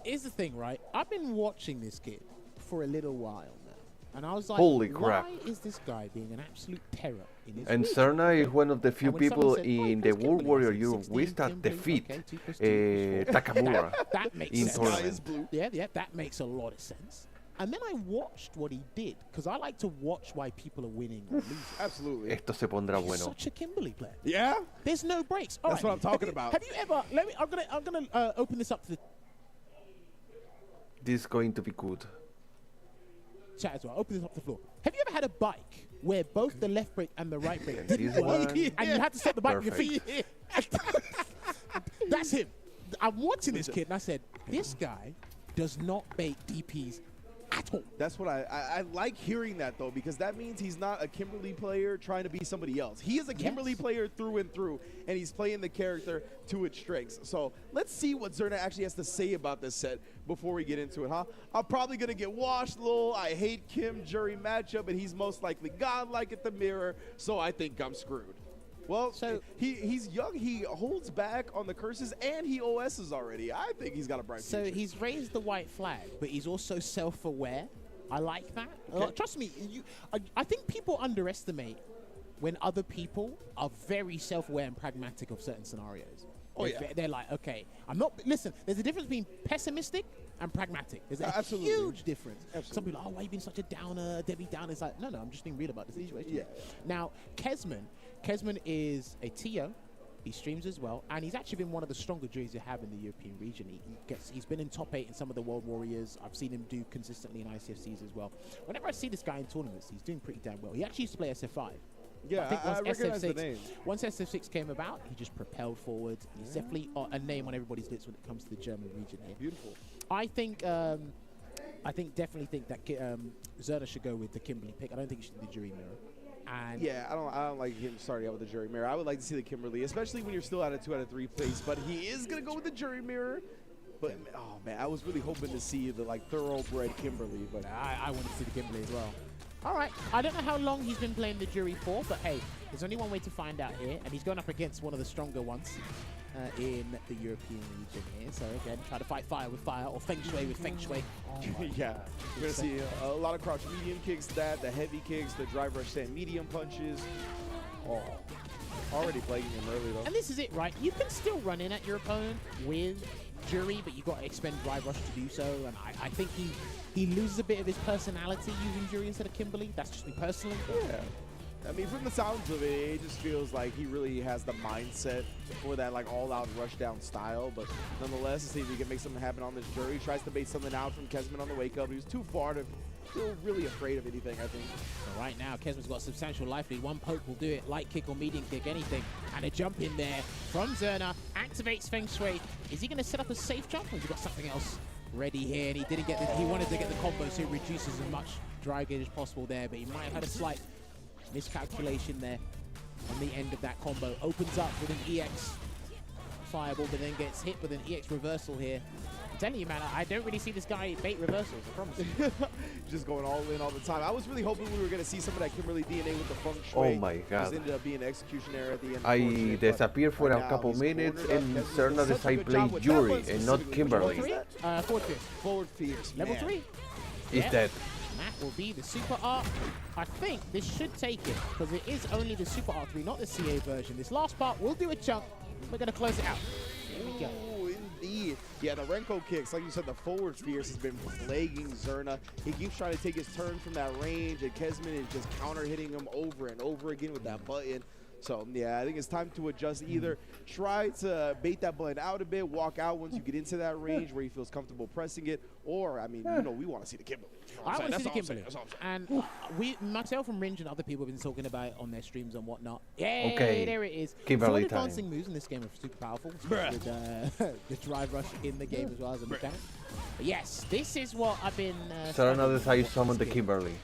here's the thing, right? I've been watching this kid for a little while now. And I was like, Holy crap. why is this guy being an absolute terror in his And region? Xerna is one of the few And when people someone said, "Oh, in the there's World Kimberly," Warrior I said, Europe 16 West that Kimberly, defeat okay, 2 + 2 = 4. Takamura That makes in sense. tournament. Yeah, that makes a lot of sense. And then I watched what he did, because I like to watch why people are winning or losing. Absolutely. Esto se pondrá He's bueno. such a Kimberly player. Yeah? There's no breaks. That's what I'm talking about. Have you ever? I'm gonna open this up to the This is going to be good. chat as well. Open this up to the floor. Have you ever had a bike where both the left brake and the right brake This didn't work, one- and you had to stop the bike with your feet? That's him. I'm watching this kid, and I said, this guy does not make DPs at all. That's what I like hearing that, though, because that means he's not a Kimberly player trying to be somebody else. He is a Kimberly player through and through, and he's playing the character to its strengths. So let's see what Xerna actually has to say about this set before we get into it, huh? I'm probably going to get washed, lol. I hate Kim jury matchup, and he's most likely godlike at the mirror, so I think I'm screwed. Well, so he's young. He holds back on the curses, and he OSs already. I think he's got a bright future. So he's raised the white flag, but he's also self-aware. I like that. Trust me, I think people underestimate when other people are very self-aware and pragmatic of certain scenarios. Oh, They're like, okay, I'm not. Listen, there's a difference between pessimistic and pragmatic. There's a Absolutely. huge difference. Absolutely. Some people are like, oh, why you being such a downer, Debbie Downer? It's like, no, I'm just being real about the situation. Yeah. Now, Khezmen is a TO. He streams as well, and he's actually been one of the stronger juries you have in the European region. He's been in top 8 in some of the World Warriors. I've seen him do consistently in ICFCs as well. Whenever I see this guy in tournaments, he's doing pretty damn well. He actually used to play SF5. Yeah, I recognize the name. Once SF6 came about, he just propelled forward. He's definitely a name on everybody's lips when it comes to the German region here. Beautiful. I definitely think that Xerna should go with the Kimberly pick. I don't think he should do the jury mirror. And yeah, I don't like him starting out with the jury mirror. I would like to see the Kimberly, especially when you're still at a 2 out of 3 place. But he is gonna go with the jury mirror. But oh man, I was really hoping to see the thoroughbred Kimberly. But I want to see the Kimberly as well. All right, I don't know how long he's been playing the jury for, but hey, there's only one way to find out here, and he's going up against one of the stronger ones in the European region here. So again, try to fight fire with fire, or feng shui with feng shui. yeah, we're gonna see a lot of crouch medium kicks, the heavy kicks, the drive rush stand medium punches. Oh, already plaguing him early though. And this is it, right? You can still run in at your opponent with jury, but you've got to expend drive rush to do so. And I think he loses a bit of his personality using jury instead of Kimberly. That's just me personally. Yeah. I mean, from the sounds of it, it just feels like he really has the mindset for that all-out rush-down style. But nonetheless, let's see if he can make something happen on this jury. He tries to bait something out from Khezmen on the wake-up. He was too far to feel really afraid of anything, I think. So right now, Khezmen's got substantial life lead. One poke will do it. Light kick or medium kick, anything. And a jump in there from Xerna. Activates Feng Shui. Is he going to set up a safe jump, or has he got something else ready here? And he didn't get he wanted to get the combo, so he reduces as much drive gauge as possible there. But he might have had a slight miscalculation there on the end of that combo. Opens up with an EX fireball, but then gets hit with an EX reversal here. I'm telling you, man, I don't really see this guy bait reversals, I promise you. Just going all in all the time. I was really hoping we were going to see some of that Kimberly DNA with the feng shui. Oh my Just god. ended up being executioner at the end. I unfortunately, but disappeared for right a now couple he's minutes cornered up. and Khezmen Xerna does such a decided good to job play with that Yuri one and not specifically. Kimberly. Forward fierce. Forward fierce. Level man. 3. Is that That will be the Super Art. I think this should take it, because it is only the Super Art 3, not the CA version. This last part, we'll do a chunk. We're going to close it out. Here we go. Ooh, indeed. Yeah, the Renko kicks, like you said, the forward fierce has been plaguing Xerna. He keeps trying to take his turn from that range, and Khezmen is just counter hitting him over and over again with that button. So, yeah, I think it's time to adjust. Either try to bait that button out a bit, walk out once you get into that range where he feels comfortable pressing it, or, I mean, you know, we want to see the Kimberly. You know what I I'm want to saying? see the That's all I'm Kimberly. saying. That's all I'm saying. And myself and Ringe and other people have been talking about it on their streams and whatnot. Yay, Okay. there it is. Kimberly Some time. advancing moves in this game are super powerful. With the drive rush in the game as well as a mechanic. But yes, this is what I've been... Xerna decided to summon the Kimberly.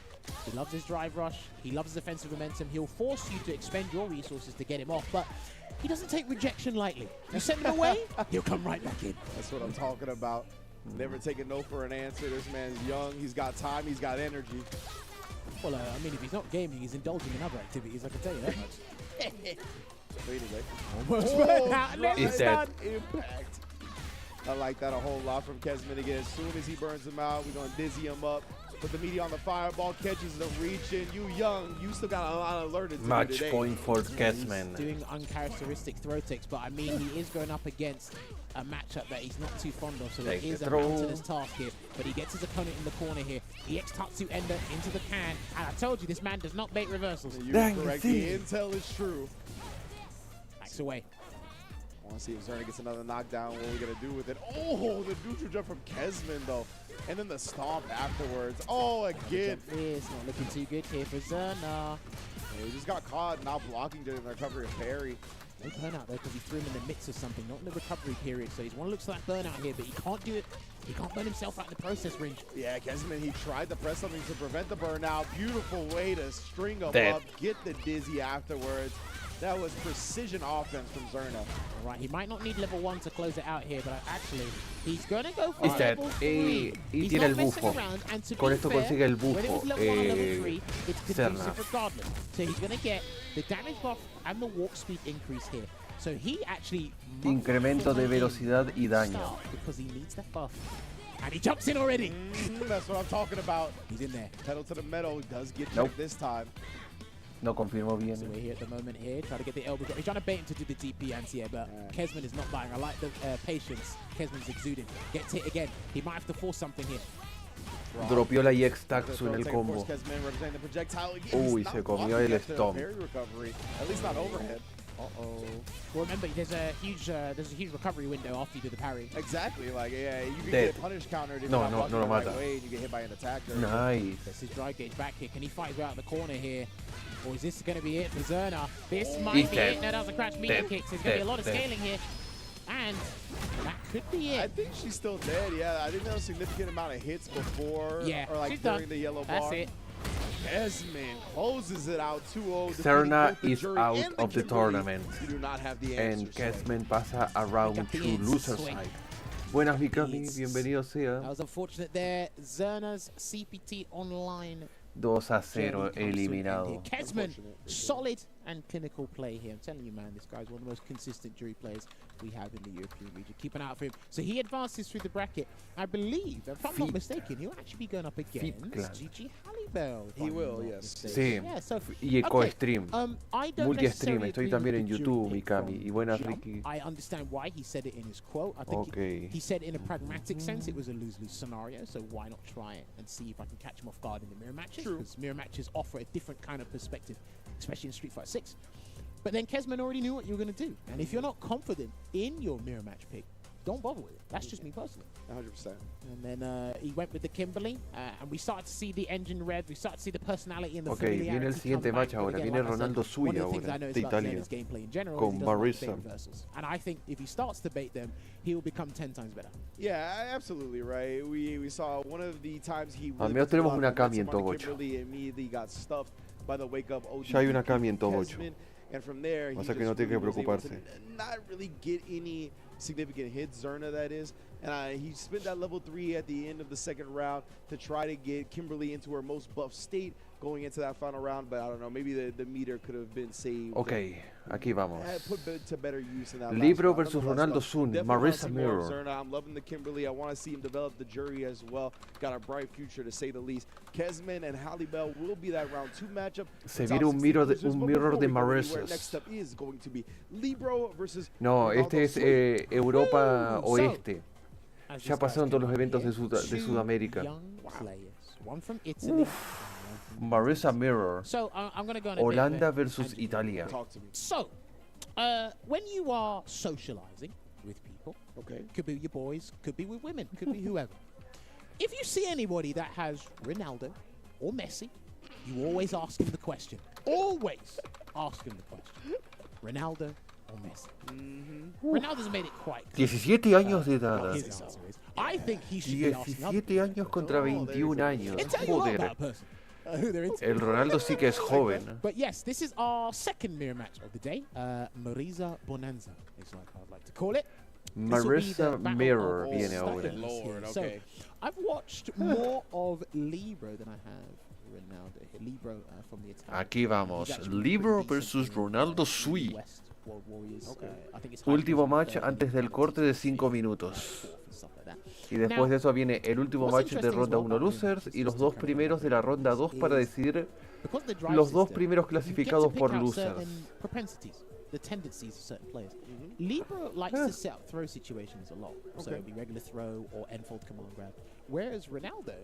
He loves his drive rush. He loves his defensive momentum. He'll force you to expend your resources to get him off, but he doesn't take rejection lightly. You send him away, he'll come right back in. That's what I'm talking about. Never take a no for an answer. This man's young. He's got time. He's got energy. Well, I mean, if he's not gaming, he's indulging in other activities. I can tell you that much. But anyway. Almost Is that impact. I like that a whole lot from Khezmen again. As soon as he burns him out, we're going to dizzy him up. Put the media on the fireball, catches the reach in. You young, you still got a lot of learning to do Match today. point for Khezmen. Doing uncharacteristic throw ticks, but I mean, he is going up against a matchup that he's not too fond of, so Take it is the a throw. mountainous task here. But he gets his opponent in the corner here. EX Tatsu Ender into the can, and I told you this man does not bait reversals. You're correct. The intel is true. Backs away. I want to see if Xerna gets another knockdown. What are we going to do with it? Oh, the neutral jump from Khezmen, though. And then the stomp afterwards. Oh, again. It's not looking too good here for Xerna. Yeah, he just got caught not blocking during the recovery of parry. No burnout though, because he threw him in the midst of something, not in the recovery period. So he's one looks like burnout here, but he can't do it. He can't burn himself out in the process, Ringe. Yeah, Khezmen, he tried to press something to prevent the burnout. Beautiful way to string him Dead. up, get the dizzy afterwards. That was precision offense from Xerna. All right, he might not need level 1 to close it out here, but actually, he's going to go for Is that level 3. y He's tiene not el messing bufo. around, and to Con be esto fair, consigue el whether bufo, it's level 1 or level 3, it's Xerna. conducive regardless. So he's going to get the damage buff and the walk speed increase here. So he actually... Incremento de velocidad y daño. start because he needs that buff. And he jumps in already. That's what I'm talking about. He's in there. Pedal to the metal. He does get Nope. checked this time. No confirmo bien. So we're here at the moment here, trying to get the elbow drop. He's trying to bait him to do the DP anti-air, but Khezmen is not buying. I like the patience Khezmen's exuding. Gets hit again. He might have to force something here. Dropió la EX Tatsu en el combo. Uy, se comió el stomp. At least not overhead. Uh-oh. Well, remember, there's a huge recovery window after you do the parry. Exactly. Like, yeah, you can Dead. get punish countered if No, you're not no, no lo blocking the mata. right way and you get hit by an attacker. Nice. That's his drive gauge back here. Can he fight out the corner here? Or is this going to be it for Xerna? This He's might be dead. it. No, that was a crash meter Dead. kicks. There's going to be a lot of Dead. scaling here. And that could be I it. think she's still dead. Yeah, I think there was a significant amount of hits before. Yeah, or like she's during done. the yellow That's bar. it. Khezmen closes it out 2-0. Xerna defeating both the is jury out and of the Kimberly. tournament. You do not have the And answers. Khezmen pasa around Pick up the to ends, loser swing. side. Buenas, Mikami. It's- Bienvenido sea. That was unfortunate there. Xerna's CPT online 2-0 eliminado. Khezmen, solid and clinical play here. I'm telling you, man, this guy's one of the most consistent jury players we have in the European region. Keep an eye out for him. So he advances through the bracket. I believe, if I'm not Fit. mistaken, he'll actually be going up against clan. GG Halibel. if He I'm will, not yes. mistaken. Sí. Yeah, so, Y co-stream. I don't Multistream. necessarily Estoy agree también with en the jury YouTube, pick Mikami. from Y buenas, Jump. Ricky. I understand why he said it in his quote. I think Okay. he said in a pragmatic sense it was a lose-lose scenario, so why not try it and see if I can catch him off guard in the mirror matches? True. Because mirror matches offer a different kind of perspective, especially in Street Fighter 6. But then Khezmen already knew what you were going to do. And if you're not confident in your mirror match pick, don't bother with it. That's just me personally. 100%. And then he went with the Kimberly, and we started to see the engine rev. We started to see the personality and the Ok, viene el familiarity siguiente come match back. But ahora. again, Viene like I said, Ronaldo one Suya of the things I ahora, noticed de about Italia. Xerna's gameplay in general Con is he doesn't like to bait Marissa. reversals. And I think if he starts to bait them, he will become 10 times better. Yeah, absolutely right. We saw one of the times he Al really menos put a tenemos lot una of Kami en momentum on top 8. Kimberly and immediately got stuffed by the wake up OD. Ya hay una Kami en top 8. Khezmen, and from there, O he sea que just no tiene que really was able to preocuparse. not really get any significant hits. Xerna, that is. And he spent that level 3 at the end of the second round to try to get Kimberly into her most buff state going into that final round. But I don't know, maybe the meter could have been saved. Ok, aquí vamos. Put to better use in that Libbro last versus round. Ronaldo soon. Marissa Mirror. Xerna. I'm loving the Kimberly. I want to see him develop the jury as well. Got a bright future to say the least. Khezmen and Halibel will be that round 2 matchup. Se viene un mirror de Marissa. Next up is going to be Libbro versus No, este es Europa Woo! Oeste. Ya pasaron todos los eventos de Sudamérica. One from Italy. Marissa Mirror. So I'm going to go on a Holanda versus Italia. So, when you are socializing with people, okay, could be your boys, could be with women, could be whoever. If you see anybody that has Ronaldo or Messi, you always ask him the question. Always ask him the question. Ronaldo or Messi. Ronaldo's made it quite clear. 17 años de edad. His answer is, I think he should be asking 17 años contra 21 años. It tells you a lot Joder. about a person. Who they're into. El Ronaldo sí que es joven. But yes, this is our second mirror match of the day. Marisa Bonanza is like I'd like to call it. Marissa Mirror viene ahora. Lord, So, okay. I've watched more of Libbro than I have Ronaldo. Libbro from the Italian. Aquí vamos. Libbro versus Ronaldo Sui. West World Warriors. I think it's Último match antes del corte de 5 minutos. Y después de eso viene el último match de ronda 1 losers y los dos primeros de la ronda 2 para decidir los dos primeros clasificados por losers. The tendencies of certain players. Libbro likes to set up throw situations a lot. So it'll be regular throw or end-fold command grab. Whereas Ronaldo,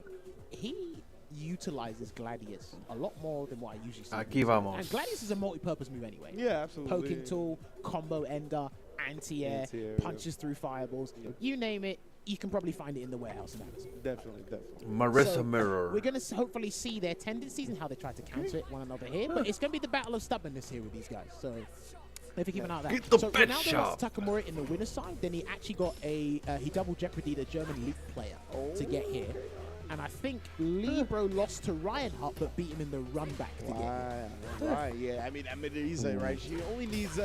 he utilizes Gladius a lot more than what I usually see. Aquí vamos. And Gladius is a multi-purpose move anyway. Yeah, absolutely. Poking tool, combo ender, anti-air, punches through fireballs. You name it, you can probably find it in the warehouse of Amazon. Definitely. Marissa Mirror. We're going to hopefully see their tendencies and how they try to counter it one another here. But it's going to be the battle of stubbornness here with these guys. So if you keep an eye on that. Get the so bet Ronaldo shop. lost Takamura in the winner's side. Then he actually got he double jeopardied a German league player to get here. And I think Libbro lost to Ryan Hart, but beat him in the run back to get here. Right, yeah. I mean, he's right. She only needs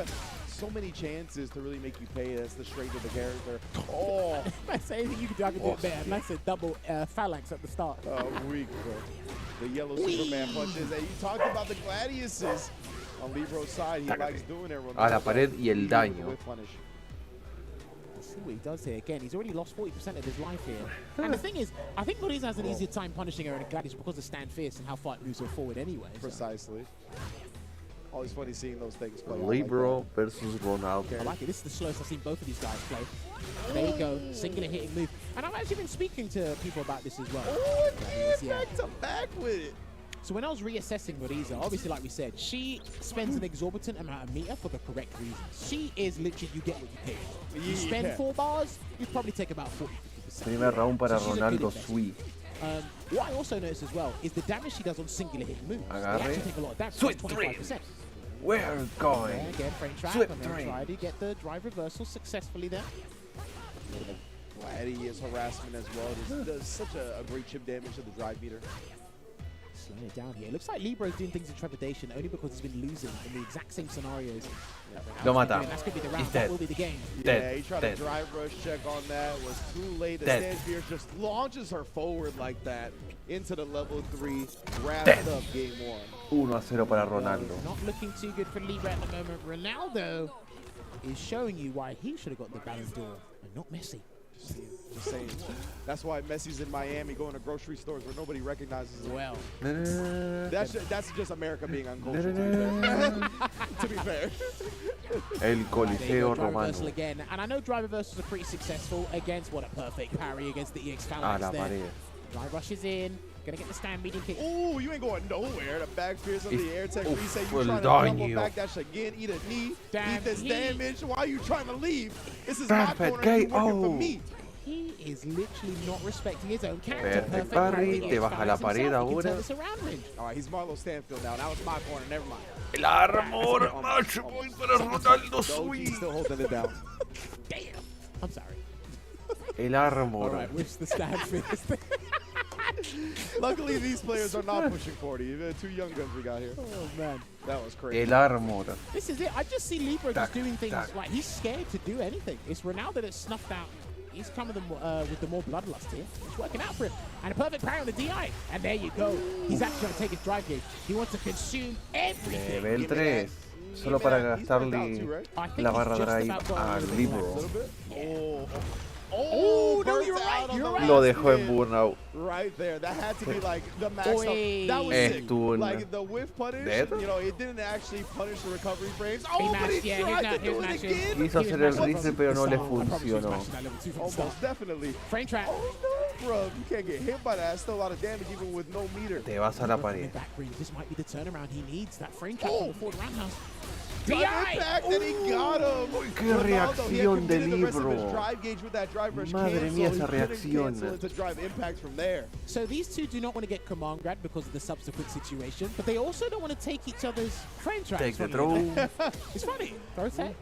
so many chances to really make you pay. That's the strength of the character. Oh, If I say anything you can do, I can do it better. Nice a double phalanx at the start. weak, bro. The yellow Superman punches. And you talked about the Gladiuses on Libbro's side. He likes doing it. A la pared y el daño. Let's see what he does here. Again, he's already lost 40% of his life here. And the thing is, I think Marisa has an easier time punishing her in Gladius because of stand fierce and how far it moves her forward anyway. So. Precisely. Always funny seeing those things play. Libbro versus Ronaldo. I like it. This is the slowest I've seen both of these guys play. There you go, singular hitting move. And I've actually been speaking to people about this as well. Oh, back to back with it. So when I was reassessing Marisa, obviously like we said, she spends an exorbitant amount of meter for the correct reasons. She is literally, you get what you pay for. You spend 4 bars, you probably take about 40-50%. Primer round para So she's a good Ronaldo investment. Sui. What I also noticed as well is the damage she does on singular hitting moves. They Agarre. actually take a lot of damage. Sweep 25%. We're going. Yeah, again, frame trap, Sweep and then three. try to get the drive reversal successfully there. Gladius harassment as well. This does such a great chip damage to the drive meter. Slowing it down here. It looks like Libbro's doing things in trepidation only because he's been losing in the exact same scenarios. Lo mata. That's going to be the round. He's That dead. will be the game. Yeah, he tried to drive rush check on that. Was too late. The stand fierce just launches her forward like that into the level 3. Wraps up game 1. 1-0 para Ronaldo. Not looking too good for Libbro at the moment. Ronaldo is showing you why he should have got the Ballon d'Or and not Messi. Just saying. That's why Messi's in Miami going to grocery stores where nobody recognizes him. Well, that's just America being uncultured. To be fair. El Coliseo drive reversal Romano. again. And I know drive reversals are pretty successful against what a perfect parry against the EX A Phalanx la there. pared. Drive rushes in. Gonna get the stand medium kick. Oh, you ain't going nowhere. The back fierce on the air tech Uf, reset. el You trying to double daño. back dash again, eat a knee, Damn, eat this he- damage. Why are you trying to leave? This is my Perfect corner. You KO. working for me. He is literally not respecting his own character. Perfect parry parry, against te baja la Phalanx pared himself. He can ahora. turn this around, Lynch. All right, he's Marlo Stanfield now. That was my corner. Never mind. El armor match point para Ronaldo Sui. He's still holding it down. Damn. I'm sorry. El All armor. right, wish the stand fierce. Luckily, these players are not pushing 40. The 2 young guns we got here. Oh, man. That was crazy. El armor. This is it. I just see Libbro just Tac, doing things tac. like he's scared to do anything. It's Ronaldo that snuffed out he's coming with the more bloodlust here. It's working out for him. And a perfect parry on the DI. And there you go. He's actually going to take his drive gauge. He wants to consume everything. Level 3. Solo para gastarle la barra drive al Libbro. Oh, no, you're right. Lo dejó en burnout. Right there. That had to be like the max up. That was sick. Like the whiff punish, you know, it didn't actually punish the recovery frames. Oh, but he tried to do it again. Quiso hacer el reset, pero no le funcionó. Almost definitely. Frame trap. Oh, no, bro. You can't get hit by that. That's still a lot of damage even with no meter. Te vas a la pared. This might be the turnaround he needs. That frame trap on the forward roundhouse. Impact and he got him. ¡Qué reacción de Libbro! Madre mía, esa reacción. So these two do not want to get command grab because of the subsequent situation, but they also don't want to take each other's frame traps. Take the throw. It's funny. Throw set.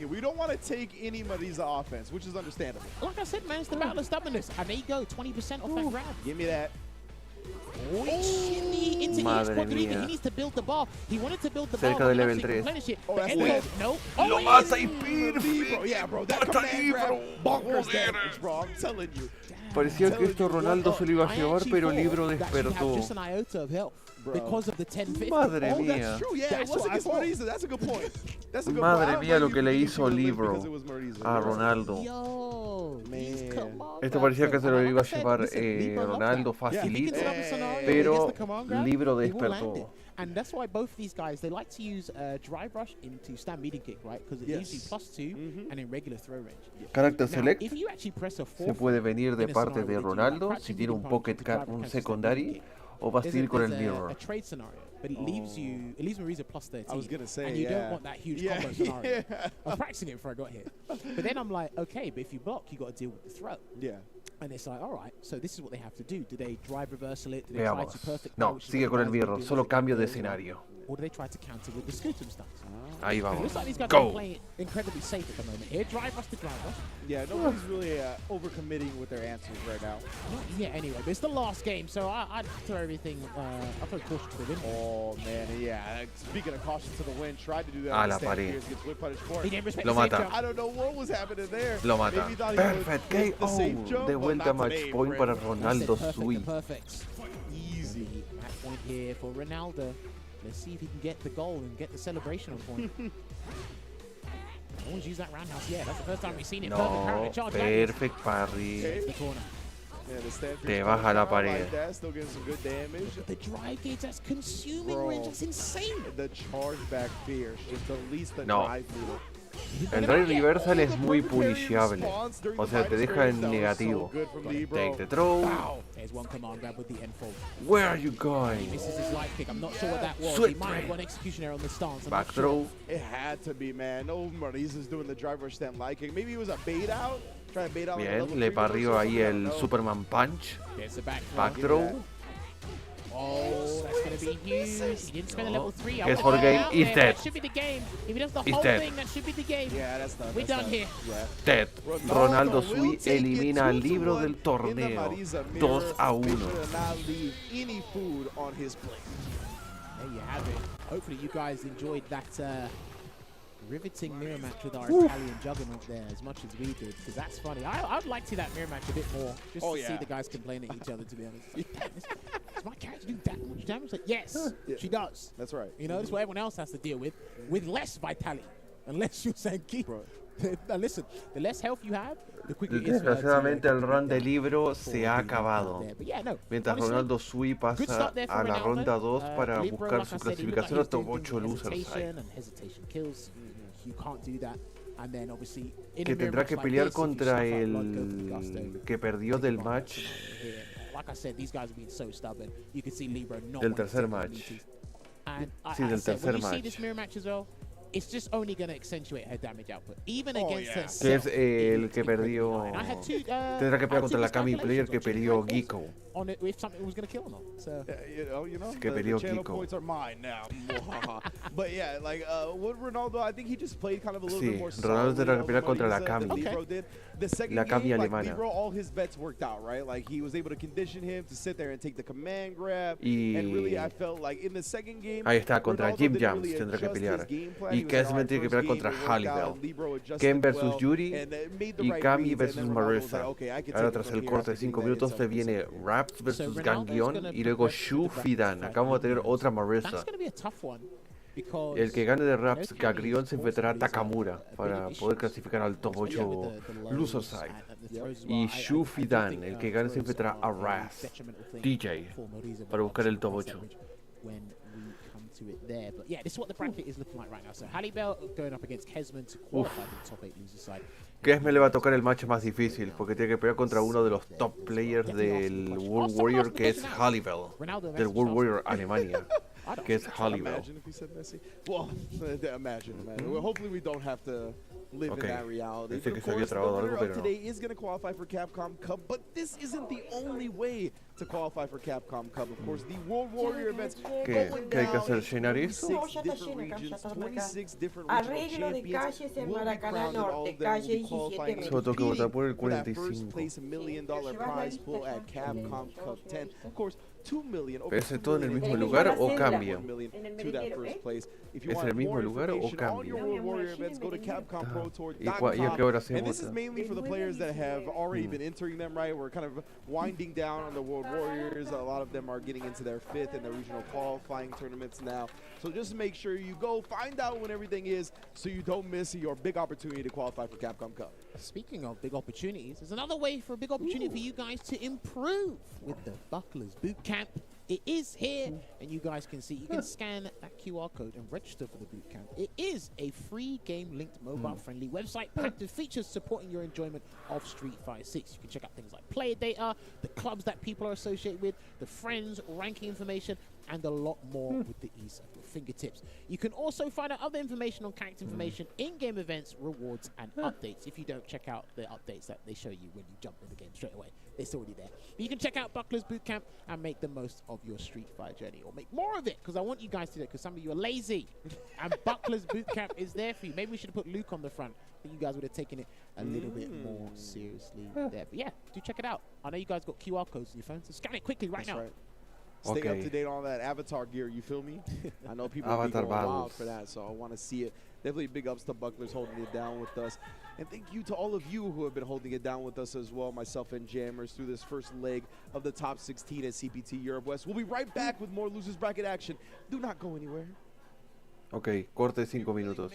We don't want to take any Mariza offense, which is understandable. Like I said, man, it's the battle of stubbornness. And there you go, 20% off that grab. Give me that. Madre mía. He needs to build the bar. He wanted to build the Cerca bar. de level 3. No. Lo mata y perfecto. Yeah, bro. That command grab bonkers damage, bro. I'm telling you. Parecía que esto Ronaldo se lo iba a llevar, pero Libbro despertó. Madre mía. Madre mía lo que le hizo Libbro a Ronaldo. Esto parecía que se lo iba a llevar Ronaldo facilito, pero Libbro despertó. And that's why both these guys, they like to use drive rush into stand meeting kick, right? Because it leaves you +2 and in regular throw range. Character select if you actually press a se puede venir de parte de Ronaldo si tiene un pocket card, un secondary, o vas a ir con el mirror. A trade scenario, but it leaves Mariza +13. I was gonna say, and you don't want that huge combo scenario. I was practicing it before I got here, but then I'm like, okay, but if you block, you got to deal with the throw. Yeah. And it's like, all right, so this is what they have to do. Do they drive reversal it? Do they try to perfect no, sigue con el mirror, solo cambio de escenario. Or do they try to counter with the scooter stance? Ahí vamos. It looks like these guys are playing incredibly safe at the moment. Here, drive rush to drive rush. Yeah, nobody's really overcommitting with their answers right now. Anyway, but it's the last game, so I'd throw everything, I'd throw caution to the wind. Oh, man, yeah. Speaking of caution to the wind, tried to do that. A la pared. Lo mata. I don't know what was happening there. Lo mata. Perfect KO. De vuelta match point para Ronaldo Sui. Easy. Match point here for Ronaldo. Let's see if he can get the goal and get the celebration on point. Always use that roundhouse. Yeah, that's the first time we've seen it. No, perfect parry. Te baja la pared. Still getting some good damage. The drive gauge, that's consuming range. That's insane. The charge back fear. Just the least the No. drive needle. El drive reversal es muy punishable. O sea, te deja en negativo. Take the throw. There's one command grab with the end fold. Where are you going? He misses his light kick. I'm not sure what that was. Sweet He might have got an execution error on the stance. Back throw. It had to be, man. No, Mariza's doing the drive rush stand light kick. Maybe it was a bait out. Try to bait out. Bien, le parrió ahí el Superman Punch. Back throw. Oh, that's going to be huge. He didn't spend a level 3. Guess for the game, he's dead. That should be the game. If he does the He's whole dead. thing, that should be the game. Yeah, that's done. We're done here. Dead. Ronaldo Sui elimina al Libbro del torneo. 2-1. Any food on his plate. There you have it. Hopefully you guys enjoyed that riveting mirror match with our Italian juggernaut there as much as we did, because that's funny. I'd like to see that mirror match a bit more, just to see the guys complain at each other, to be honest. Does my character do that much damage? Like, yes, she does. That's right. You know, that's what everyone else has to deal with less vitality, unless you're Zangief. Now listen, the less health you have, the quicker it is. Desgraciadamente el run de Libbro se ha acabado. Mientras Ronaldo Sui pasa a la ronda 2 para buscar su clasificación a top 8 losers ahí. Que tendrá que pelear contra el que perdió del match. Del tercer match. Sí, del tercer match. It's just only going to accentuate her damage output, even against her. Que es el que perdió. Tendrá que pelear contra la Kami player que perdió Geeck-o. On it, if something was going to kill or not. So you know, que the channel points are mine now. But yeah, like with Ronaldo, I think he just played kind of a little bit more. Ronaldo tendrá que pelear contra la Kami. The second La Kami game, alemana. Libbro, all his bets worked out, right? Like he was able to condition him to sit there and take the command grab. And really, I felt like in the second game, ahí está, contra YimYams tendrá que pelear. Y Khezmen tiene que pelear contra Halibel. Ken versus Yuri y Kami versus Marissa. Ahora tras el corte de 5 minutos se viene Rass versus Gangion y luego Shu Fidan. Acabamos de tener otra Marissa. El que gane de Rass Gangion se enfrentará a Takamura para poder clasificar al top 8 loser side. Y Shu Fidan, el que gane se enfrentará a Rass DJ para buscar el top 8. To it there, but yeah, this is what the bracket is looking like right now. So Halibel going up against Khezmen to qualify for the top 8 loser side. Khezmen le va a tocar el match más difícil porque tiene que pelear contra uno de los top players del World Warrior, que es Halibel, del World Warrior Alemania, que es Halibel. Imagine if he said Messi. Well, imagine. Well, hopefully we don't have to live in that reality. Pensé que Of se había course, the trabado winner algo, of pero no. today is going to qualify for Capcom Cup, but this isn't the only way to qualify for Capcom Cup. Of course, the World Warrior events ¿Qué hay que hacer, in llenar 26 eso? different regions, 26 different Arreglo de regional calles en champions will be Maracaná crowned, and all Norte, of them will calle be qualifying 17. Solo tengo que votar por el for that first 45. place $1 million prize pool at Capcom Cup 10. Of course, 2 million. ¿Pero es todo en el mismo lugar o cambia? To that first place. If you ¿Es en el want mismo more lugar o information on your cambia? World Warrior events, go to ¿Y a CapcomProTour.com. qué hora se And this is vota? mainly for the players that have already been entering them, right? We're kind of winding down on the World Warriors. A lot of them are getting into their 5th and their regional qualifying tournaments now. So just make sure you go find out when everything is so you don't miss your big opportunity to qualify for Capcom Cup. Speaking of big opportunities, there's another way for a big opportunity for you guys to improve with the Bucklers Bootcamp. It is here, and you guys can see. You can scan that QR code and register for the bootcamp. It is a free game-linked, mobile-friendly website packed with features supporting your enjoyment of Street Fighter 6. You can check out things like player data, the clubs that people are associated with, the friends, ranking information, and a lot more with the ease of your fingertips. You can also find out other information on character information, in-game events, rewards, and updates. If you don't check out the updates that they show you when you jump in the game straight away, it's already there. But you can check out Buckler's Bootcamp and make the most of your Street Fighter journey, or make more of it, because I want you guys to do it, because some of you are lazy. And Buckler's Bootcamp is there for you. Maybe we should have put Luke on the front. I think you guys would have taken it a little bit more seriously there. But yeah, do check it out. I know you guys got QR codes on your phone, so scan it quickly right now. Right. Stay up to date on that Avatar gear, you feel me? I know people will be Avatar going wild battles. for that, so I want to see it. Definitely big ups to Bucklers holding it down with us. And thank you to all of you who have been holding it down with us as well, myself and Jammers, through this first leg of the top 16 at CPT Europe West. We'll be right back with more Losers Bracket action. Do not go anywhere. Ok, corte 5 minutos.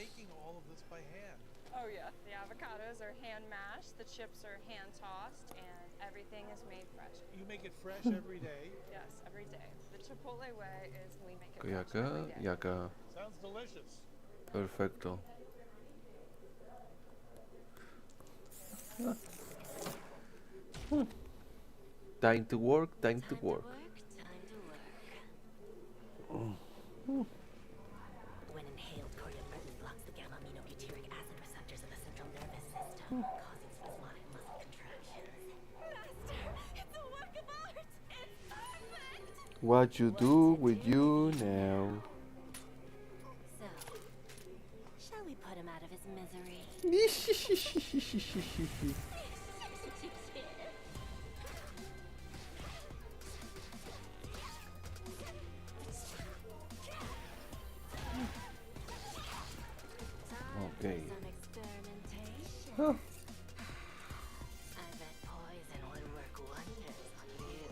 Oh yeah, the avocados are hand mashed, the chips are hand tossed, and everything is made fresh. You make it fresh every day. Yes, every day. The Chipotle way is we make it Ok, fresh acá every day. y acá. Sounds delicious. Perfecto. Time to work, time to work. When inhaled, Merton blocks the gamma-aminobutyric acid receptors in the central nervous system, causing spasmodic muscle contractions. Master, it's a work of art. It's perfect. What you do with you now? So, shall we put him out of his misery? Okay. Some experimentation. Huh. I bet poison would work wonders on you.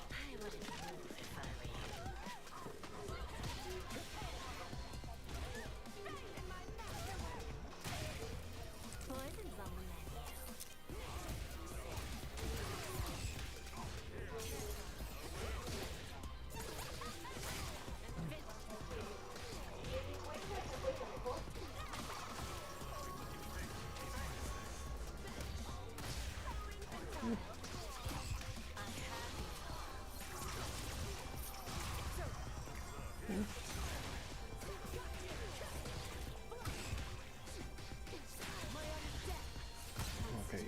I wouldn't move if I were you. Poison's on the menu. Okay.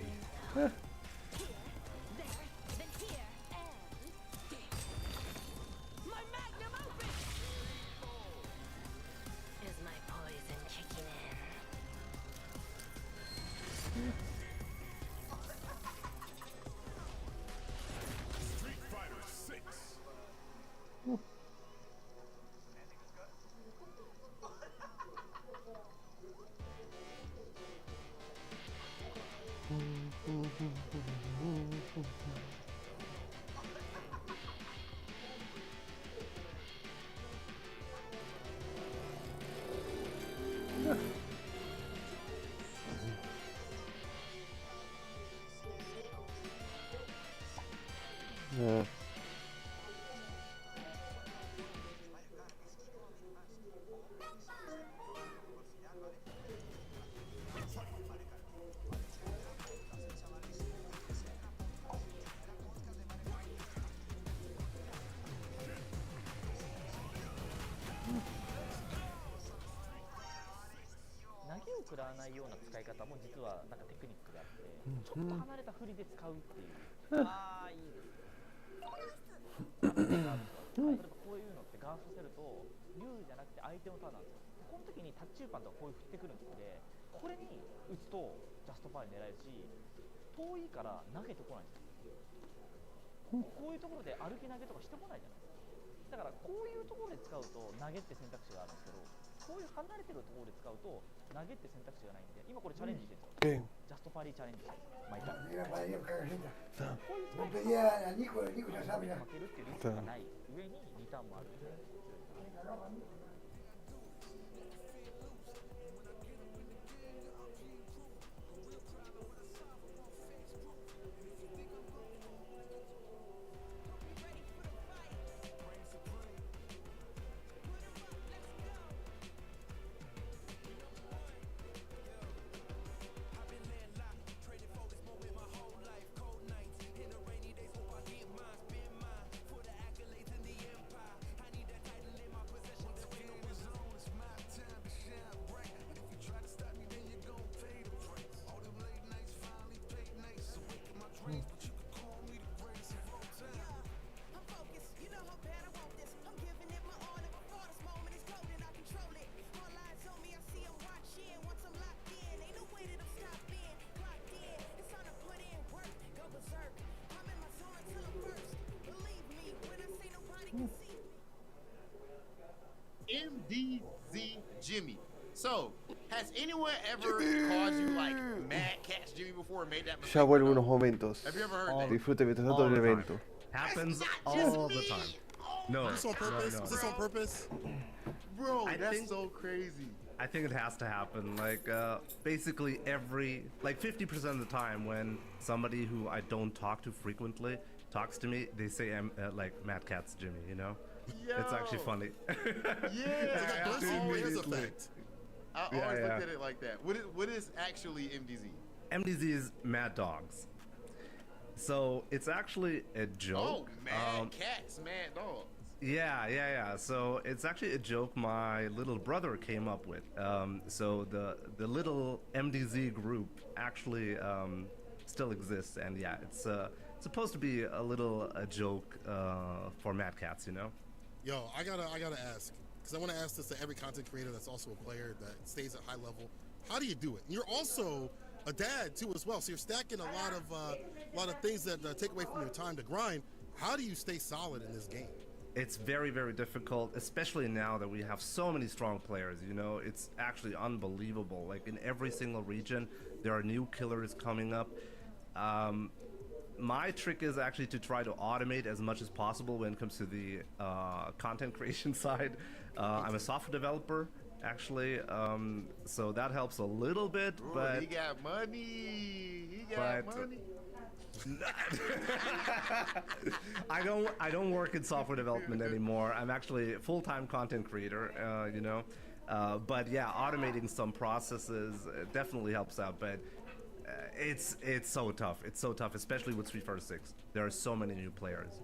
My magnum Street Fighter 6. MDZ Jimmy. So, has anyone ever called you like Mad Catz Jimmy before or made that mistake? Ya vuelvo unos momentos. Have you ever heard that? Disfrute mientras tanto el evento. Happens all the time. No. Is this on purpose? No. Is this on purpose? Bro, that's so crazy. I think it has to happen. Like, basically like 50% of the time when somebody who I don't talk to frequently talks to me, they say I'm like Mad Catz Jimmy, you know? Yo. It's actually funny. Yeah. Burst players effect. I always looked at it like that. What is actually MDZ? MDZ is Mad Dogs. So it's actually a joke. Oh, Mad Cats, Mad Dogs. Yeah. So it's actually a joke my little brother came up with. So the little MDZ group actually still exists, and yeah, it's supposed to be a joke for Mad Catz, you know. Yo, I gotta ask, because I want to ask this to every content creator that's also a player that stays at high level. How do you do it? And you're also a dad too as well, so you're stacking a lot of things that take away from your time to grind. How do you stay solid in this game? It's very, very difficult, especially now that we have so many strong players, you know. It's actually unbelievable. Like, in every single region, there are new killers coming up. My trick is actually to try to automate as much as possible when it comes to the content creation side. I'm a software developer, actually, so that helps a little bit. Ooh, but he got money. He got money. I don't work in software development anymore. I'm actually a full-time content creator, you know. But yeah, automating some processes definitely helps out. But it's so tough. It's so tough, especially with Street Fighter 6. There are so many new players.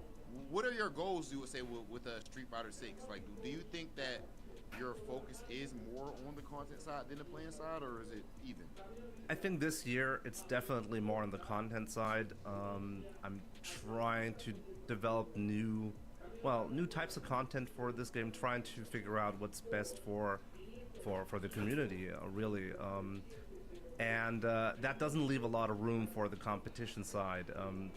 What are your goals, you would say, with Street Fighter 6? Like, do you think that your focus is more on the content side than the playing side, or is it even? I think this year it's definitely more on the content side. I'm trying to develop new types of content for this game, trying to figure out what's best for the community, really. And that doesn't leave a lot of room for the competition side.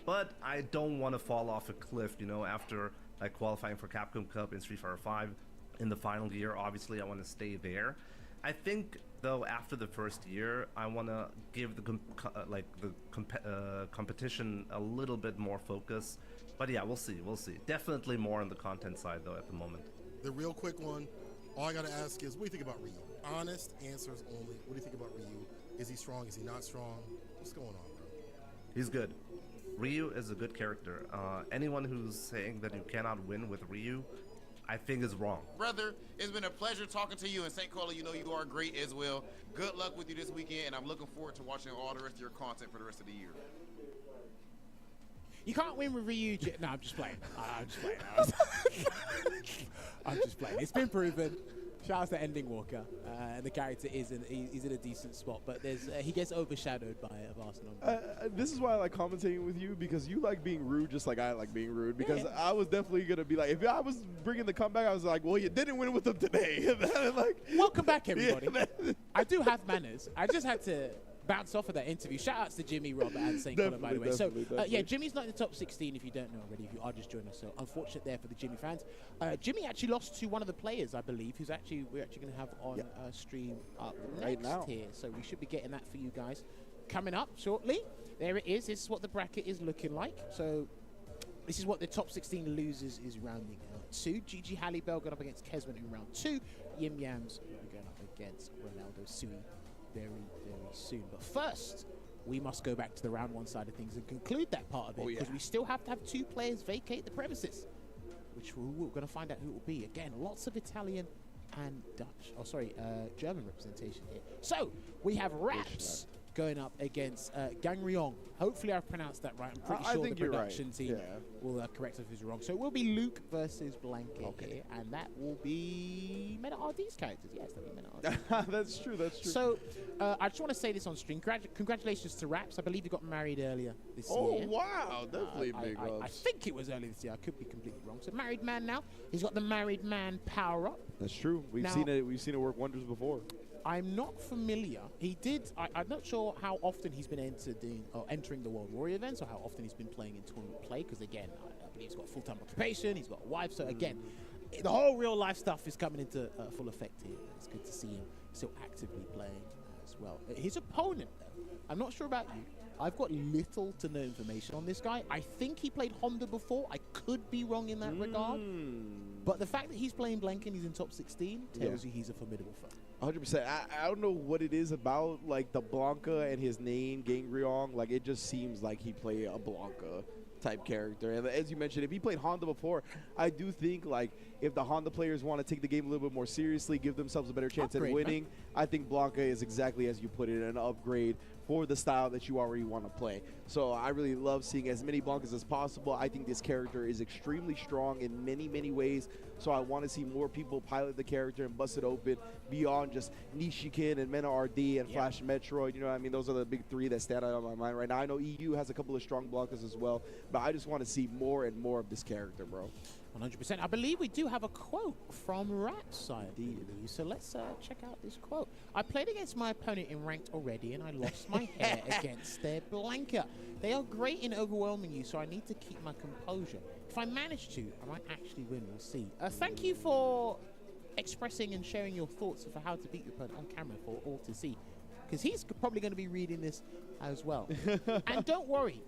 But I don't want to fall off a cliff, you know, after like qualifying for Capcom Cup in Street Fighter V in the final year. Obviously, I want to stay there. I think, though, after the first year, I want to give the competition a little bit more focus. But yeah, we'll see. We'll see. Definitely more on the content side, though, at the moment. The real quick one, all I got to ask is, what do you think about Ryu? Honest answers only. What do you think about Ryu? Is he strong? Is he not strong? What's going on, bro? He's good. Ryu is a good character. Anyone who's saying that you cannot win with Ryu, I think is wrong. Brother, it's been a pleasure talking to you, and St. Carla, you know you are great as well. Good luck with you this weekend, and I'm looking forward to watching all the rest of your content for the rest of the year. You can't win with Ryu. No, I'm just playing. I'm just playing. I'm just playing. It's been proven. Shout out to Ending Walker. The character he's in a decent spot, but he gets overshadowed by Arsenal. This is why I like commentating with you, because you like being rude just like I like being rude. Because I was definitely gonna be like, if I was bringing the comeback, I was like, well, you didn't win with them today. Like, welcome back, everybody. Yeah. I do have manners. I just had to bounce off of that interview. Shout outs to Jimmy, Robert, and St. Colin, by the way. Yeah, Jimmy's not in the top 16 if you don't know already, if you are just joining us. So unfortunate there for the Jimmy fans. Jimmy actually lost to one of the players, I believe, who's we're actually going to have on stream up right now here. So we should be getting that for you guys coming up shortly. There it is. This is what the bracket is looking like. So this is what the top 16 losers is rounding out to. GG Halibel going up against Khezmen in round 2. YimYams will be going up against Ronaldo Sui very, very soon. But first, we must go back to the round 1 side of things and conclude that part of it, because we still have to have 2 players vacate the premises, which we're going to find out who it will be. Again, lots of Italian and Dutch, German representation here. So we have Rass going up against Gangryong. Hopefully I've pronounced that right. I'm pretty sure the production team will correct us if it's wrong. So it will be Luke versus Blanca here, and that will be Meta RD's characters. Yes, that'll be Meta RD. That's true, that's true. So I just want to say this on stream. Congratulations to Raps. I believe he got married earlier this year. Oh, wow. Definitely big ups. I think it was earlier this year. I could be completely wrong. So married man now. He's got the married man power up. That's true. We've seen it work wonders before. I'm not familiar. He did. I'm not sure how often he's been entering the World Warrior events, or how often he's been playing in tournament play. Because again, I believe he's got a full-time occupation. He's got a wife. So again, the whole real life stuff is coming into full effect here. It's good to see him still actively playing as well. His opponent, though, I'm not sure about you. I've got little to no information on this guy. I think he played Honda before. I could be wrong in that regard. But the fact that he's playing Blank and he's in top 16 tells you he's a formidable foe. 100%. I don't know what it is about, like, the Blanca and his name, Gangryong. Like, it just seems like he played a Blanca type character. And as you mentioned, if he played Honda before, I do think, like, if the Honda players want to take the game a little bit more seriously, give themselves a better chance at winning, I think Blanca is exactly as you put it, an upgrade for the style that you already want to play. So I really love seeing as many Blancas as possible. I think this character is extremely strong in many, many ways. So I want to see more people pilot the character and bust it open beyond just Nishikin and Mena RD and Flash Metroid. You know what I mean? Those are the big 3 that stand out on my mind right now. I know EU has a couple of strong Blancas as well, but I just want to see more and more of this character, bro. 100%. I believe we do have a quote from Rat's side. So let's check out this quote. I played against my opponent in ranked already, and I lost my hair against their Blanca. They are great in overwhelming you, so I need to keep my composure. If I manage to, I might actually win. We'll see. Thank you for expressing and sharing your thoughts for how to beat your opponent on camera for all to see, because he's probably going to be reading this as well. And don't worry,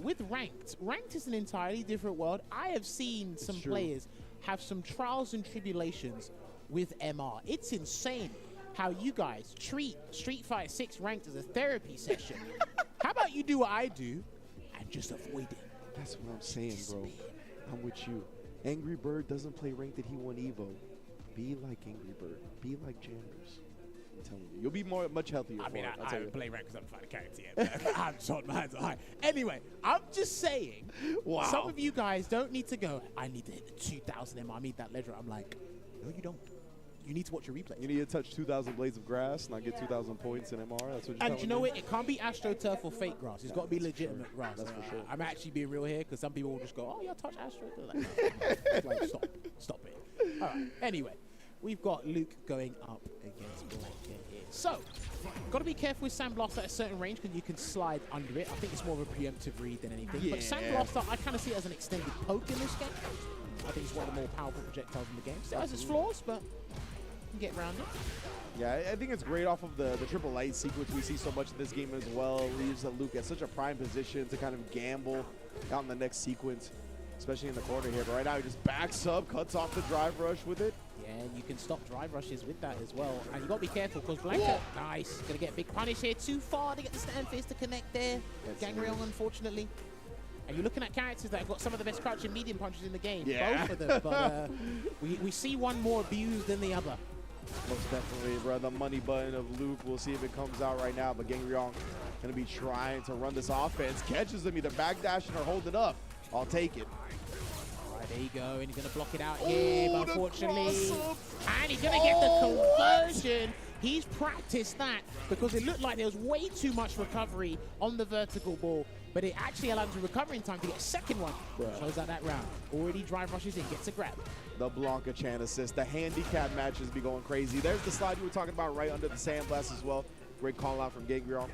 with ranked is an entirely different world. I have seen some players have some trials and tribulations with MR. It's insane how you guys treat Street Fighter 6 ranked as a therapy session. How about you do what I do and just avoid it? That's what I'm saying, bro. I'm with you. Angry Bird doesn't play ranked that he won Evo. Be like Angry Bird. Be like Jammers. I'm telling you, you'll be much healthier. I mean, I don't play ranked because I haven't found a character yet. I'm shot my hands high. Anyway, I'm just saying. Wow. Some of you guys don't need to go, I need to hit the 2,000 MR. I need that ledger. I'm like, no, you don't. You need to watch your replay. You need to touch 2,000 blades of grass and I get 2,000 points in MR. That's what you're And you know what? It can't be AstroTurf or fake grass. It's got to be legitimate grass. That's for sure. I'm actually being real here, because some people will just go, oh, yeah, touch AstroTurf. Like, stop it. All right. Anyway, we've got Luke going up against Blanca here. So, Got to be careful with Sandblaster at a certain range because you can slide under it. I think it's more of a preemptive read than anything. Yeah. But Sandblaster, I kind of see it as an extended poke in this game. I think it's one of the more powerful projectiles in the game. Still has its flaws, but you can get around it. Yeah, I think it's great off of the triple light sequence we see so much in this game as well. Leaves Luke at such a prime position to kind of gamble out in the next sequence, especially in the corner here. But right now he just backs up, cuts off the drive rush with it. Yeah, and you can stop drive rushes with that as well. And you got to be careful because Blanca, nice, going to get a big punish here. Too far to get the stand face to connect there. Gangreon, unfortunately. And you're looking at characters that have got some of the best crouching medium punches in the game. Yeah. Both of them, but we see one more abused than the other. Most definitely, bro. The money button of Luke. We'll see if it comes out right now. But Gangreon going to be trying to run this offense. Catches them either backdashing or hold it up. I'll take it. All right, there you go. And he's going to block it out here, but unfortunately. And he's going to get the conversion. He's practiced that because it looked like there was way too much recovery on the vertical ball. But it actually allows him to recover in time to get a second one. Close out that round. Already drive rushes in, gets a grab. The Blanca Chan assist. The handicap matches be going crazy. There's the slide you were talking about right under the sandblast as well. Great call out from Gangreon.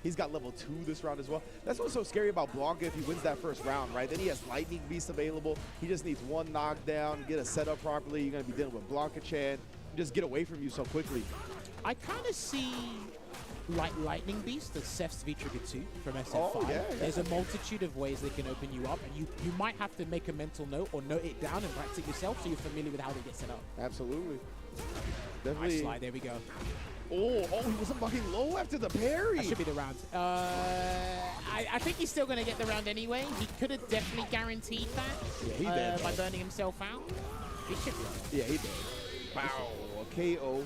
He's got level 2 this round as well. That's what's so scary about Blanca if he wins that first round, right? Then he has Lightning Beast available. He just needs one knockdown, get a setup properly. You're going to be dealing with Blanca Chan. Just get away from you so quickly. I kind of see like Lightning Beast, the Seth's V-Trigger 2 from SF5. Oh, yeah. There's a multitude of ways they can open you up, and you might have to make a mental note or note it down and practice it yourself so you're familiar with how they get set up. Absolutely. Definitely. Nice slide, there we go. Oh, he wasn't fucking low after the parry. That should be the round. I think he's still going to get the round anyway. He could have definitely guaranteed that he did, by burning himself out. He should be. Yeah, he did. Wow, a KO.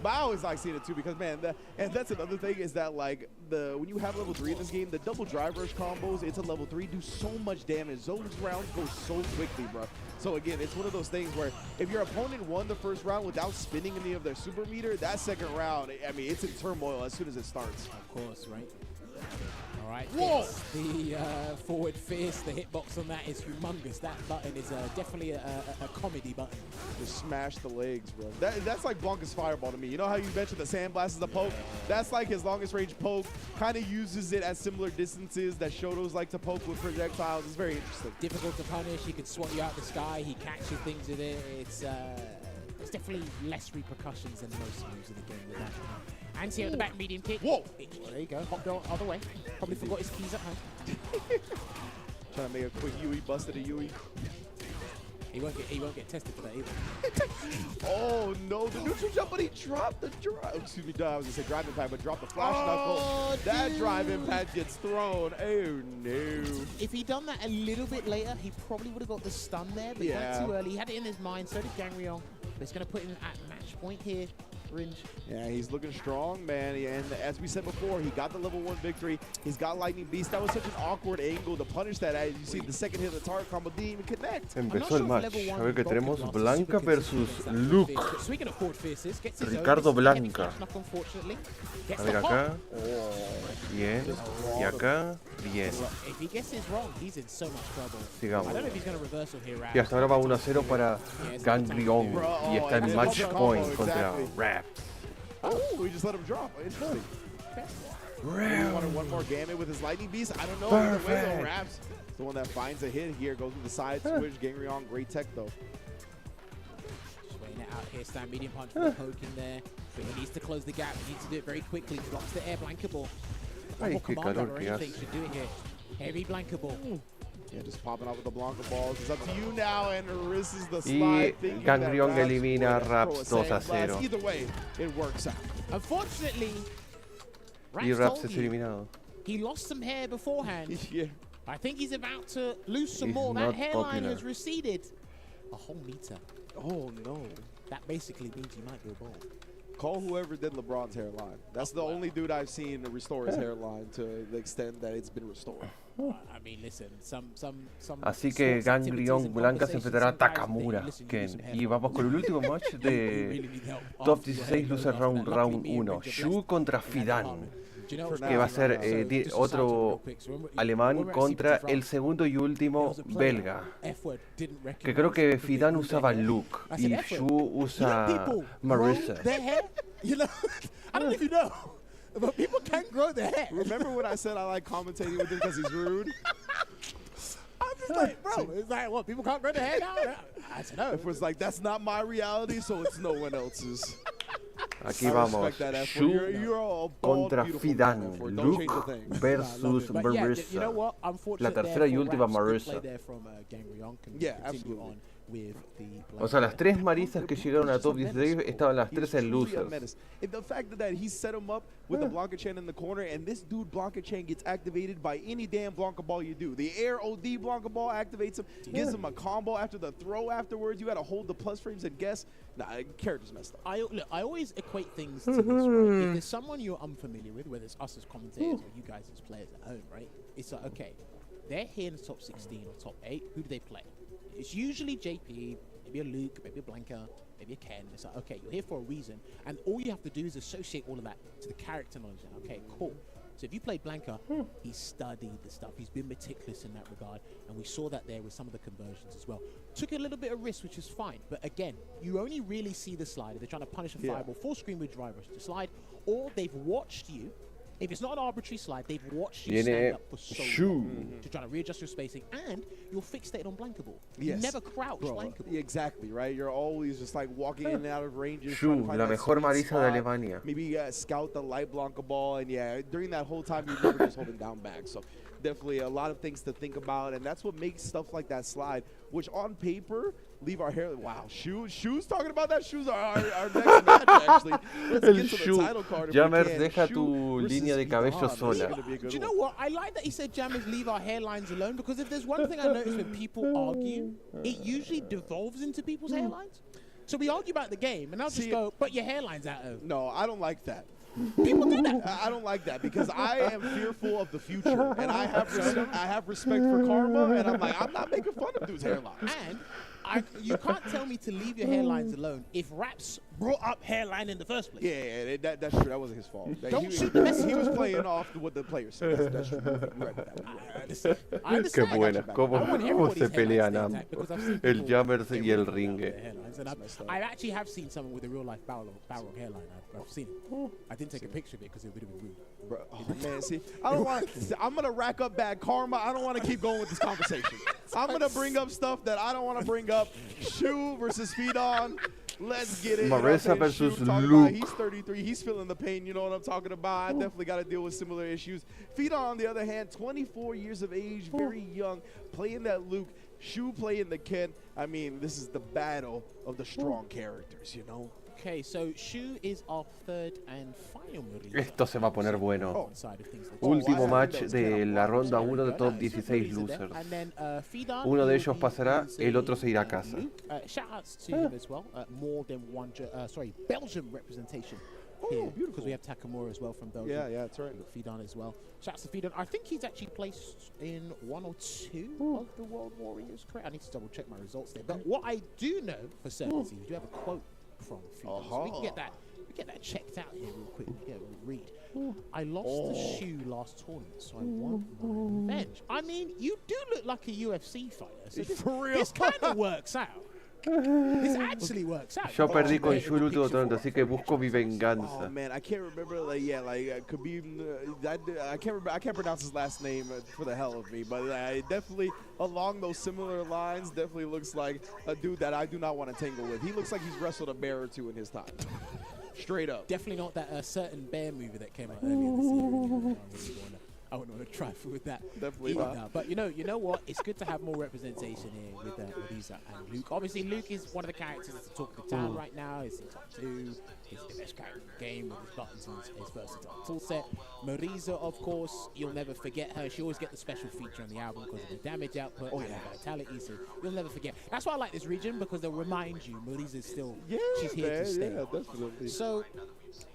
I always like seeing it too because, man, and that's another thing is that, like, when you have level 3 in this game, the double drive rush combos into level 3 do so much damage. Those rounds go so quickly, bro. So, again, it's one of those things where if your opponent won the first round without spinning any of their super meter, that second round, I mean, it's in turmoil as soon as it starts. Of course, right? All right. Whoa! The forward fierce, the hitbox on that is humongous. That button is definitely a comedy button. Just smash the legs, bro. That's like Blanca's fireball to me. You know how you mentioned the sandblast is a poke? That's like his longest range poke. Kind of uses it at similar distances that Shotos like to poke with projectiles. It's very interesting. Difficult to punish. He can swat you out the sky. He catches things with it. It's definitely less repercussions than most moves in the game with that. And see at the back medium kick. Whoa! There you go. Hopped the other way. Probably forgot his keys at home. Trying to make a quick Yui, busted a Yui. He won't get tested for that either. Oh no, the neutral jump, but he dropped the drive. Excuse me, I was gonna say drive impact, but dropped the flash knuckle. That drive impact gets thrown. Oh no. If he'd done that a little bit later, he probably would have got the stun there, but he went too early. He had it in his mind, so did Gangreon. But it's gonna put him at match point here. Ringe. Yeah, he's looking strong, man. And as we said before, he got the level 1 victory. He's got Lightning Beast. That was such an awkward angle to punish that. As you see, the second hit of the target combo didn't even connect. Empezó el match. A ver que tenemos Blanca versus Luke. Ricardo Blanca. A ver acá. Bien. Y acá. Bien. Sigamos. Y hasta ahora va 1-0 para Gangreon. Y está en match point contra Rass. Oh, we just let him drop. Interesting. One more gamut with his Lightning Beast. I don't know. Either way, though, Rass, the one that finds a hit here, goes with the side switch. Gangreon, great tech, though. Just waiting it out here. Stand medium punch for the poke in there. But he needs to close the gap. He needs to do it very quickly. Blocks the air blanket ball. Ay, qué calor que hace. Should do it here. Heavy blanket ball. Yeah, just popping out with the Blanca balls. It's up to you now, and Rass is the Y slide. Gangreon elimina a Rass 2-0. Either way, it works out. Unfortunately, Y Rass es eliminado. he lost some hair beforehand. Yeah. I think he's about to lose some He's more. That not hairline popular. has receded a whole meter. Oh, no. That basically means you might go bald. Call whoever did LeBron's hairline. That's the only dude I've seen to restore his hairline to the extent that it's been restored. I mean, listen, some Así que Gangreon Blanca se enfrentará a Takamura. Y vamos con el último match de Top 16 Loser Round 1. Shu contra Fidan. que va a ser otro alemán contra el segundo y último belga. Que creo que Fidan usaba Luke y Shu usa Marissa. You know, I don't know if you know, but people can grow their hair. Remember when I said I like commentating with him because he's rude? I'm just like, bro, it's like, what, people can't grow their hair now? I don't know. It was like, that's not my reality, so it's no one else's. Aquí vamos, Shu contra Fidan, Luke versus Marissa. La tercera y última Marissa. Yeah, absolutely. O sea, las tres Marisas que llegaron a top 16 estaban las tres en losers. The fact that he set him up with the Blanca Chain in the corner, and this dude Blanca Chain gets activated by any damn Blanca ball you do. The air OD Blanca ball activates him, gives him a combo after the throw afterwards. You got to hold the plus frames and guess. Nah, character's messed up. I always equate things to this, right? If there's someone you're unfamiliar with, whether it's us as commentators or you guys as players at home, right? It's like, okay, they're here in the top 16 or top 8. Who do they play? It's usually JP, maybe a Luke, maybe a Blanca, maybe a Ken. It's like, okay, you're here for a reason. And all you have to do is associate all of that to the character knowledge. Okay, cool. So if you played Blanca, he's studied the stuff. He's been meticulous in that regard. And we saw that there with some of the conversions as well. Took a little bit of risk, which is fine. But again, you only really see the slide. If they're trying to punish a fireball, full screen with driver to slide, or they've watched you. If it's not an arbitrary slide, they've watched you stand up for so long to try to readjust your spacing, and you're fixated on blankable. You never crouch blankable. Exactly, right? You're always just like walking in and out of ranges. Shu, la mejor Marisa de Alemania. Maybe scout the light Blanca ball, and yeah, during that whole time you're never just holding down back. So definitely a lot of things to think about, and that's what makes stuff like that slide, which on paper leave our hair. Wow, Shu's talking about that. Shu's our next match actually. Let's get to the title card. Jammers, deja tu línea de cabello sola. Do you know what? I like that he said Jammers leave our hairlines alone, because if there's one thing I notice when people argue, it usually devolves into people's hairlines. So we argue about the game, and I'll just go, but your hairline's out of. No, I don't like that. People do that. I don't like that because I am fearful of the future, and I have respect for karma, and I'm like, I'm not making fun of dude's hairlines. And you can't tell me to leave your hairlines alone if Raps brought up hairline in the first place. Yeah, that's true. That wasn't his fault. Don't shoot the messenger. He was playing off what the players said. That's true. I understand. Qué buena, cómo se pelean el Jammers y el Ringue. I actually have seen someone with a real life barrel hairline. I've seen it. I didn't take a picture of it because it would have been rude. Bro, man, see, I don't want. I'm gonna rack up bad karma. I don't want to keep going with this conversation. I'm gonna bring up stuff that I don't want to bring up. Shu versus Fidan. Let's get it. Marissa versus Luke. He's 33. He's feeling the pain. You know what I'm talking about. I definitely got to deal with similar issues. Fidan, on the other hand, 24 years of age, very young, playing that Luke. Shu playing the Ken. I mean, this is the battle of the strong characters, you know. Okay, so Shu is our third and final movie. Esto se va a poner bueno. Último match de la ronda 1 de top 16 losers. Uno de ellos pasará, el otro se irá a casa. Shoutouts to him as well. More than one, Belgium representation here, because we have Takamura as well from Belgium. Yeah, that's right. Fidan as well. Shouts to Fidan. I think he's actually placed in 1 or 2 of the World Warriors. Correct. I need to double check my results there. But what I do know for certain is we do have a quote from Fidan. So we can get that checked out here real quick. Yeah, we'll read. I lost the Shu last tournament, so I want my revenge. I mean, you do look like a UFC fighter. So this kind of works out. This actually works out. Yo perdí con Shu el último torneo, así que busco mi venganza. Oh man, I can't remember. Khabib. I can't remember. I can't pronounce his last name for the hell of me. But definitely along those similar lines, definitely looks like a dude that I do not want to tangle with. He looks like he's wrestled a bear or two in his time. Straight up. Definitely not that certain bear movie that came out earlier this year. I wouldn't want to try with that. Definitely not. But you know what? It's good to have more representation here with Isa and Luke. Obviously, Luke is one of the characters that's the talk of the town right now. He's in top 2. He's the best character in the game with his buttons and his versatile toolset. Marisa, of course, you'll never forget her. She always gets the special feature on the album because of the damage output and her vitality. So you'll never forget. That's why I like this region, because they'll remind you Marisa is still she's here to stay. Yeah, definitely. So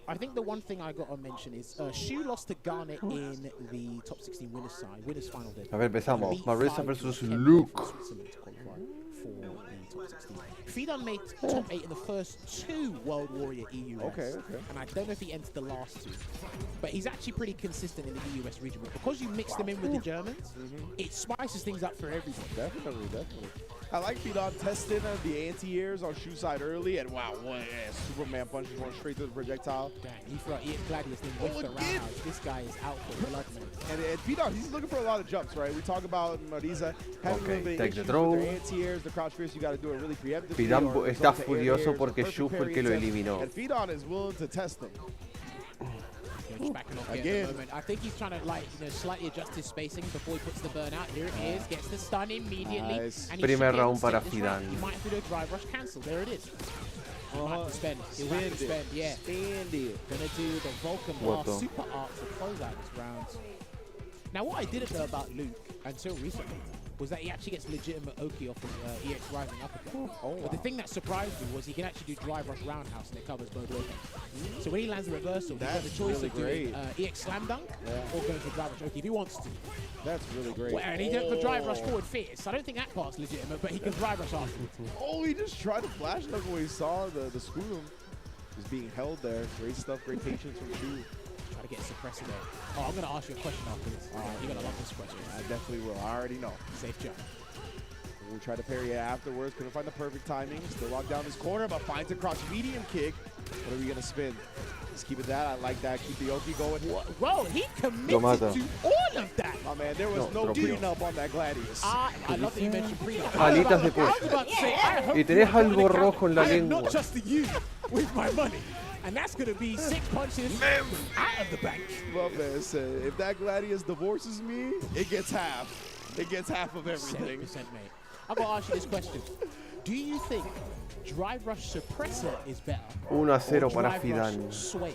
I think the one thing I got to mention is Shu lost to Garnet in the top 16 winners final. A ver, empezamos. Marisa versus Luke. for the top 16. Fidon made top 8 in the first 2 World Warrior EUS. Okay. And I don't know if he entered the last 2. But he's actually pretty consistent in the EUS region. But because you mix them in with the Germans, it spices things up for everybody. Definitely. I like Fidon testing the anti-airs on shoe side early, and wow, Superman punches going straight to the projectile. Dang, he threw out Gladius, then whiffed the roundhouse. This guy is out for blood, man. And Fidon, he's looking for a lot of jumps, right? We talk about Marisa having a little bit of take the issues throw. with their anti-airs, the crouch fierce, you got to do it really preemptively. Fidon or está resort to air furioso airs, porque perfect Shu fue el parry que lo attempt, eliminó. And Fidon is willing to test them. Backing off at the moment. I think he's trying to slightly adjust his spacing before he puts the burn out. Here it is, gets the stun immediately. Nice. And he Primer should be able round to para take this round. Fidon. He might have to do a drive rush cancel. There it is. He'll have to spend. He'll have to spend, yeah. Spend it. Gonna do the Vulcan Blast Super Art to close out this round. Now, what I didn't know about Luke until recently was that he actually gets legitimate Oki off his EX Rising uppercut. But the thing that surprised me was he can actually do drive rush roundhouse and it covers both ways. So when he lands a reversal, he's got the choice of doing EX slam dunk or going for drive rush Oki if he wants to. That's really great. Well, and he did the drive rush forward fierce. I don't think that part's legitimate, but he can drive rush afterwards. Oh, he just tried to flash knuckle when he saw the Scoodum was being held there. Great stuff, great patience from Shu. Try to get a suppressor there. Oh, I'm going to ask you a question after this. You're going to love this question. I definitely will. I already know. Safe jump. We'll try to parry it afterwards. Couldn't find the perfect timing. Still locked down this corner, but finds a cross medium kick. What are we going to spin? Let's keep it that. I like that. Keep the Oki going. Bro, he committed to all of that. Oh, man, there was no beating up on that Gladius. I love that you mentioned pre-up. Alitas de pollo. Y tenés algo rojo en la lengua. I'm not trusting you with my money. And that's going to be 6 punches out of the bank. Well, man said, if that Gladius divorces me, it gets half. It gets half of everything. 7%, mate. I've got to ask you this question. Do you think drive rush suppressor is better? 1-0 para drive rush Fidon. sway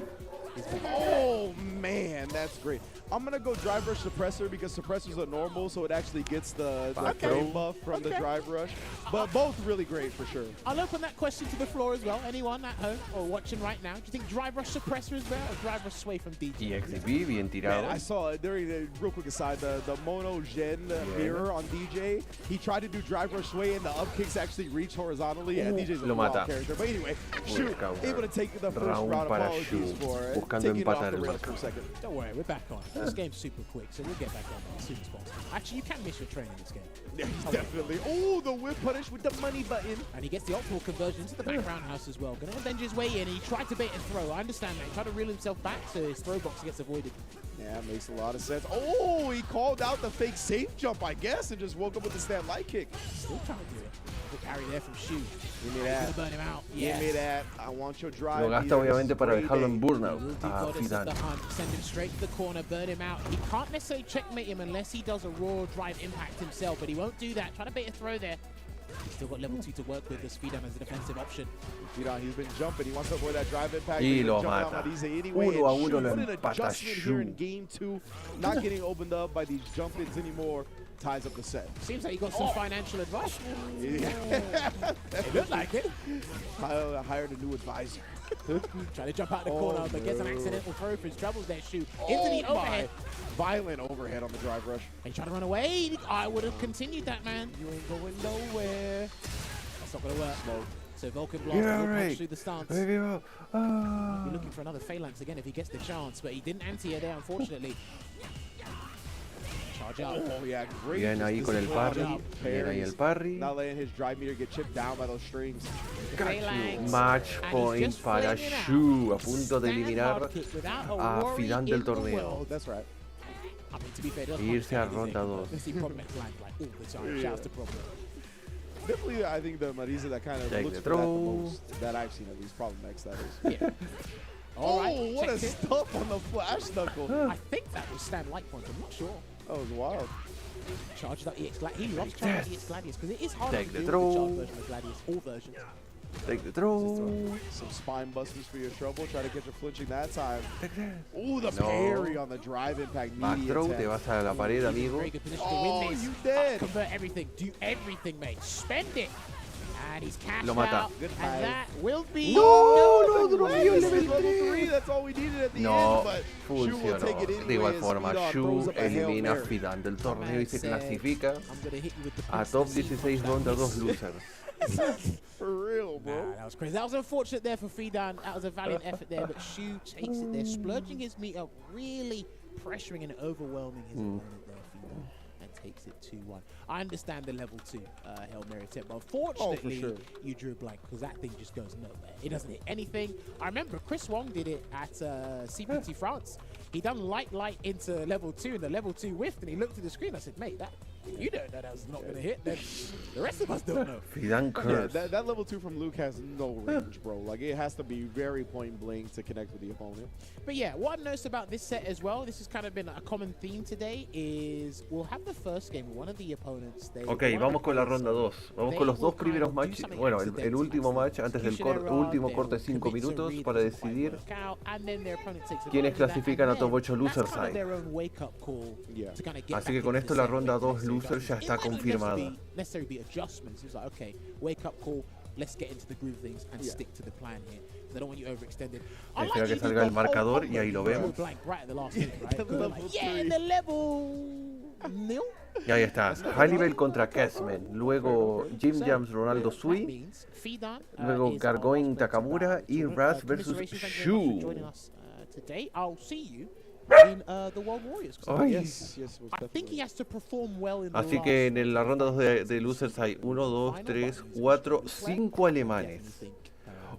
is better? Oh, man, that's great. I'm going to go drive rush suppressor because suppressors are normal, so it actually gets the frame buff from the drive rush. But both really great for sure. I'll open that question to the floor as well. Anyone at home or watching right now, do you think drive rush suppressor is better or drive rush sway from DJ? EXP, bien tirado. Man, I saw it during the, real quick aside, the Mono Gen mirror on DJ. He tried to do drive rush sway and the up kicks actually reached horizontally. And DJ's a wild character. But anyway, Shu able to take the first round. Apologies for taking it off the rails for a second. Don't worry, we're back on. This game's super quick, so we'll get back on as soon as possible. Actually, you can miss your train in this game. Yeah, definitely. Oh, the whip punish with the money button. And he gets the optimal conversion into the back roundhouse as well. Gonna avenge his way in. He tried to bait and throw. I understand that. He tried to reel himself back, so his throw box gets avoided. Yeah, makes a lot of sense. Oh, he called out the fake safe jump, I guess, and just woke up with the stand light kick. Still trying to do it. Good carry there from Shu. Give me that. Burn him out. Give me that. I want your drive. Lo gasta obviamente para dejarlo en burnout a Fidon. Fidon. Send him straight to the corner, burn him out. He can't necessarily checkmate him unless he does a raw drive impact himself, but he won't do that. Try to bait a throw there. He's still got level 2 to work with this Fidon as a defensive option. Fidon, he's been jumping. He wants to avoid that drive impact. Y lo mata. 1-1 lo empata here in game 2. Not getting opened up by these jump-ins anymore. Ties up the set. Seems like he got some financial advice. Yeah. It looked like it. Hired a new advisor. Trying to jump out the corner, but gets an accidental throw for his troubles there, Shu. Into the overhead. Violent overhead on the drive rush. And trying to run away. I would have continued that, man. You ain't going nowhere. That's not going to work. Smoke. So Vulcan Blast will punch through the stance. He'll be looking for another phalanx again if he gets the chance, but he didn't anti-air there, unfortunately. Charge up. Oh, yeah, great. Bien ahí con el parry. Bien ahí el parry. Not letting his drive meter get chipped down by those strings. Match point para Shu, a punto de eliminar a Fidon del torneo. That's right. I mean, to be fair, E irse a ronda 2. Definitely, I think the Marisa that kind of looks for that the most that I've seen, at least problem X, that is. Yeah. Oh, what a stuff on the flash knuckle. I think that was Stan Light Point, I'm not sure. That was wild. Charged up EX Gladius. He loves charging up EX Gladius because it is hard Take to the deal throw. with the charge version of Gladius, all versions. Take the throw. Some spine busters for your trouble. Try to get you flinching that time. Ooh, the parry on the drive impact. Back throw, te vas a la pared, amigo. Very good position to Oh, win this. you dead. Convert everything. Do everything, mate. Spend it. And he's cashed Lo mata. out. And that will be... No, no, dropeó el level 3. That's all we needed at the No end, but Shu will take it funcionó. De igual anyways. forma, Speedon Shu throws up a Hail elimina a Mary. Fidan del torneo y se clasifica I'm gonna hit you with the a pinch top to see 16 if ronda that 2 miss. losers. For real, bro. Nah, that was crazy. That was unfortunate there for Fidan. That was a valiant effort there, but Shu takes it there, splurging his meat up, really pressuring and overwhelming his opponent there, Fidan, and takes it 2-1. I understand the level 2 Hail Mary attempt, but unfortunately, you drew blank because that thing just goes nowhere. It doesn't hit anything. I remember Chris Wong did it at CPT France. He done light into level 2, and the level 2 whiffed, and he looked at the screen. I said, mate, that you don't know that was not going to hit, then the rest of us don't know. Fidan curse. Yeah, that level 2 from Luke has no range, bro. Like, it has to be very point blank to connect with the opponent. But yeah, what I've noticed about this set as well, this has kind of been a common theme today, is we'll have the first game, one of the opponents. Ok, vamos con la ronda 2. Vamos con los dos primeros matches. Bueno, el último match antes del último corte de 5 minutos para decidir quiénes clasifican a top 8 loser side. Así que con esto la ronda 2 loser ya está confirmada. Espera que salga el marcador y ahí lo vemos. Y ahí está, Halibel contra Khezmen, luego YimYams Ronaldo Sui, luego Gargoin Takamura y Rass versus Shu. Así que en la ronda 2 de losers hay 1, 2, 3, 4, 5 alemanes,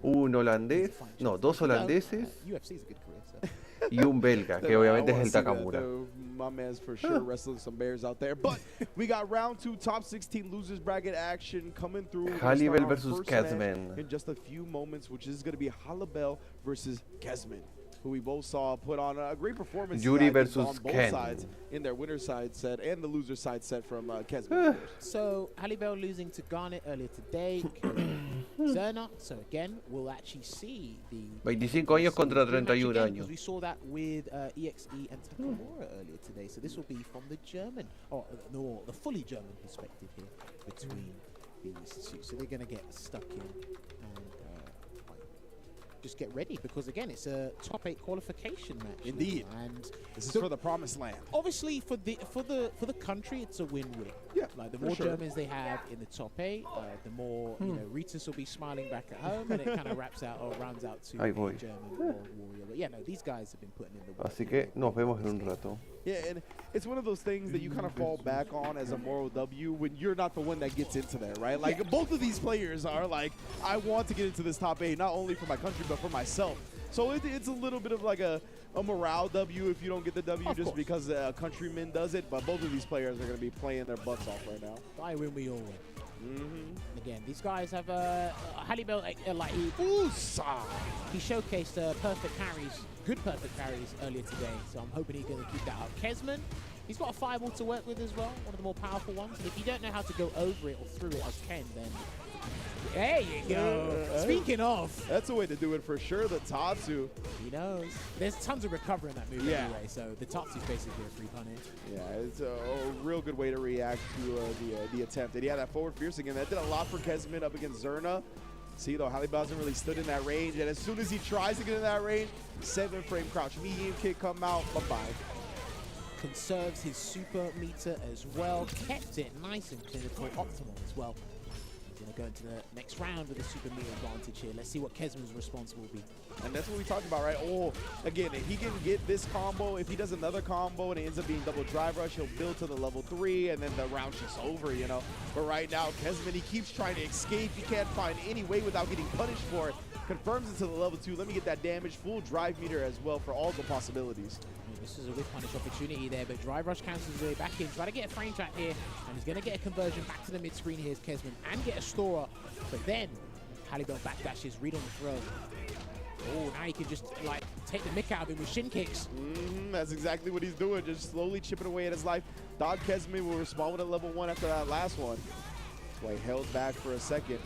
un holandés, no, 2 holandeses y un belga, que obviamente es el Takamura. My man's for sure wrestling some bears out there. But we got round 2 top 16 losers bracket action coming through. Halibel versus Khezmen. In just a few moments, which is going to be Halibel versus Khezmen, who we both saw put on a great performance Yuri versus on both Ken. sides in their winner's side set and the loser side set from Khezmen. So Halibel losing to Garnet earlier today, Xerna. So again, we'll actually see the 25 años contra 31 años. We saw that with EXE and Takamura earlier today. So this will be from the German, or no, the fully German perspective here between these two. So they're going to get stuck in and just get ready, because again, it's a top 8 qualification match. Indeed, and this is for the promised land. Obviously, for the country, it's a win-win. Yeah, like the more Germans they have in the top 8, the more you know, Ritus will be smiling back at home, and it kind of wraps out or rounds out to a German warrior. But yeah, no, these guys have been putting in the work. Así que nos vemos en un rato. Yeah, and it's one of those things that you kind of fall back on as a moral W when you're not the one that gets into there, right? Like, both of these players are like, I want to get into this top 8, not only for my country, but for myself. So it's a little bit of like a morale W if you don't get the W just because a countryman does it, but both of these players are going to be playing their butts off right now. I win, we all win. Again, these guys have Halibel, like he showcased perfect parries, good perfect parries earlier today, so I'm hoping he's going to keep that up. Khezmen, he's got a fireball to work with as well, one of the more powerful ones, and if you don't know how to go over it or through it as Ken, then there you go. Speaking of, that's a way to do it for sure. The Tatsu. He knows. There's tons of recovery in that move anyway, so the Tatsu's basically a free punish. Yeah, it's a real good way to react to the attempt. And yeah, that forward fierce again, that did a lot for Khezmen up against Xerna. See, though, Halibel hasn't really stood in that range, and as soon as he tries to get in that range, 7-frame crouch medium kick come out, bye-bye. Conserves his super meter as well, kept it nice and clinical, optimal as well. Going to go into the next round with a super meter advantage here. Let's see what Khezmen's response will be. And that's what we talked about, right? Oh, again, if he can get this combo, if he does another combo and it ends up being double drive rush, he'll build to the level 3, and then the round's just over, you know? But right now, Khezmen, he keeps trying to escape. He can't find any way without getting punished for it. Confirms it to the level 2. Let me get that damage. Full drive meter as well for all the possibilities. This is a whip punish opportunity there, but drive rush cancels his way back in. Try to get a frame trap here, and he's going to get a conversion back to the mid screen here is Khezmen, and get a store up. But then Halibel backdashes, read on the throw. Oh, now he can just like take the mick out of him with shin kicks. That's exactly what he's doing, just slowly chipping away at his life. Thought Khezmen will respond with a level 1 after that last one. That's why he held back for a second.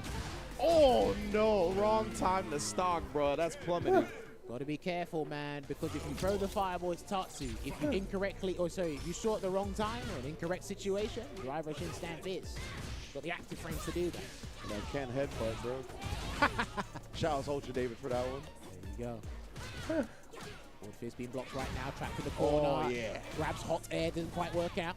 Oh no, wrong time to stock, bro. That's plummeting. Got to be careful, man, because if you throw the fireball, it's Tatsu. If you incorrectly, or sorry, if you saw at the wrong time or an incorrect situation, drive rush instant fizz. Got the active frames to do that. That can't headbutt, bro. Shout out to Ultra David for that one. There you go. Forward fist being blocked right now, trapped in the corner. Oh, yeah. Grabs hot air, doesn't quite work out.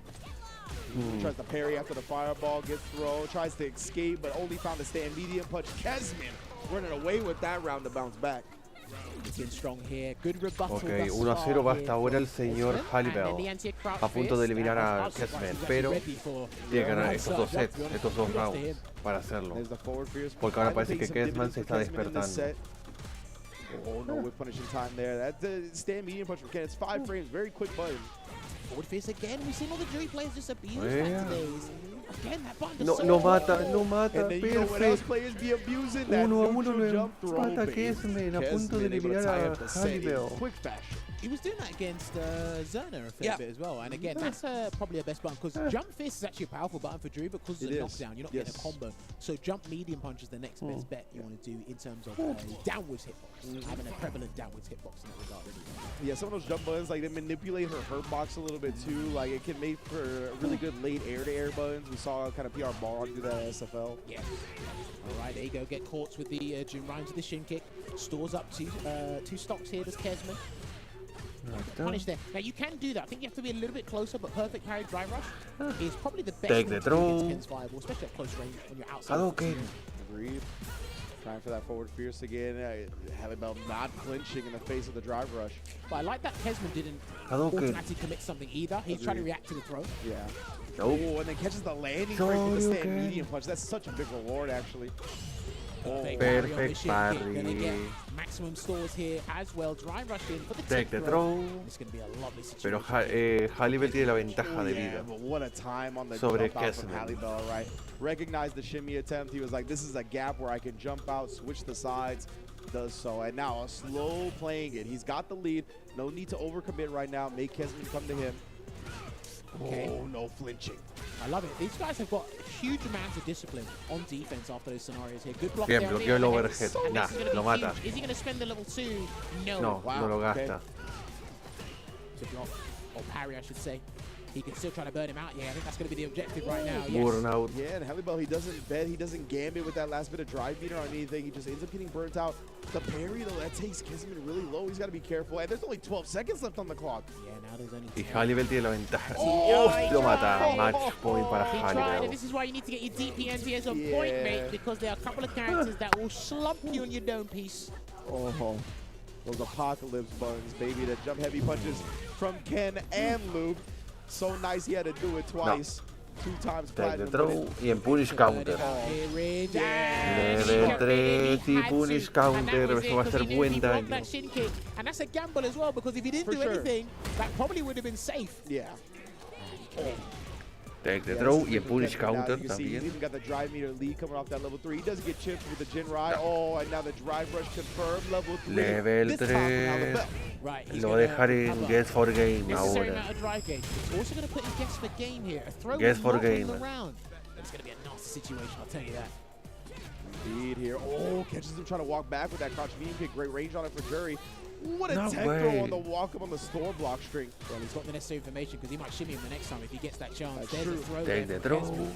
Tries to parry after the fireball gets thrown. Tries to escape, but only found to stand medium punch. Khezmen running away with that round to bounce back. Looking strong here. Good rebuttal. Ok, 1-0 va hasta ahora el señor Halibel, a punto de eliminar a Khezmen, pero tiene que ganar estos dos sets, estos dos rounds para hacerlo, porque ahora parece que Khezmen se está despertando. Oh, no whip punishing time there. That's the stand medium punch from Ken. It's 5 frames, very quick button. Forward fist again. We've seen all the jury players just abuse that today. Again, that button No, so no mata, no mata, And then you know what else perfecto. players be abusing? That 1-1 neutral lo jump throw. empata Khezmen, a punto de Khezmen able to eliminar tie a up the set in Halibel. quick fashion. He was doing that against Xerna a fair bit as well. And again, that's probably a best button because jump fist is actually a powerful button for Drew because of the knockdown. You're not getting a combo. So jump medium punch is the next best bet you want to do in terms of downwards hitbox. Having a prevalent downwards hitbox in that regard. Yeah, some of those jump buttons, like they manipulate her hurt box a little bit too. Like it can make for really good late air-to-air buttons. We saw kind of PR Bar do that at SFL. Yeah. All right, there you go. Get caught with the Jim Rhymes with the shin kick. Stores up two stocks here. Does Khezmen. Punish there. Now you can do that. I think you have to be a little bit closer, but perfect parry drive rush is probably the best Take thing the to do throw. against viable, especially at close range when you're outside. Hadouken. Agreed. Trying for that forward fierce again. Halibel not clinching in the face of the drive rush. But I like that Khezmen didn't Hadouken. automatically commit something either. He's trying to react to the throw. Yeah. Nope. Oh, and then catches the landing break with the stand medium punch. That's such a big reward, actually. Perfect parry. Gonna get maximum stores here as well. Drive rush in for the Take the tip throw. It's going to be a lovely Pero situation. Halibel tiene la ventaja de Yeah, vida but what a time on the sobre jump out from Khezmen. Halibel, right? Recognized the shimmy attempt. He was like, this is a gap where I can jump out, switch the sides. Does so. And now a slow playing it. He's got the lead. No need to overcommit right now. Make Khezmen come to him. Okay. Oh, no flinching. I love it. These guys have got huge amounts of discipline on defense after those scenarios here. Good block Bien, down bloqueó there, el and overhead. this Nah, is gonna lo be mata. huge. Is he going to spend the level 2? No. No, no lo okay. gasta. To block, or parry, I should say. He can still try to burn him out. Yeah, I think that's going to be the objective right now. Yes. Burnout. Yeah, and Halibel, he doesn't bet, he doesn't gambit with that last bit of drive meter on anything. He just ends up getting burnt out. The parry, though, that takes Khezmen really low. He's got to be careful. And there's only 12 seconds left on the clock. Yeah, now there's only Y 10. Halibel tiene la ventaja. Oh, Lo mata. Match point para He tried, and Halibel. this is why you need to get your DPNs here as a point, mate, because there are a couple of characters that will slump you on your dome piece. Oh, those apocalypse buttons, baby. The jump heavy punches from Ken and Luke. So nice he had to do it twice. 2 times Take the platinum. throw y en punish counter. Level 3 y punish counter. Eso va a hacer buen daño. And that's a gamble as well, because if he didn't do anything, that probably would have been safe. Yeah. Take the Yeah, throw this is y en good punish contender. Now counter you can see he's también. even got the drive meter lead coming off that level 3. He doesn't get chips with the Jin Rai. Oh, and now the drive rush confirmed level 3. Level This time from 3. Halibel. Right, he's Lo va a gonna dejar en cover Guess for Game necessary ahora. amount of drive gauge. He's also going to put in guess for game here. A throw Guess is for not game. in the round. It's going to be a nasty situation, I'll tell you that. Indeed here. Oh, catches him trying to walk back with that crouch medium kick. Great range on it for Jury. What a No tech way. throw on the walk up on the store block string. Well, he's got the necessary information because he might shimmy him the next time if he gets that chance. That's There's true. a throw Take there the for throw. Khezmen.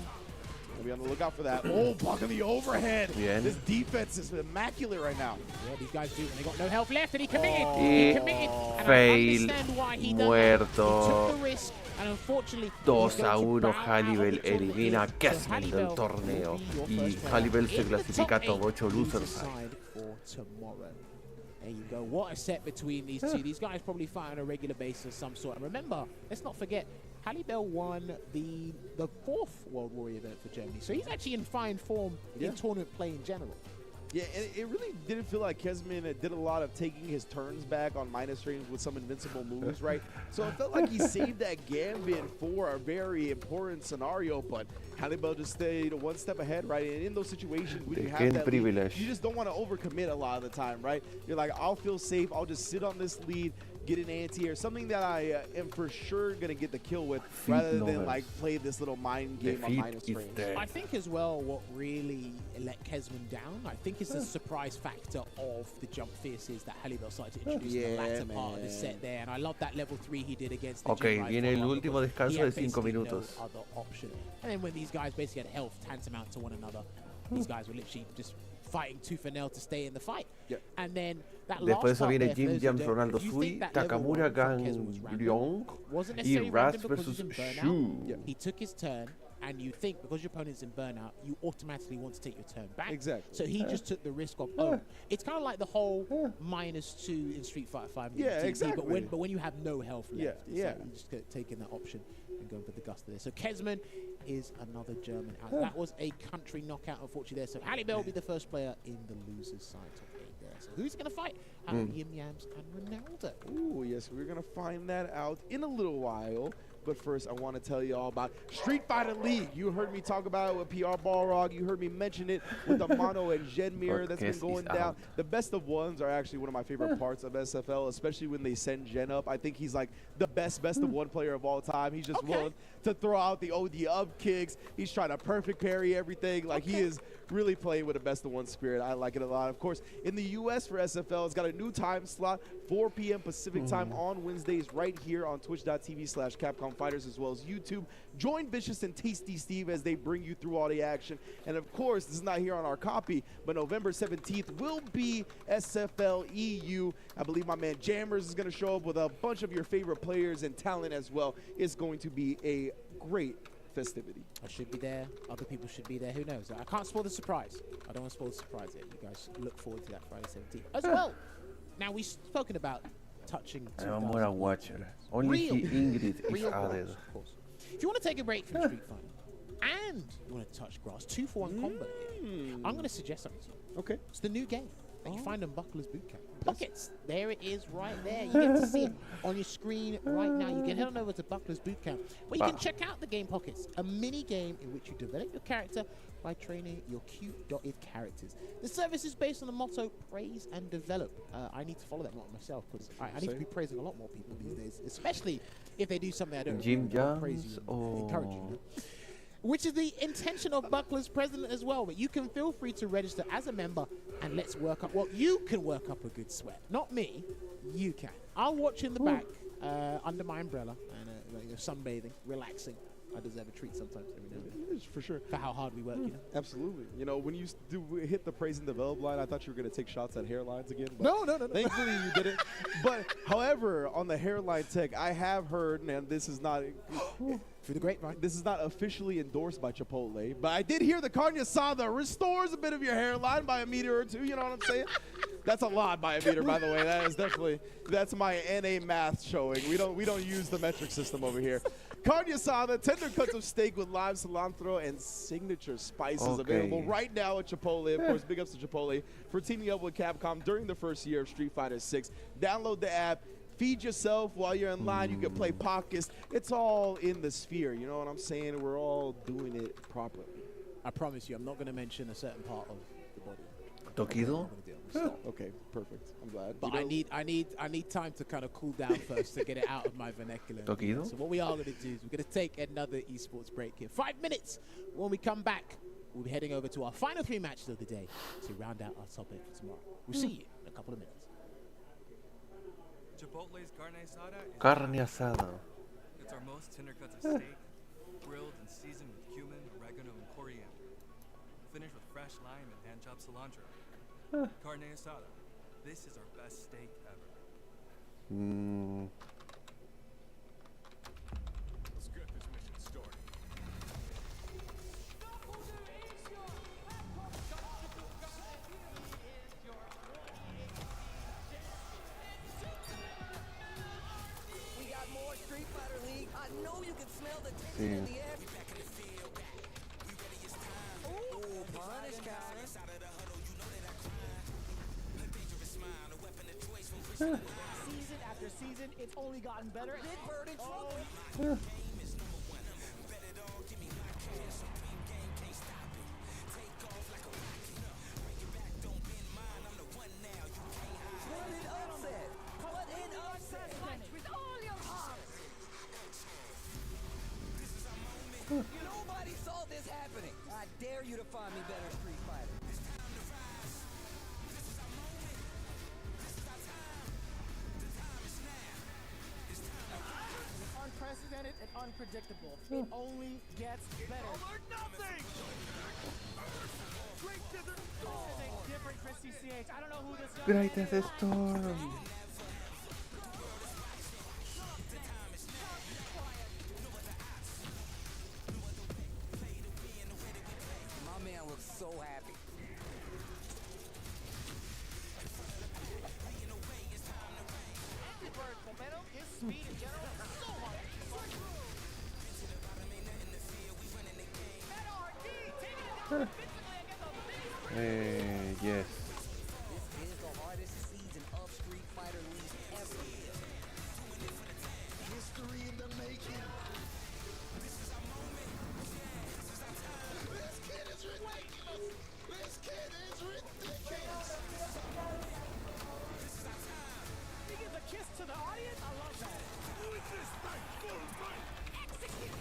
We'll be on the lookout for that. Oh, blocking the overhead. Bien. This defense is immaculate right now. Yeah, these guys do when they got no health left, and he committed. Oh. He committed. And Fail. I understand why he done that. Muerto. He took the risk, and unfortunately, 2-1 Halibel elimina a Khezmen del Halibel torneo will be your y first player Halibel se in the clasifica top top 8 eight loser to side. decide for tomorrow. There you go. What a set between these two. These guys probably fight on a regular basis of some sort. And remember, let's not forget, Halibel won the 4th World Warrior event for Germany. So he's actually in fine form in tournament play in general. Yeah, and it really didn't feel like Khezmen did a lot of taking his turns back on minus frames with some invincible moves, right? So it felt like he saved that gambit for a very important scenario, but Halibel just stayed one step ahead, right? And in those situations, when you have that lead, you just don't want to overcommit a lot of the time, right? You're like, I'll feel safe. I'll just sit on this lead, get an anti-air, something that I am for sure going to get the kill with, rather than like play this little mind game on minus frames. I think as well what really let Khezmen down, I think is the surprise factor of the jump fierces that Halibel started to introduce in the latter part of the set there. And I love that level 3 he did against the Ok, Jin Rai viene el follow-up último because descanso he de had 5 basically minutos. no other option. And then when these guys basically had health tantamount to one another, these guys were literally just fighting tooth and nail to stay in the fight. Yep. And then that Después de last eso part viene there, for those who YimYams, don't- Ronaldo if you Sui, think that level Takamura, one from Khezmen was random, Gangrion wasn't y necessarily Rass random because versus he's in burnout. Shu. He took his turn, and you think because your opponent's in burnout, you automatically want to take your turn back. Exactly. So he just took the risk of, it's kind of like the whole -2 in Street Fighter 5. Yeah, exactly. But when you have no health left, Yeah, it's yeah. like you just taking that option and going for the gusto there. So Khezmen is another German out. That was a country knockout, unfortunately, there. So Halibel will be the first player in the losers side top 8 there. So who's going to fight? YimYams and Ronaldo. Ooh, yes, we're going to find that out in a little while. But first, I want to tell you all about Street Fighter League. You heard me talk about it with PR Balrog. You heard me mention it with the Mono and Gen mirror that's been going down. The best of ones are actually one of my favorite parts of SFL, especially when they send Gen up. I think he's like the best of one player of all time. He's just willing to throw out the OD up kicks. He's trying to perfect parry everything. Like he is really playing with a best of one spirit. I like it a lot. Of course, in the US for SFL, it's got a new time slot, 4 p.m. Pacific time on Wednesdays right here on twitch.tv/Capcom Fighters, as well as YouTube. Join Vicious and Tasty Steve as they bring you through all the action. And of course, this is not here on our copy, but November 17th will be SFL EU. I believe my man Jammers is going to show up with a bunch of your favorite players and talent as well. It's going to be a great festivity. I should be there. Other people should be there. Who knows? I can't spoil the surprise. I don't want to spoil the surprise yet. You guys look forward to that Friday 17th as well. Now, we've spoken about touching. I'm gonna watch it. Only Ingrid is added. Of course. If you want to take a break from Street Fighter and you want to touch grass, 2-for-1 combo here, I'm going to suggest something to you. Okay. It's the new game that you find on Buckler's Bootcamp. Pockets. There it is right there. You get to see it on your screen right now. You can head on over to Buckler's Bootcamp where you can check out the game Pockets, a mini game in which you develop your character by training your cute dotted characters. The service is based on the motto, praise and develop. I need to follow that motto myself because I need to be praising a lot more people these days, especially if they do something I don't praise you and encourage you. Which is the intention of Buckler's president as well. But you can feel free to register as a member and let's work up. Well, you can work up a good sweat. Not me. You can. I'll watch in the back under my umbrella and sunbathing, relaxing. I deserve a treat sometimes every now and then. For sure. For how hard we work, you know? Absolutely. You know, when you hit the praise and develop line, I thought you were going to take shots at hairlines again. No. Thankfully, you didn't. But, however, on the hairline tech, I have heard, and this is not... Through the grapevine. This is not officially endorsed by Chipotle, but I did hear the carne asada restores a bit of your hairline by a meter or two. You know what I'm saying? That's a lot by a meter, by the way. That is definitely, that's my NA math showing. We don't use the metric system over here. Carne asada, tender cuts of steak with live cilantro and signature spices available right now at Chipotle. Of course, big ups to Chipotle for teaming up with Capcom during the first year of Street Fighter 6. Download the app. Feed yourself while you're in line. You can play Pockets. It's all in the sphere. You know what I'm saying? We're all doing it properly. I promise you, I'm not going to mention a certain part of the body. Tokido? Okay, perfect. I'm glad. But I need time to kind of cool down first to get it out of my vernacular. Tokido? So what we are going to do is we're going to take another esports break here. 5 minutes. When we come back, we'll be heading over to our final 3 matches of the day to round out our top 8 for tomorrow. We'll see you in a couple of minutes. Chipotle's Carne asada. It's our most tender cuts of steak, grilled and seasoned with cumin, oregano, and coriander. Finished with fresh lime and hand-chopped cilantro. Carne asada. This is our best steak ever. Let's get this mission started. Season after season, it's only gotten better. Big Bird in trouble. Nobody saw this happening. I dare you to find me better Street Fighter. Unprecedented and unpredictable. It only gets better. All or nothing! Great scissors! This is a different Chris CCH. I don't know who this guy Greatest Storm. My man looks so happy. Bird's momentum, his speed in general, so hard. Yes. This is the hardest season of Street Fighter League ever. History in the making. This is our moment. This kid is ridiculous. This kid is ridiculous. He gives a kiss to the audience. I love that. Who is this thing? Full right. Execute.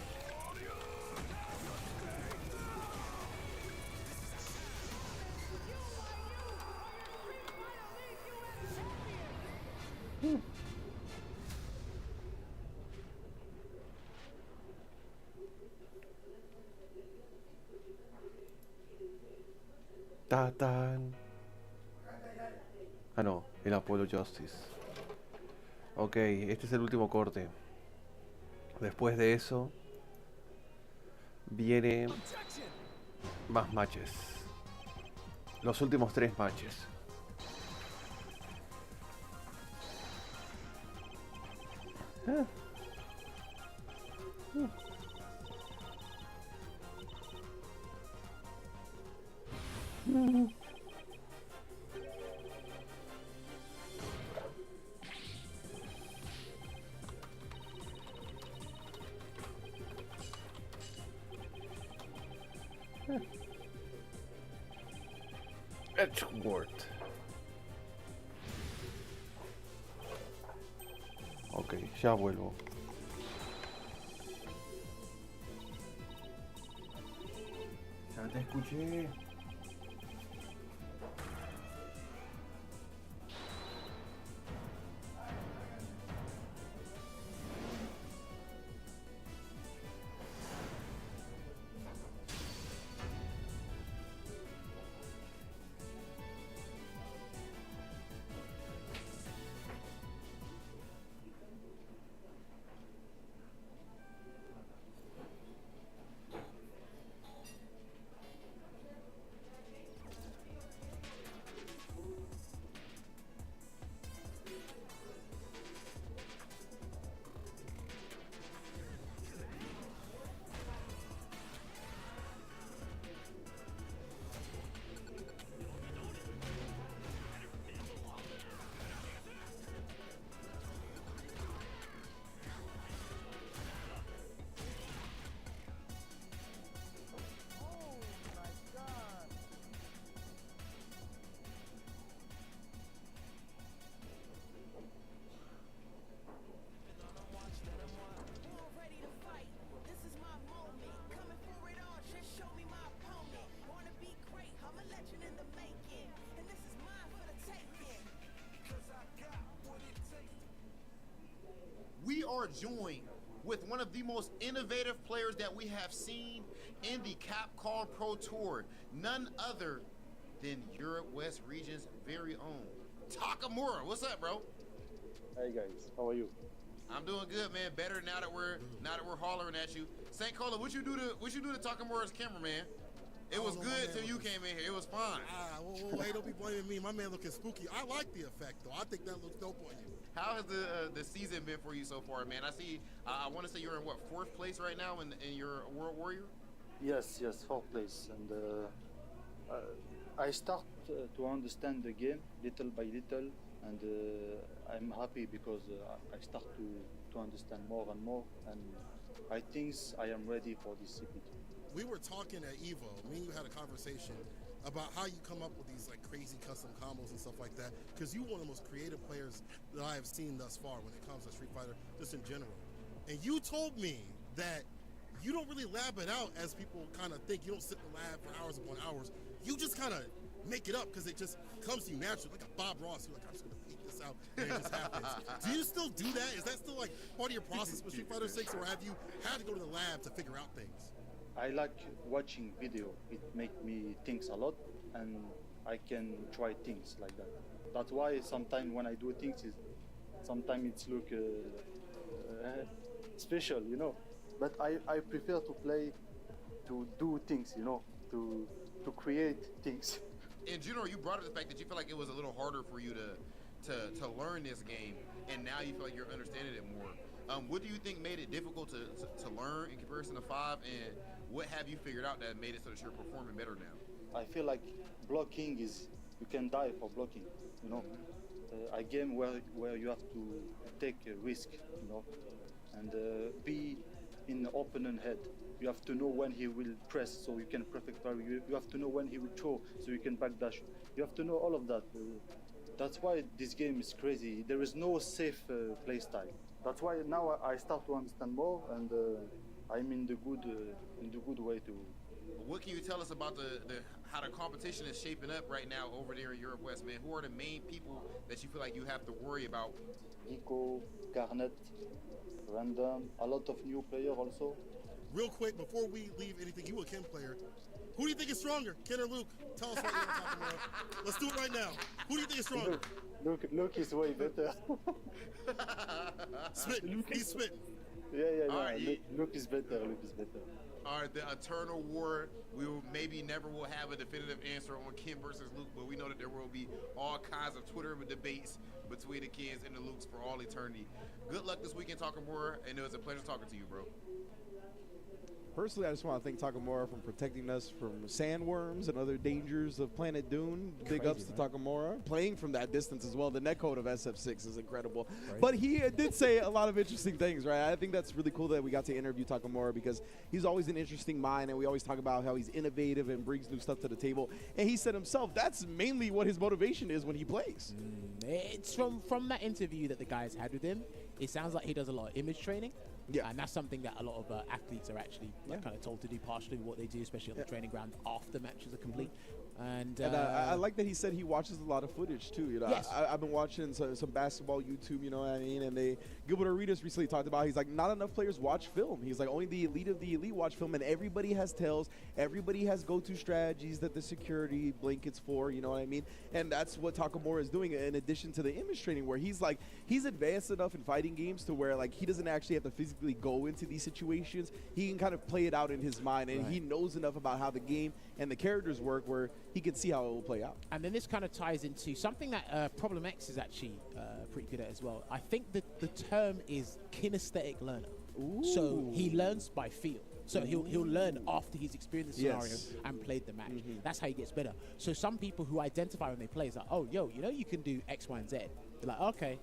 Tatán. Ah, no, el Apollo Justice. Ok, este es el último corte. Después de eso viene más matches. Los últimos 3 matches. Edgeworth. Ok, ya vuelvo. Ya te escuché. We are joined with one of the most innovative players that we have seen in the Capcom Pro Tour, none other than Europe West region's very own Takamura. What's up, bro? Hey guys, how are you? I'm doing good, man. Better now that we're hollering at you. St. Cola, what you do to Takamura's camera, man? It was good till you came in here. It was fine. Wait, don't be blaming me. My man looking spooky. I like the effect though. I think that looks dope on you. How has the season been for you so far, man? I see. I want to say you're in what, 4th place right now in your World Warrior? Yes, 4th place, and I start to understand the game little by little, and I'm happy because I start to understand more and more, and I think I am ready for this CPT. We were talking at Evo. Me and you had a conversation about how you come up with these like crazy custom combos and stuff like that, because you're one of the most creative players that I have seen thus far when it comes to Street Fighter, just in general. And you told me that you don't really lab it out as people kind of think. You don't sit in the lab for hours upon hours. You just kind of make it up because it just comes to you naturally, like a Bob Ross. You're like, I'm just gonna beat this out and it just happens. Do you still do that? Is that still like part of your process with Street Fighter 6, or have you had to go to the lab to figure out things? I like watching video. It makes me think a lot, and I can try things like that. That's why sometimes when I do things, sometimes it's look special, you know. But I prefer to play, to do things, you know, to create things. In general, you brought up the fact that you feel like it was a little harder for you to learn this game, and now you feel like you're understanding it more. What do you think made it difficult to learn in comparison to 5, and what have you figured out that made it so that you're performing better now? I feel like blocking is, you can die for blocking, you know. A game where you have to take a risk, you know, and be in the opponent head. You have to know when he will press so you can perfect parry. You have to know when he will throw so you can backdash. You have to know all of that. That's why this game is crazy. There is no safe play style. That's why now I start to understand more, and I'm in the good way to. What can you tell us about how the competition is shaping up right now over there in Europe West, man? Who are the main people that you feel like you have to worry about? Geeck-o, Garnet, Random, a lot of new players also. Real quick, before we leave anything, you a Ken player. Who do you think is stronger, Ken or Luke? Tell us right now, Takamura. Let's do it right now. Who do you think is stronger? Luke is way better. Spit. He's spit. Yeah. Right, Luke is better. All right, the eternal war. We will maybe never will have a definitive answer on Ken versus Luke, but we know that there will be all kinds of Twitter debates between the Kens and the Lukes for all eternity. Good luck this weekend, Takamura, and it was a pleasure talking to you, bro. Personally, I just want to thank Takamura for protecting us from sandworms and other dangers of Planet Dune. Big ups to Takamura. Playing from that distance as well. The netcode of SF6 is incredible. Right. But he did say a lot of interesting things, right? I think that's really cool that we got to interview Takamura because he's always an interesting mind, and we always talk about how he's innovative and brings new stuff to the table. And he said himself, that's mainly what his motivation is when he plays. It's from that interview that the guys had with him, it sounds like he does a lot of image training. Yeah, and that's something that a lot of athletes are actually kind of told to do, partially what they do, especially on the training ground after matches are complete. And I like that he said he watches a lot of footage too. You know, yes. I've been watching some basketball YouTube. You know what I mean? And Gilbert Arenas recently talked about. He's like, not enough players watch film. He's like, only the elite of the elite watch film, and everybody has tells. Everybody has go-to strategies that the security blankets for. You know what I mean? And that's what Takamura is doing. In addition to the image training, where he's advanced enough in fighting games to where like he doesn't actually have to physically go into these situations. He can kind of play it out in his mind, and he knows enough about how the game and the characters work where he can see how it will play out. And then this kind of ties into something that Problem X is actually pretty good at as well. I think that the term is kinesthetic learner. Ooh. So he learns by feel. So he'll learn after he's experienced the scenario and played the match. That's how he gets better. So some people who identify when they play is like, oh, yo, you know you can do X, Y, and Z. They're like, okay.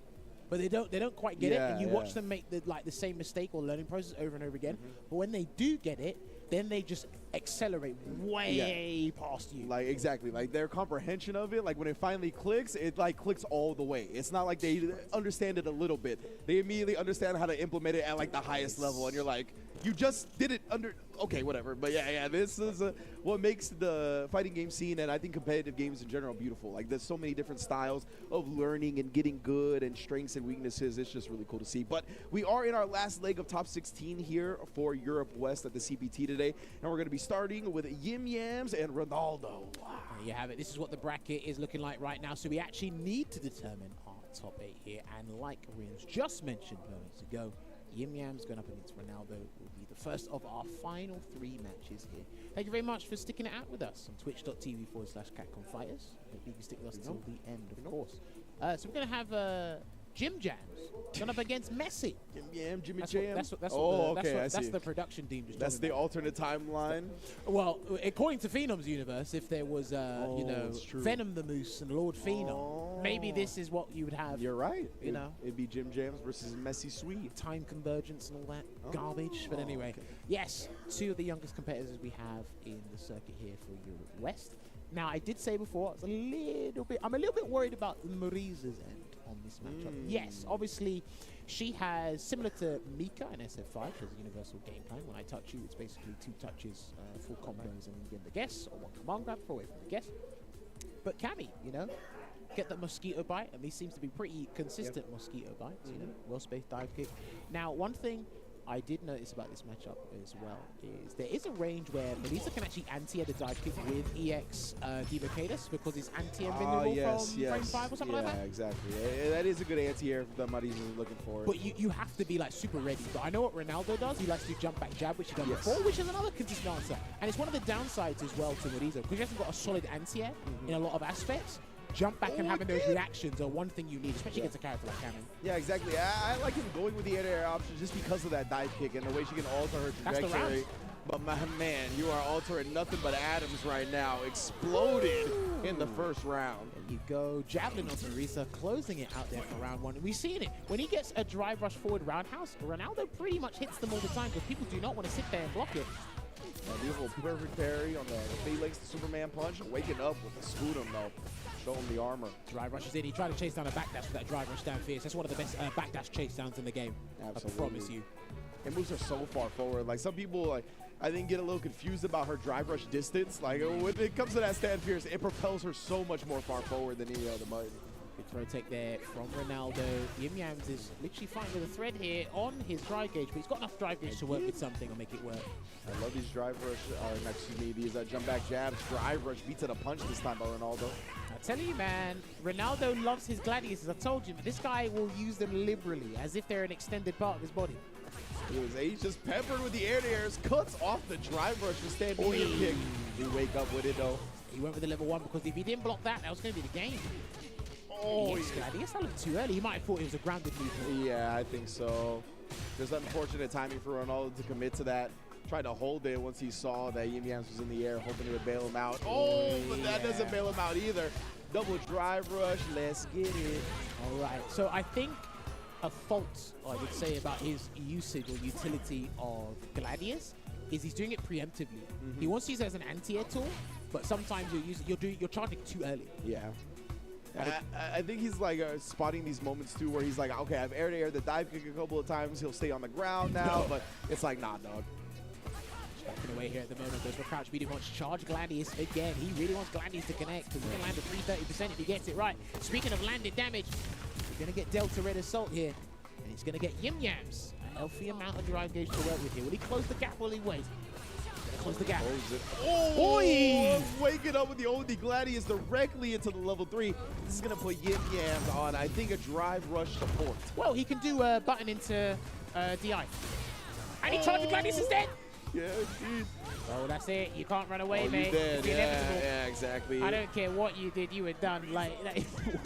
But they don't quite get it, and you watch them make the same mistake or learning process over and over again. But when they do get it, then they just accelerate way past you. Like, exactly. Like, their comprehension of it, like, when it finally clicks, it, like, clicks all the way. It's not like they understand it a little bit. They immediately understand how to implement it at, like, the highest level. And you're like, you just did it under... Okay, whatever. But, yeah, this is what makes the fighting game scene, and I think competitive games in general, beautiful. Like, there's so many different styles of learning and getting good and strengths and weaknesses. It's just really cool to see. But we are in our last leg of top 16 here for Europe West at the CPT today. And we're going to be starting with YimYams and Ronaldo. Wow. There you have it. This is what the bracket is looking like right now. So we actually need to determine our top 8 here. And like Rian's just mentioned moments ago, YimYams going up against Ronaldo will be the first of our final 3 matches here. Thank you very much for sticking it out with us on twitch.tv/CatconFighters. Hope you can stick with us till the end, of course. So we're going to have YimYams going up against Messi. YimYam, That's the production team. That's the alternate timeline. Well, according to Phenom's universe, if there was, Venom the Moose and Lord Phenom, maybe this is what you would have. You're right. You know, it'd be YimYams versus Messi Sweet. Time convergence and all that garbage. But anyway, yes, 2 of the youngest competitors we have in the circuit here for Europe West. Now, I did say before, I'm a little bit worried about Marisa's end on this matchup. Yes, obviously, she has, similar to Mika in SF5, she has a universal game plan. When I touch you, it's basically 2 touches, full combos, and you get the guess, or 1 command grab for away from the guess. But Cammy, you know, get the mosquito bite, and these seems to be pretty consistent mosquito bites, you know, well-spaced dive kick. Now, one thing I did notice about this matchup as well is there is a range where Melissa can actually anti-air the dive kick with EX Divocatus because it's anti-air vulnerable from frame 5 or something like that. Yeah, exactly. That is a good anti-air that Marisa is looking for. But you have to be like super ready. But I know what Ronaldo does. He likes to do jump back jab, which he done before, which is another consistent answer. And it's one of the downsides as well to Marisa because he hasn't got a solid anti-air in a lot of aspects. Jump back and having those reactions are one thing you need, especially against a character like Cameron. Yeah, exactly. I like him going with the air-to-air option just because of that dive kick and the way she can alter her trajectory. But my man, you are altering nothing but atoms right now. Exploded in the first round. There you go. Javelin on Marisa, closing it out there for round 1. And we've seen it. When he gets a drive rush forward roundhouse, Ronaldo pretty much hits them all the time because people do not want to sit there and block it. A beautiful perfect parry on the fade legs to Superman punch. Waking up with the scutum though. Show him the armor. Drive rushes in. He tried to chase down a backdash for that drive rush down fierce. That's one of the best backdash chase downs in the game. Absolutely. I promise you. It moves her so far forward. Like some people, like I think, get a little confused about her drive rush distance. Like when it comes to that stand fierce, it propels her so much more far forward than any other button. Good throw take there from Ronaldo. YimYams is literally fighting with a thread here on his drive gauge, but he's got enough drive gauge to work with something and make it work. I love these drive rush, these jump back jabs. Drive rush beats at a punch this time by Ronaldo. I tell you, man, Ronaldo loves his gladiators. I told you, this guy will use them liberally, as if they're an extended part of his body. He's just peppered with the air-to-airs, cuts off the drive rush with stand medium kick. He wake up with it, though. He went with the level 1 because if he didn't block that, that was going to be the game. Oh, I guess that looked too early. He might have thought it was a grounded movement. Yeah, I think so. There's unfortunate timing for Ronaldo to commit to that. Tried to hold it once he saw that YimYams was in the air, hoping it would bail him out. Oh, but that doesn't bail him out either. Double drive rush, let's get it. All right, so I think a fault, I would say, about his usage or utility of Gladius is he's doing it preemptively. He wants to use it as an anti-air tool, but sometimes you're charging too early. Yeah. I think he's like spotting these moments too where he's like, okay, I've air-to-air the dive kick a couple of times. He'll stay on the ground now, but it's like, nah, dog. Backing away here at the moment, goes for crouch. Really wants to charge Gladius again. He really wants Gladius to connect because he can land a 330% if he gets it right. Speaking of landed damage, we're going to get Delta Red Assault here, and he's going to get YimYams. A healthy amount of drive gauge to work with here. Will he close the gap? Will he wait? Close the gap. Oh, waking up with the OD Gladius directly into the level 3. This is going to put YimYams on, I think, a drive rush support. Well, he can do a button into DI. And he charged Gladius instead. Yeah, indeed. Oh, that's it. You can't run away, Oh, mate. you did. It's inevitable. Yeah, exactly. I don't care what you did. You were done. Like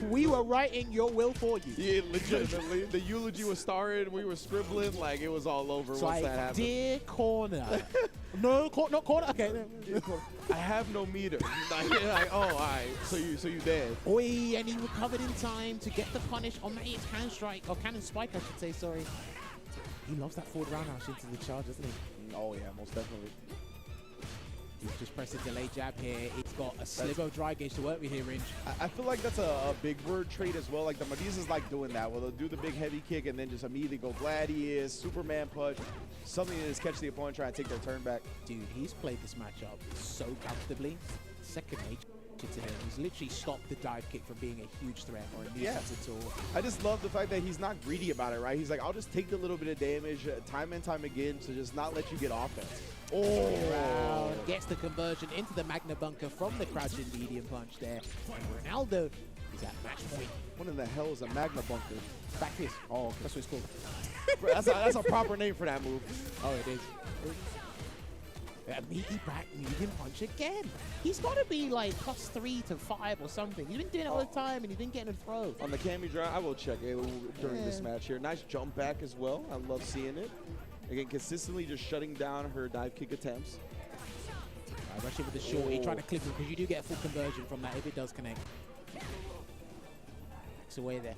we were writing your will for you. Yeah, legitimately. The eulogy was started. We were scribbling. Like, it was all over once that happened. Dear corner. No, not corner. Okay. Dear corner. I have no meter. Like, oh, all right. So you dead. Oi, and he recovered in time to get the punish on that hand strike, or cannon spike, I should say, sorry. He loves that forward roundhouse into the charge, doesn't he? Oh, yeah, most definitely. He's just pressing delay jab here. He's got a sliver dry gauge to work with here, Ringe. I feel like that's a big word trait as well. Like, the Medizas like doing that. Well, they'll do the big heavy kick and then just immediately go Gladius, Superman punch, something to just catch the opponent, try and take their turn back. Dude, he's played this matchup so comfortably. Second nature to him. He's literally stopped the dive kick from being a huge threat or a nuisance at all. I just love the fact that he's not greedy about it, right? He's like, I'll just take the little bit of damage time and time again to just not let you get offense. Oh, gets the conversion into the Magna Bunker from the crouching medium punch there. And Ronaldo is at match point. What in the hell is a Magna Bunker? Back fist. Oh, okay. That's what it's called. that's a proper name for that move. Oh, it is. A meaty back medium punch again. He's got to be like +3 to 5 or something. He's been doing it all the time, and he's been getting a throw. On the Cami drive, I will check it during this match here. Nice jump back as well. I love seeing it. Again, consistently just shutting down her dive kick attempts. Rushing with the short. He's trying to clip him because you do get a full conversion from that if it does connect. Backs away there.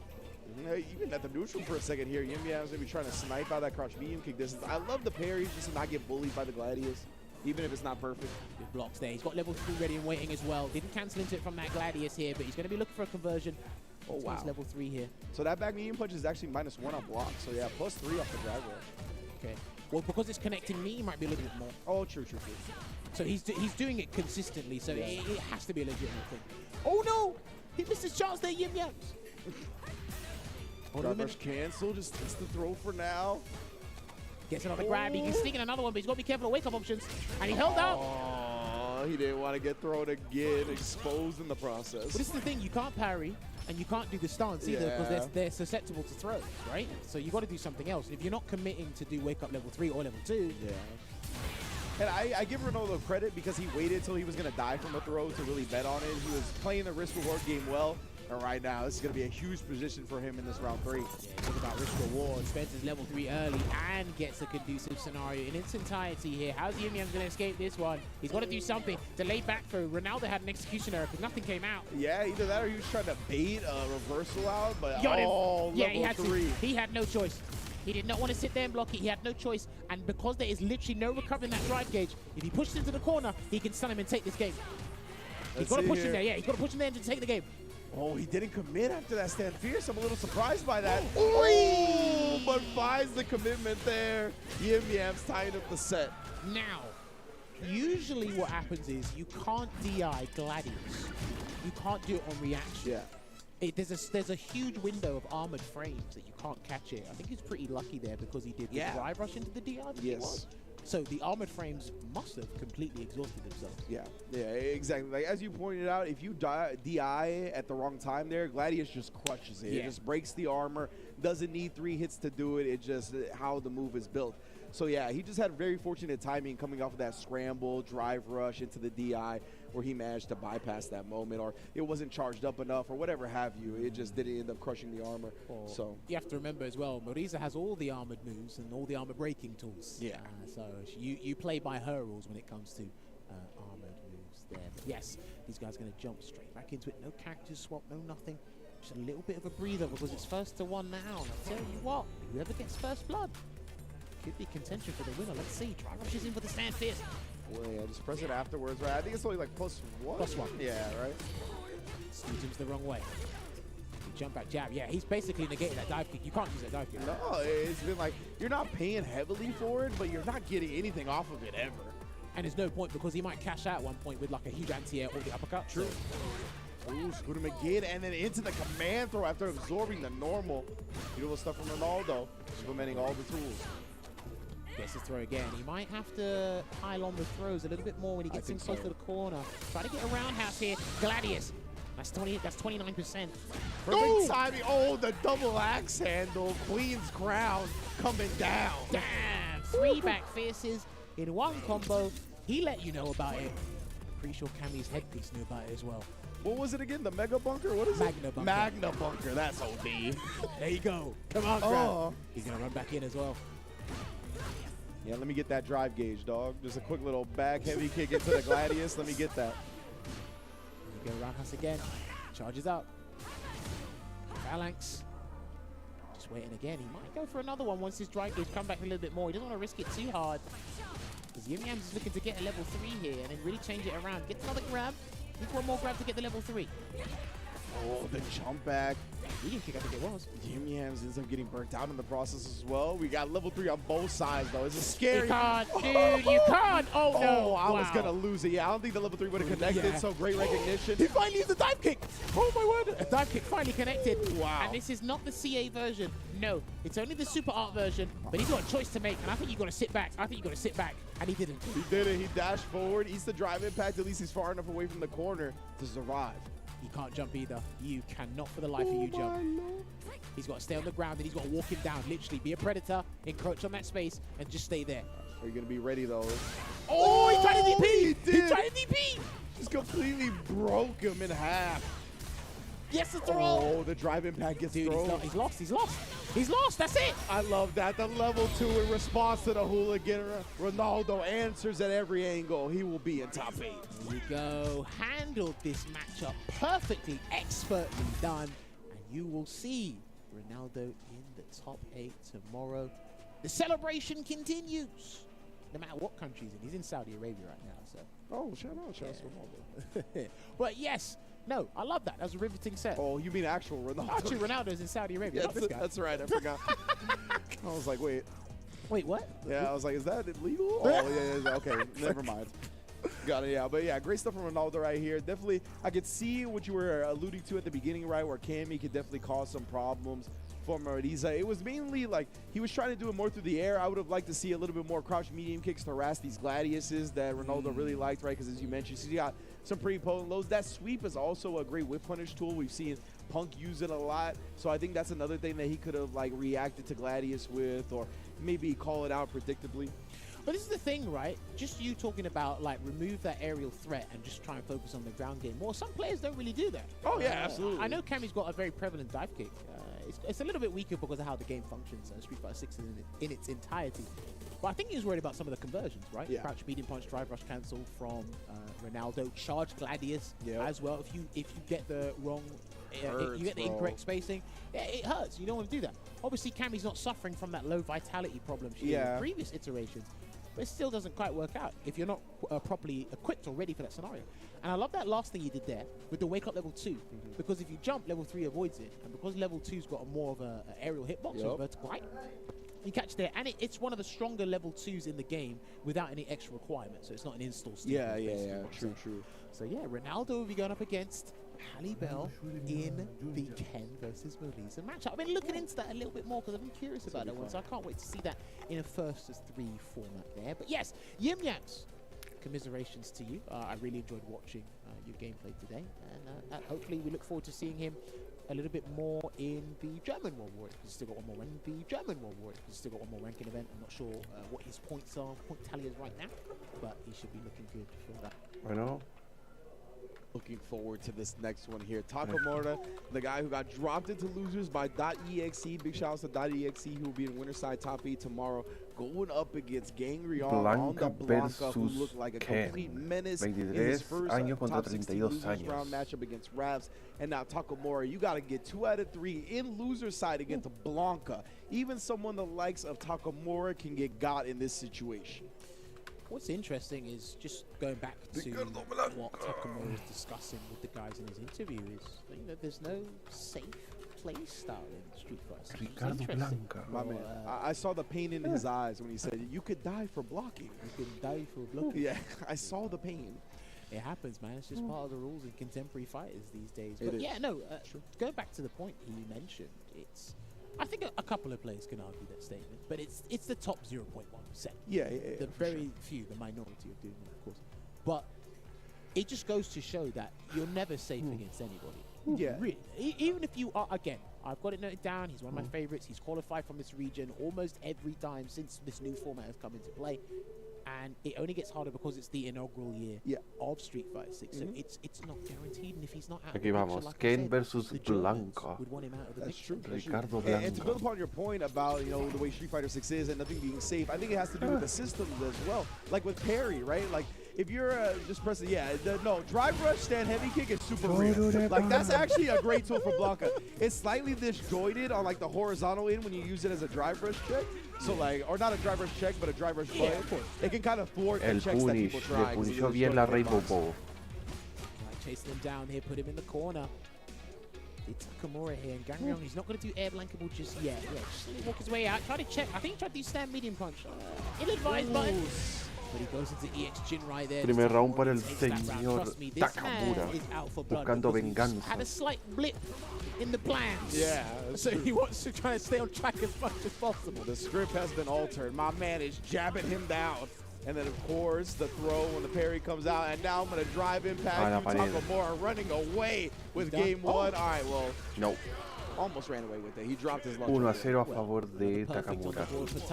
Even at the neutral for a second here, YimYams maybe trying to snipe out that crouch medium kick distance. I love the parries just to not get bullied by the Gladius, even if it's not perfect. Good blocks there. He's got level 3 ready and waiting as well. Didn't cancel into it from that Gladius here, but he's going to be looking for a conversion. Oh, wow. He's level 3 here. So that back medium punch is actually -1 on block. So yeah, +3 off the drive rush. Okay. Well, because it's connecting me, he might be a little bit more. Oh, true. So he's doing it consistently, so it has to be a legitimate thing. Oh, no! He missed his chance there, YimYams. Drive rush cancel, just takes the throw for now. Gets another grab. He can sneak in another one, but he's got to be careful of wake-up options. And he held out. Oh, he didn't want to get thrown again, exposed in the process. But this is the thing, you can't parry, and you can't do the stance either, because they're susceptible to throws, right? So you got to do something else. If you're not committing to do wake-up level 3 or level 2. Yeah. And I give Ronaldo credit because he waited till he was going to die from a throw to really bet on it. He was playing the risk-reward game well. And right now, this is going to be a huge position for him in this round 3. Yeah, talk about risk-reward. Spencer's level 3 early and gets a conducive scenario in its entirety here. How's YimYams going to escape this one? He's got to do something. Delayed back throw. Ronaldo had an execution error because nothing came out. Yeah, either that or he was trying to bait a reversal out, but Got him. level he had 3. He had no choice. He did not want to sit there and block it. He had no choice. And because there is literally no recovering that drive gauge, if he pushes into the corner, he can stun him and take this game. He's got to push him there. Yeah, he's got to push him there to take the game. Oh, he didn't commit after that stand fierce. I'm a little surprised by that. Oh, but finds the commitment there. YimYams tying up the set. Now, usually what happens is you can't DI Gladius. You can't do it on reaction. Yeah. There's a huge window of armored frames that you can't catch it. I think he's pretty lucky there because he did the drive rush into the DI. Yes. So the armored frames must have completely exhausted themselves. Yeah, exactly. Like as you pointed out, if you DI at the wrong time there, Gladius just crushes it. It just breaks the armor. Doesn't need 3 hits to do it. It's just how the move is built. So yeah, he just had very fortunate timing coming off of that scramble, drive rush into the DI, where he managed to bypass that moment, or it wasn't charged up enough, or whatever have you. It just didn't end up crushing the armor. So you have to remember as well, Marisa has all the armored moves and all the armor breaking tools. Yeah. So you play by her rules when it comes to armored moves there. But yes, these guys are going to jump straight back into it. No character swap, no nothing. Just a little bit of a breather because it's 1st to 1 now. And I tell you what, whoever gets first blood could be contention for the winner. Let's see. Drive rushes in for the stand fierce. Well, yeah, just press it afterwards, right? I think it's only like +1. +1. Yeah, right? Stews the wrong way. Jump back jab. Yeah, he's basically negated that dive kick. You can't use that dive kick. No, it's been like, you're not paying heavily for it, but you're not getting anything off of it ever. And there's no point because he might cash out at one point with like a huge anti-air or the uppercut. True. Ooh, scoot him again, and then into the command throw after absorbing the normal. Beautiful stuff from Ronaldo, implementing all the tools. Gets his throw again. He might have to pile on the throws a little bit more when he gets in close to the corner. Try to get a roundhouse here. Gladius. That's 29%. Perfect timing. Oh, the double axe handle. Queen's crown coming down. Damn. 3 back fierces in 1 combo. He let you know about it. Pretty sure Cammy's headpiece knew about it as well. What was it again? The Mega Bunker? What is Magna it? Bunker. Magna Bunker. That's OD. There you go. Come on, Grab. He's going to run back in as well. Yeah, let me get that drive gauge, dog. Just a quick little back heavy kick into the Gladius. Let me get that. You go roundhouse again. Charges up. Phalanx. Just waiting again. He might go for another one once his drive gauge come back a little bit more. He doesn't want to risk it too hard. Because YimYams is looking to get a level 3 here and then really change it around. Get another grab. Needs 1 more grab to get the level 3. Oh, the jump back. Medium kick, I think it was. YimYams ends up getting burnt out in the process as well. We got level 3 on both sides, though. It's a scary. You can't, dude. You can't. Oh, no. Oh, I was going to lose it. Yeah, I don't think the level 3 would have connected, so great recognition. He finally used the dive kick. Oh, my word. A dive kick finally connected. Wow. And this is not the CA version. No, it's only the Super Art version, but he's got a choice to make, and I think you've got to sit back. And he didn't. He did it. He dashed forward, eats the drive impact. At least he's far enough away from the corner to survive. He can't jump either. You cannot for the life of you jump. He's got to stay on the ground and he's got to walk him down. Literally be a predator, encroach on that space, and just stay there. Are you going to be ready, though? Oh, he tried to DP! He did. He tried to DP! Just completely broke him in half. Yes, it's a roll. Oh, the drive impact gets Dude, thrown. he's lost. He's lost. That's it. I love that. The level 2 in response to the hooligan. Ronaldo answers at every angle. He will be in top 8. Here we go. Handled this matchup perfectly, expertly done. And you will see Ronaldo in the top 8 tomorrow. The celebration continues. No matter what country he's in. He's in Saudi Arabia right now. So. Oh, shout out Ronaldo. But yes. No, I love that. That was a riveting set. Oh, you mean actual Ronaldo? Actually, Ronaldo's in Saudi Arabia. Yeah, that's right. I forgot. I was like, wait. Wait, what? Yeah, I was like, is that illegal? Oh, yeah. Okay, never mind. Got it, yeah. But yeah, great stuff from Ronaldo right here. Definitely, I could see what you were alluding to at the beginning, right, where Cammy could definitely cause some problems for Mariza. It was mainly like he was trying to do it more through the air. I would have liked to see a little bit more crouch medium kicks to harass these Gladiuses that Ronaldo really liked, right? Because as you mentioned, he got some pretty potent lows. That sweep is also a great whip punish tool. We've seen Punk use it a lot. So I think that's another thing that he could have like reacted to Gladius with, or maybe call it out predictably. But this is the thing, right? Just you talking about, like, remove that aerial threat and just try and focus on the ground game. Well, some players don't really do that. Oh, yeah, absolutely. I know Cammy's got a very prevalent dive kick. It's a little bit weaker because of how the game functions. Street Fighter 6 in its entirety. But I think he was worried about some of the conversions, right? Yeah. Crouch, medium punch, drive rush cancel from Ronaldo. Charge Gladius as well. If you get the wrong, if you get the incorrect spacing, it hurts. You don't want to do that. Obviously, Cammy's not suffering from that low vitality problem she had in previous iterations. But it still doesn't quite work out if you're not properly equipped or ready for that scenario. And I love that last thing you did there with the wake up level 2. Because if you jump, level 3 avoids it. And because level 2's got more of an aerial hitbox or vertical height, you catch there. And it's one of the stronger level 2s in the game without any extra requirements. So it's not an install step. Yeah. True. So yeah, Ronaldo will be going up against Halibel in the Ken versus Mariza matchup. I've been looking into that a little bit more because I've been curious about that one, so I can't wait to see that in a 1-3 format there. But yes, YimYams, commiserations to you. I really enjoyed watching your gameplay today, and hopefully we look forward to seeing him a little bit more in the German World Warriors, because he's still got one more rank. The German World Warriors, because he's still got one more ranking event. I'm not sure what his points are, point tally is right now, but he should be looking good for that. I know. Looking forward to this next one here. Takamura, the guy who got dropped into losers by .exe. Big shout out to .exe. He will be in Winterside top 8 tomorrow, going up against Gangrion on the Blanca, who looked like a complete menace in his first top 16 losers round matchup against Rass. And now Takamura, you got to get 2 out of 3 in loser side against Blanca. Even someone the likes of Takamura can get got in this situation. What's interesting is just going back to what Takamura was discussing with the guys in his interview is that there's no safe play style in Street Fighter. Ricardo Blanca. My man, I saw the pain in his eyes when he said, "You could die for blocking." You could die for blocking. Yeah, I saw the pain. It happens, man. It's just part of the rules in contemporary fighters these days. But yeah, no. Going back to the point he mentioned, I think a couple of players can argue that statement, but it's the top 0.1%. Yeah, the very few, the minority of doing it, of course. But it just goes to show that you're never safe against anybody. Yeah. Really. Even if you are, again, I've got it noted down. He's one of my favorites. He's qualified from this region almost every time since this new format has come into play. And it only gets harder because it's the inaugural year of Street Fighter 6. So it's not guaranteed, and if he's not out Aquí vamos, like Ken versus Blanca. Would want him out of the That's true. Ricardo Blanca. And to build upon your point about the way Street Fighter 6 is and nothing being safe, I think it has to do with the systems as well. Like with parry, right? Like if you're just pressing, drive rush, stand heavy kick is super real. Like that's actually a great tool for Blanca. It's slightly disjointed on like the horizontal end when you use it as a drive rush check. So like, or not a drive rush check, but a drive rush button. It can kind of thwart the checks that people try. Le punishó bien la Rainbow Bow. Chasing him down here, put him in the corner. It's Takamura here, and Gangrion, he's not going to do air blankable just yet. Yeah, just walk his way out. Try to check. I think he tried to do stand medium punch. Ill-advised button. But he goes into EX Jin right there. Primer round para el señor Takamura, buscando venganza. Had a slight blip in the plans. Yeah. So he wants to try and stay on track as much as possible. The script has been altered. My man is jabbing him down. And then, of course, the throw when the parry comes out. And now I'm going to drive impact. Takamura running away with game 1. All right, well. No. Almost ran away with it. He dropped his lunch. 1-0 a favor de Takamura.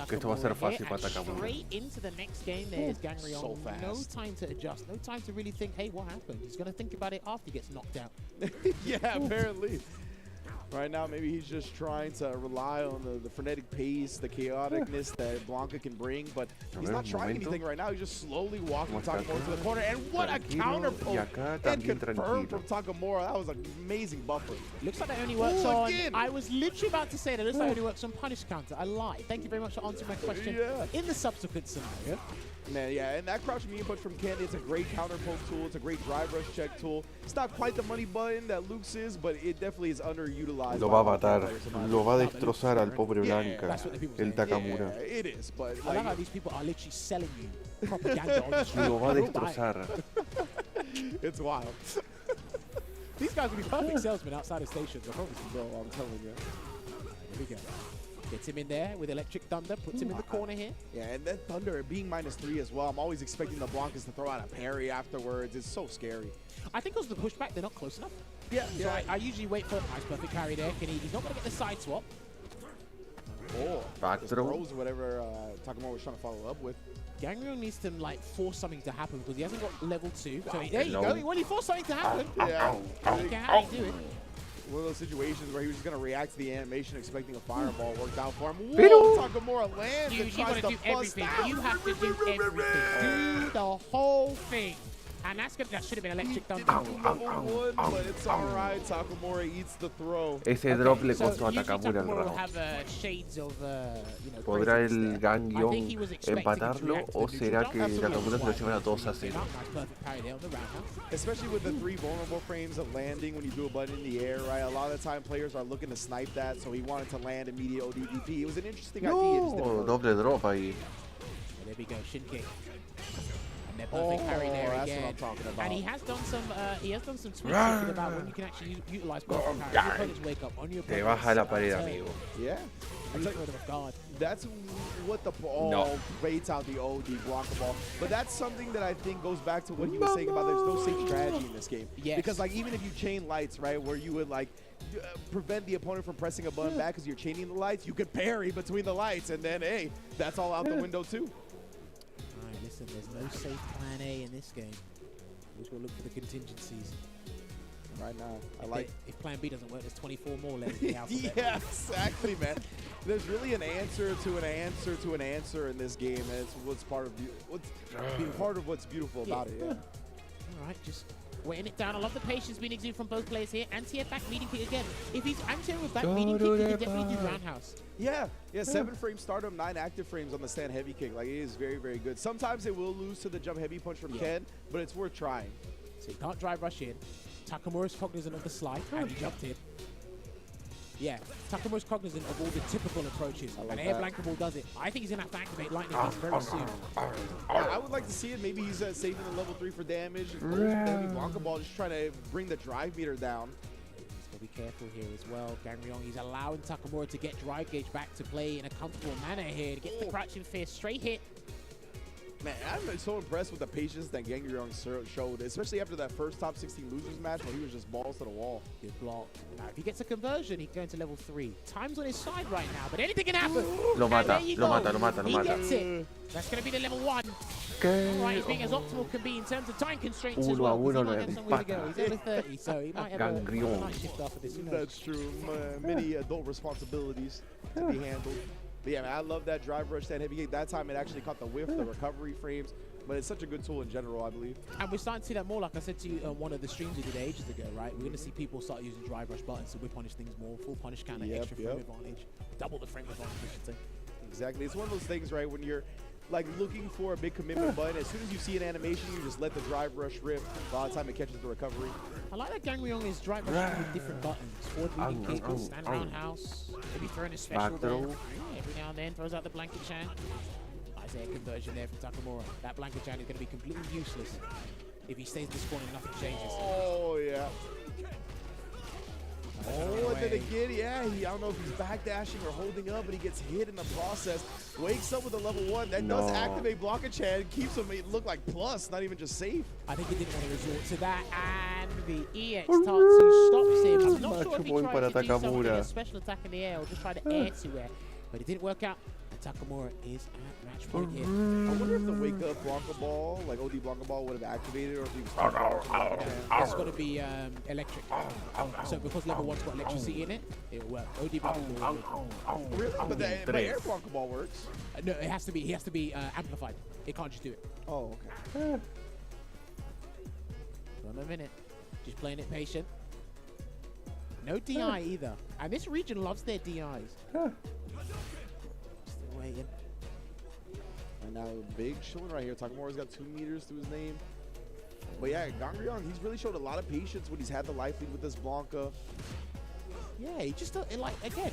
Que esto va a ser fácil para Takamura. Straight into the next game, there's Gangrion. So fast. No time to adjust. No time to really think, hey, what happened? He's going to think about it after he gets knocked out. Yeah, apparently. Right now, maybe he's just trying to rely on the frenetic pace, the chaoticness that Blanca can bring, but he's not trying anything right now. He's just slowly walking Takamura to the corner, and what a counter poke and confirmed from Takamura. That was an amazing buffer. Looks like that only works on... I was literally about to say that it looks like it only works on punish counter. I lied. Thank you very much for answering my question in the subsequent scenario. Man, yeah, and that crouch medium punch from Ken, it's a great counter poke tool. It's a great drive rush check tool. It's not quite the money button that Luke's is, but it definitely is underutilized utilized. Lo by va a a lot of matar, players in my lo va a opinion. destrozar al pobre Yeah, Blanca, that's what the people el say. Takamura. Yeah, it is, but I love how these people are literally selling you propaganda on the street. Lo va a People buy it. destrozar. It's wild. These guys would be perfect salesmen outside of stations. I promise you. Bro, I'm telling you. Here we go. Gets him in there with Electric Thunder, puts him in the corner here. Yeah, and then Thunder being -3 as well. I'm always expecting the Blancas to throw out a parry afterwards. It's so scary. I think because of the pushback, they're not close enough. Yeah, So I usually wait for a nice perfect parry there. He's not going to get the side swap. Oh, back just throw. throws whatever Takamura was trying to follow up with. Gangrel needs to like force something to happen because he hasn't got level 2. So there you No. go. Well, he forced something to happen. Yeah. Okay, how do you do it? One of those situations where he was just going to react to the animation expecting a fireball. Worked out for him. Pero- Whoa, Takamura lands You and got tries to to do bust everything. out. You have to do everything. Do the whole thing. And that should have been Electric Thunder. Level 1, but it's alright. Takamura eats the throw. Ese drop le So costó a usually Takamura el Takamura will round. have shades of, ¿Podrá craziness el there. Gangyong I think he was expecting to empatarlo react to o the será neutral que jump? Absolutely. Takamura se lo llevan a todos a cero? Nice perfect parry there on the roundhouse. Especially with the 3 vulnerable frames of landing when you do a button in the air, right? A lot of the time players are looking to snipe that, so he wanted to land immediate ODDP. It was an interesting idea. It just didn't No, work. doble drop ahí. Well, there we go, shin kick. And their perfect parry there that's again. what I'm talking about. And he has done some tweaks thinking about when you can actually utilize perfect parry. Your opponents wake up on your Te opponent's baja la pared, turn. amigo. Yeah. And take rid of guard. That's what the ball baits out the OD blocker ball. But that's something that I think goes back to what you were saying about there's no safe strategy in this game. Yes. Because like even if you chain lights, right, where you would like prevent the opponent from pressing a button back because you're chaining the lights, you could parry between the lights, and then hey, that's all out the window too. Alright, listen, there's no safe plan A in this game. We just gotta look for the contingencies. Right now, If plan B doesn't work, there's 24 more letters in the alphabet. Yeah, exactly, man. There's really an answer to an answer to an answer in this game, and it's what's part of what's beautiful about it. Yeah. All right, just weighing it down. I love the patience being exuded from both players here. Anti-air back meeting kick again. If he's anti-air with back meeting kick, he can definitely do roundhouse. Yeah, 7 frame stardom, 9 active frames on the stand heavy kick. Like, it is very, very good. Sometimes it will lose to the jump heavy punch from Ken, but it's worth trying. So you can't drive rush in. Takamura's cognizant of the slide, and he jumped in. Yeah, Takamura's cognizant of all the typical approaches, and Air Blanca Ball does it. I think he's going to have to activate Lightning Beam very soon. I would like to see it. Maybe he's saving the level 3 for damage. The heavy Blanca Ball just trying to bring the drive meter down. He's got to be careful here as well. Gangryong, he's allowing Takamura to get drive gauge back to play in a comfortable manner here to get the crouching fist. Straight hit. Man, I'm so impressed with the patience that Gangryong showed, especially after that first top 16 losers match where he was just balls to the wall. Good block. Now, if he gets a conversion, he can go into level 3. Time's on his side right now, but anything can happen. Lo mata, And there you lo go. mata, lo mata, lo He mata. gets it. That's going to be the level 1. ¿Qué? Right, he's being as optimal can be in terms of time constraints as 1 a well. 1 He lo might have somewhere to go. He's empata. over 30, so he might have a night shift after this. Who knows? That's true. Many adult responsibilities to be handled. But yeah, man, I love that drive rush, that heavy kick. That time it actually caught the whiff, the recovery frames. But it's such a good tool in general, I believe. And we're starting to see that more, like I said to you on one of the streams we did ages ago, right? We're going to see people start using drive rush buttons to whip punish things more, full punish counter, extra frame advantage, double the frame advantage, I should say. Exactly. It's one of those things, right, when you're like looking for a big commitment button, as soon as you see an animation, you just let the drive rush rip by the time it catches the recovery. I like that Gangryong is drive rushing with different buttons. Forward leading kick, stand roundhouse, maybe throwing a special Back throw. there. Every now and then throws out the blanket chan. Nice air conversion there from Takamura. That blanket chan is going to be completely useless if he stays in this corner and nothing changes. Oh, yeah. Oh, and then again, yeah, I don't know if he's backdashing or holding up, but he gets hit in the process. Wakes up with a level 1. That does activate Blanca Chan. Keeps him, it look like plus, not even just safe. I think he didn't want to resort to that, and the EX Tatsu stops him. I'm not sure if he Much tried to para do something, Takamura. a special attack in the air, or just try to air to air, but it didn't work out. And Takamura is at match point here. I wonder if the wake up Blanca Ball, like OD Blanca Ball, would have activated, or if he was. It's got to be electric. So because level 1's got electricity in it, it'll work. OD Blanca Ball. Really? But the air Blanca Ball works. No, it has to be. He has to be amplified. It can't just do it. Oh, okay. One minute. Just playing it patient. No DI either. And this region loves their DIs. Still waiting. And now big showing right here. Takamura's got 2 meters to his name. But yeah, Gangryong, he's really showed a lot of patience when he's had the life lead with this Blanca. Yeah, he just like again.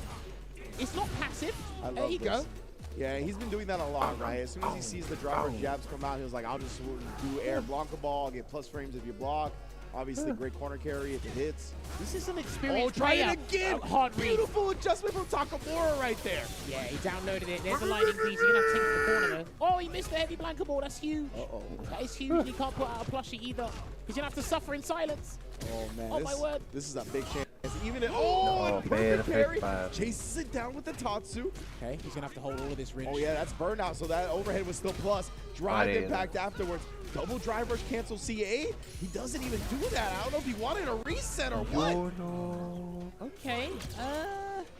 It's not passive. There you go. Yeah, he's been doing that a lot, right? As soon as he sees the driver jabs come out, he was like, I'll just do air Blanca ball, get plus frames if you block. Obviously, great corner carry if it hits. This is an experience. Oh, try it again! Beautiful adjustment from Takamura right there. Yeah, he downloaded it. There's a lightning piece. You're going to have to take the corner, though. Oh, he missed the heavy Blanca ball. That's huge. That is huge. And he can't put out a plushie either. He's going to have to suffer in silence. Oh, man. Oh, my word. This is a big chance. Even if, perfect carry. Chases it down with the Tatsu. Okay, he's going to have to hold all of this ridge. Oh, yeah, that's burnout. So that overhead was still plus. Drive impact afterwards. Double drive rush cancel CA. He doesn't even do that. I don't know if he wanted a reset or what. No. Okay.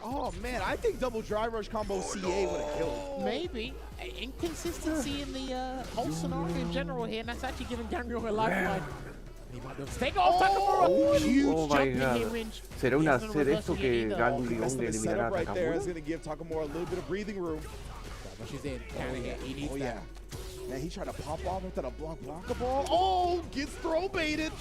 Oh, man. I think double drive rush combo CA would have killed him. Maybe. Inconsistency in the whole scenario in general here, and that's actually giving Gangrel a lifeline. He might be able to take off Takamura. Huge jump in here, Ringe. ¿Será un hacer esto que Ganglion le eliminará a right there Takamura? is going to give Takamura a little bit of breathing room. She's in. He needs that. Man, he tried to pop off with that Blanca ball. Oh, gets throw baited.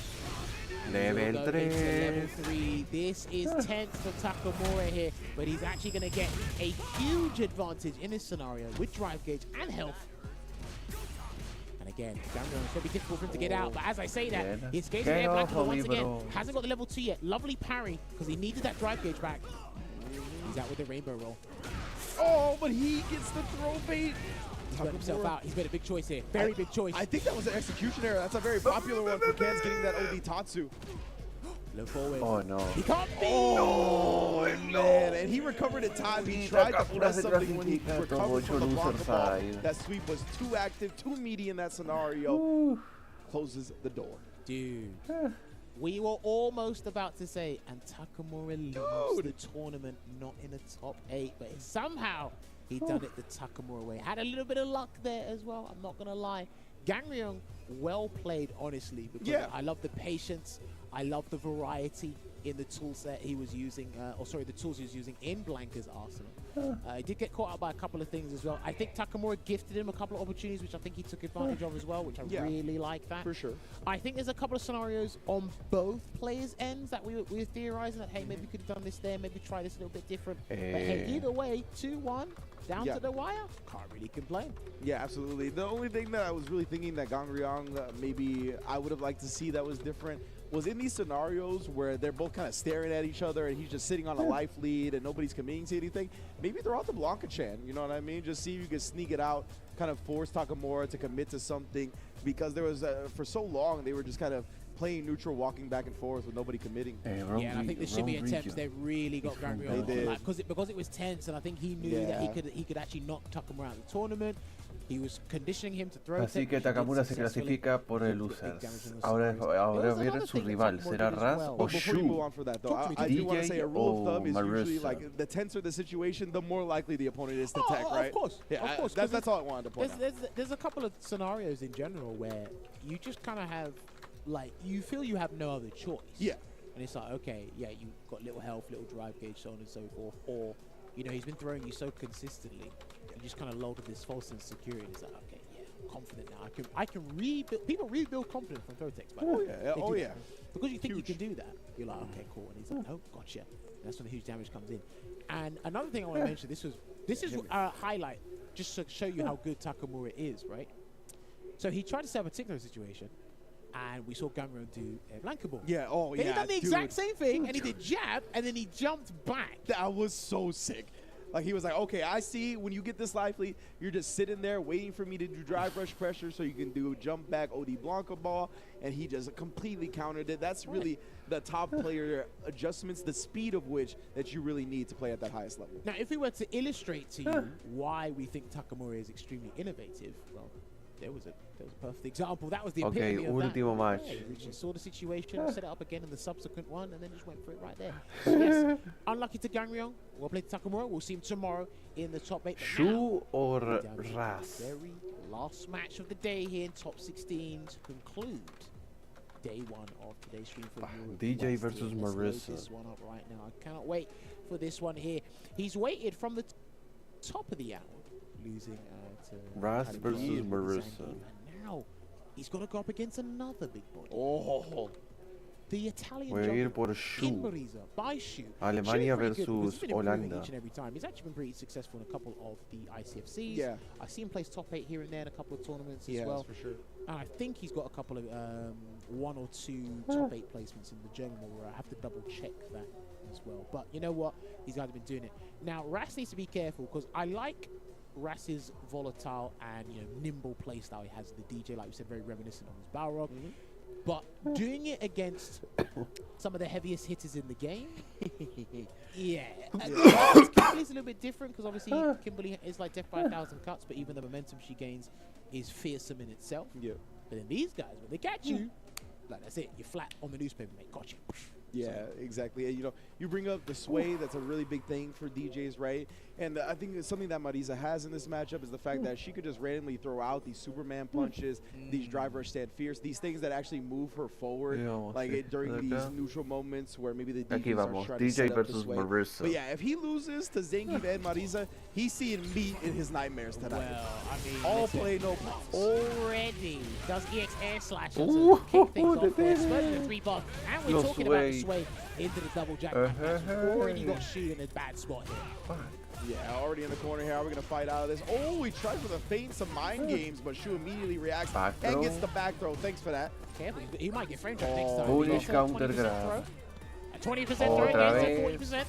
Level 3. Level 3. This is tense for Takamura here, but he's actually going to get a huge advantage in this scenario with drive gauge and health. And again, it's going to be difficult for him to get out, but as I say that, he's gazing there Blanca once again. Hasn't got the level 2 yet. Lovely parry, because he needed that drive gauge back. He's out with the rainbow roll. Oh, but he gets the throw bait. He's got himself out. He's made a big choice here. Very big choice. I think that was an execution error. That's a very popular one for Ken's getting that OD Tatsu. Look forward. Oh, no. He can't beat. Oh, man. And he recovered in time. He tried to press something when he recovered from the Blanca ball. That sweep was too active, too meaty in that scenario. Closes the door. Dude. We were almost about to say, and Takamura leaves the tournament not in the top 8, but somehow he done it the Takamura way. Had a little bit of luck there as well, I'm not going to lie. Gangrel, well played, honestly, because I love the patience. I love the variety in the tools that he was using, the tools he was using in Blanca's arsenal. He did get caught out by a couple of things as well. I think Takamura gifted him a couple of opportunities, which I think he took advantage of as well, which I really like that. For sure. I think there's a couple of scenarios on both players' ends that we were theorizing that, hey, maybe we could have done this there, maybe try this a little bit different. But hey, either way, 2-1, down to the wire, can't really complain. Yeah, absolutely. The only thing that I was really thinking that Gangrel maybe I would have liked to see that was different was in these scenarios where they're both kind of staring at each other and he's just sitting on a life lead and nobody's committing to anything, maybe throw out the Blanca Chan, you know what I mean? Just see if you can sneak it out, kind of force Takamura to commit to something, because there was, for so long, they were just kind of playing neutral, walking back and forth with nobody committing. And I think the shimmy attempts, they really got Gangrel because it was tense, and I think he knew that he could actually knock Takamura out of the tournament. He was conditioning him to throw. Así que Takamura se clasifica por el losers. Ahora viene su rival, será Rass o Shu, DJ o Marissa. The tenser the situation, the more likely the opponent is to tech, right? Of course. Yeah, of course. That's all I wanted to point out. There's a couple of scenarios in general where you just kind of have, like, you feel you have no other choice. Yeah. And it's like, okay, yeah, you've got little health, little drive gauge, so on and so forth. Or, you know, he's been throwing you so consistently. You just kind of lulled with this false insecurity. It's like, okay, yeah, I'm confident now. I can rebuild. People rebuild confidence from throw techs. Because you think you can do that. You're like, okay, cool. And he's like, oh, gotcha. And that's when the huge damage comes in. And another thing I want to mention, this is a highlight, just to show you how good Takamura is, right? So he tried to set up a particular situation, and we saw Gangrel do a Blanca ball. Yeah, Then he done the exact same thing, and he did jab, and then he jumped back. That was so sick. Like, he was like, okay, I see when you get this life lead, you're just sitting there waiting for me to do drive rush pressure so you can do jump back OD Blanca ball, and he just completely countered it. That's really the top player adjustments, the speed of which that you really need to play at that highest level. Now, if we were to illustrate to you why we think Takamura is extremely innovative, well, there was a perfect example. That was the epitome of ultimo match. We just saw the situation, set it up again in the subsequent one, and then just went for it right there. So yes, unlucky to Gangrel. We'll play Takamura. We'll see him tomorrow in the top 8. Shu or Rass? Very last match of the day here in top 16 to conclude day 1 of today's stream for DJ versus Marissa. Let's load this one up right now. I cannot wait for this one here. He's waited from the top of the hour, losing to Rass Halibel versus with Marissa. Zangief. And now he's got to go up against another big body. Oh. The Italian Voy a ir jungler, por Shu. Kimberly's by Shu. Alemania Shu's pretty good because versus he's been improving Holanda. each and every time. He's actually been pretty successful in a couple of the ICFCs. Yeah. I've seen him place top 8 here and there in a couple of tournaments He as has, well. for sure. And I think he's got a couple of 1 or 2 top 8 placements in the German War. I have to double check that as well. But you know what? These guys have been doing it. Now, Rass needs to be careful because I like Rass's volatile and nimble playstyle. He has the DJ, like we said, very reminiscent of his Balrog. But doing it against some of the heaviest hitters in the game, yeah. Kimberly's a little bit different because obviously Kimberly is like death by 1,000 cuts, but even the momentum she gains is fearsome in itself. Yeah. But then these guys, when they catch you, like that's it. You're flat on the newspaper, mate. Got you. Yeah, exactly. And, you bring up the sway. That's a really big thing for DJs, right? And I think it's something that Marisa has in this matchup is the fact that she could just randomly throw out these Superman punches, these drive rush stand fierce, these things that actually move her forward, during these neutral moments where maybe the DJs are trying to set up this way. Marisa. But yeah, if he loses to Zangief and Marisa, he's seeing meat in his nightmares tonight. Well, I mean, all play, no props. Already does EX air slashes to kick things off there. Spurting the 3-bar. And we're talking about the sway into the double jack. Already got Shu in a bad spot here. Yeah, already in the corner here. How are we going to fight out of this? Oh, he tries with a feint, some mind games, but Shu immediately reacts and gets the back throw. Thanks for that. Careful, he might get frame trap next time. Bullish counter grab. A 20% throw against a 40%.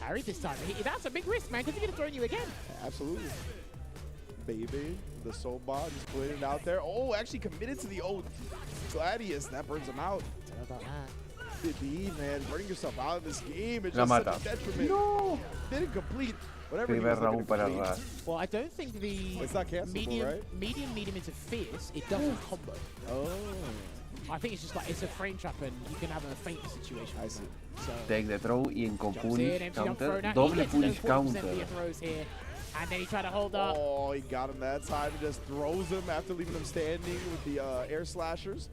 Harry this time. That's a big risk, man, because he's going to throw you again. Absolutely. Baby, the soul bot just putting it out there. Oh, actually committed to the old Gladius. That burns him out. Tell about that. Man, burning yourself out of this game is just such a detriment. No. Didn't complete whatever he Primer was looking round to para complete. Rass. Well, I don't think the It's not cancelable, medium, right? medium into fierce, it doesn't combo. Oh. I think it's just like, it's a frame trap and you can have a feint situation. I see. So, Take the throw y en con jumps in, punish empty jump counter. throw. Doble He gets punish those 40% counter. via throws here. And then he tried to hold up. Oh, he got him that time. He just throws him after leaving him standing with the air slashers.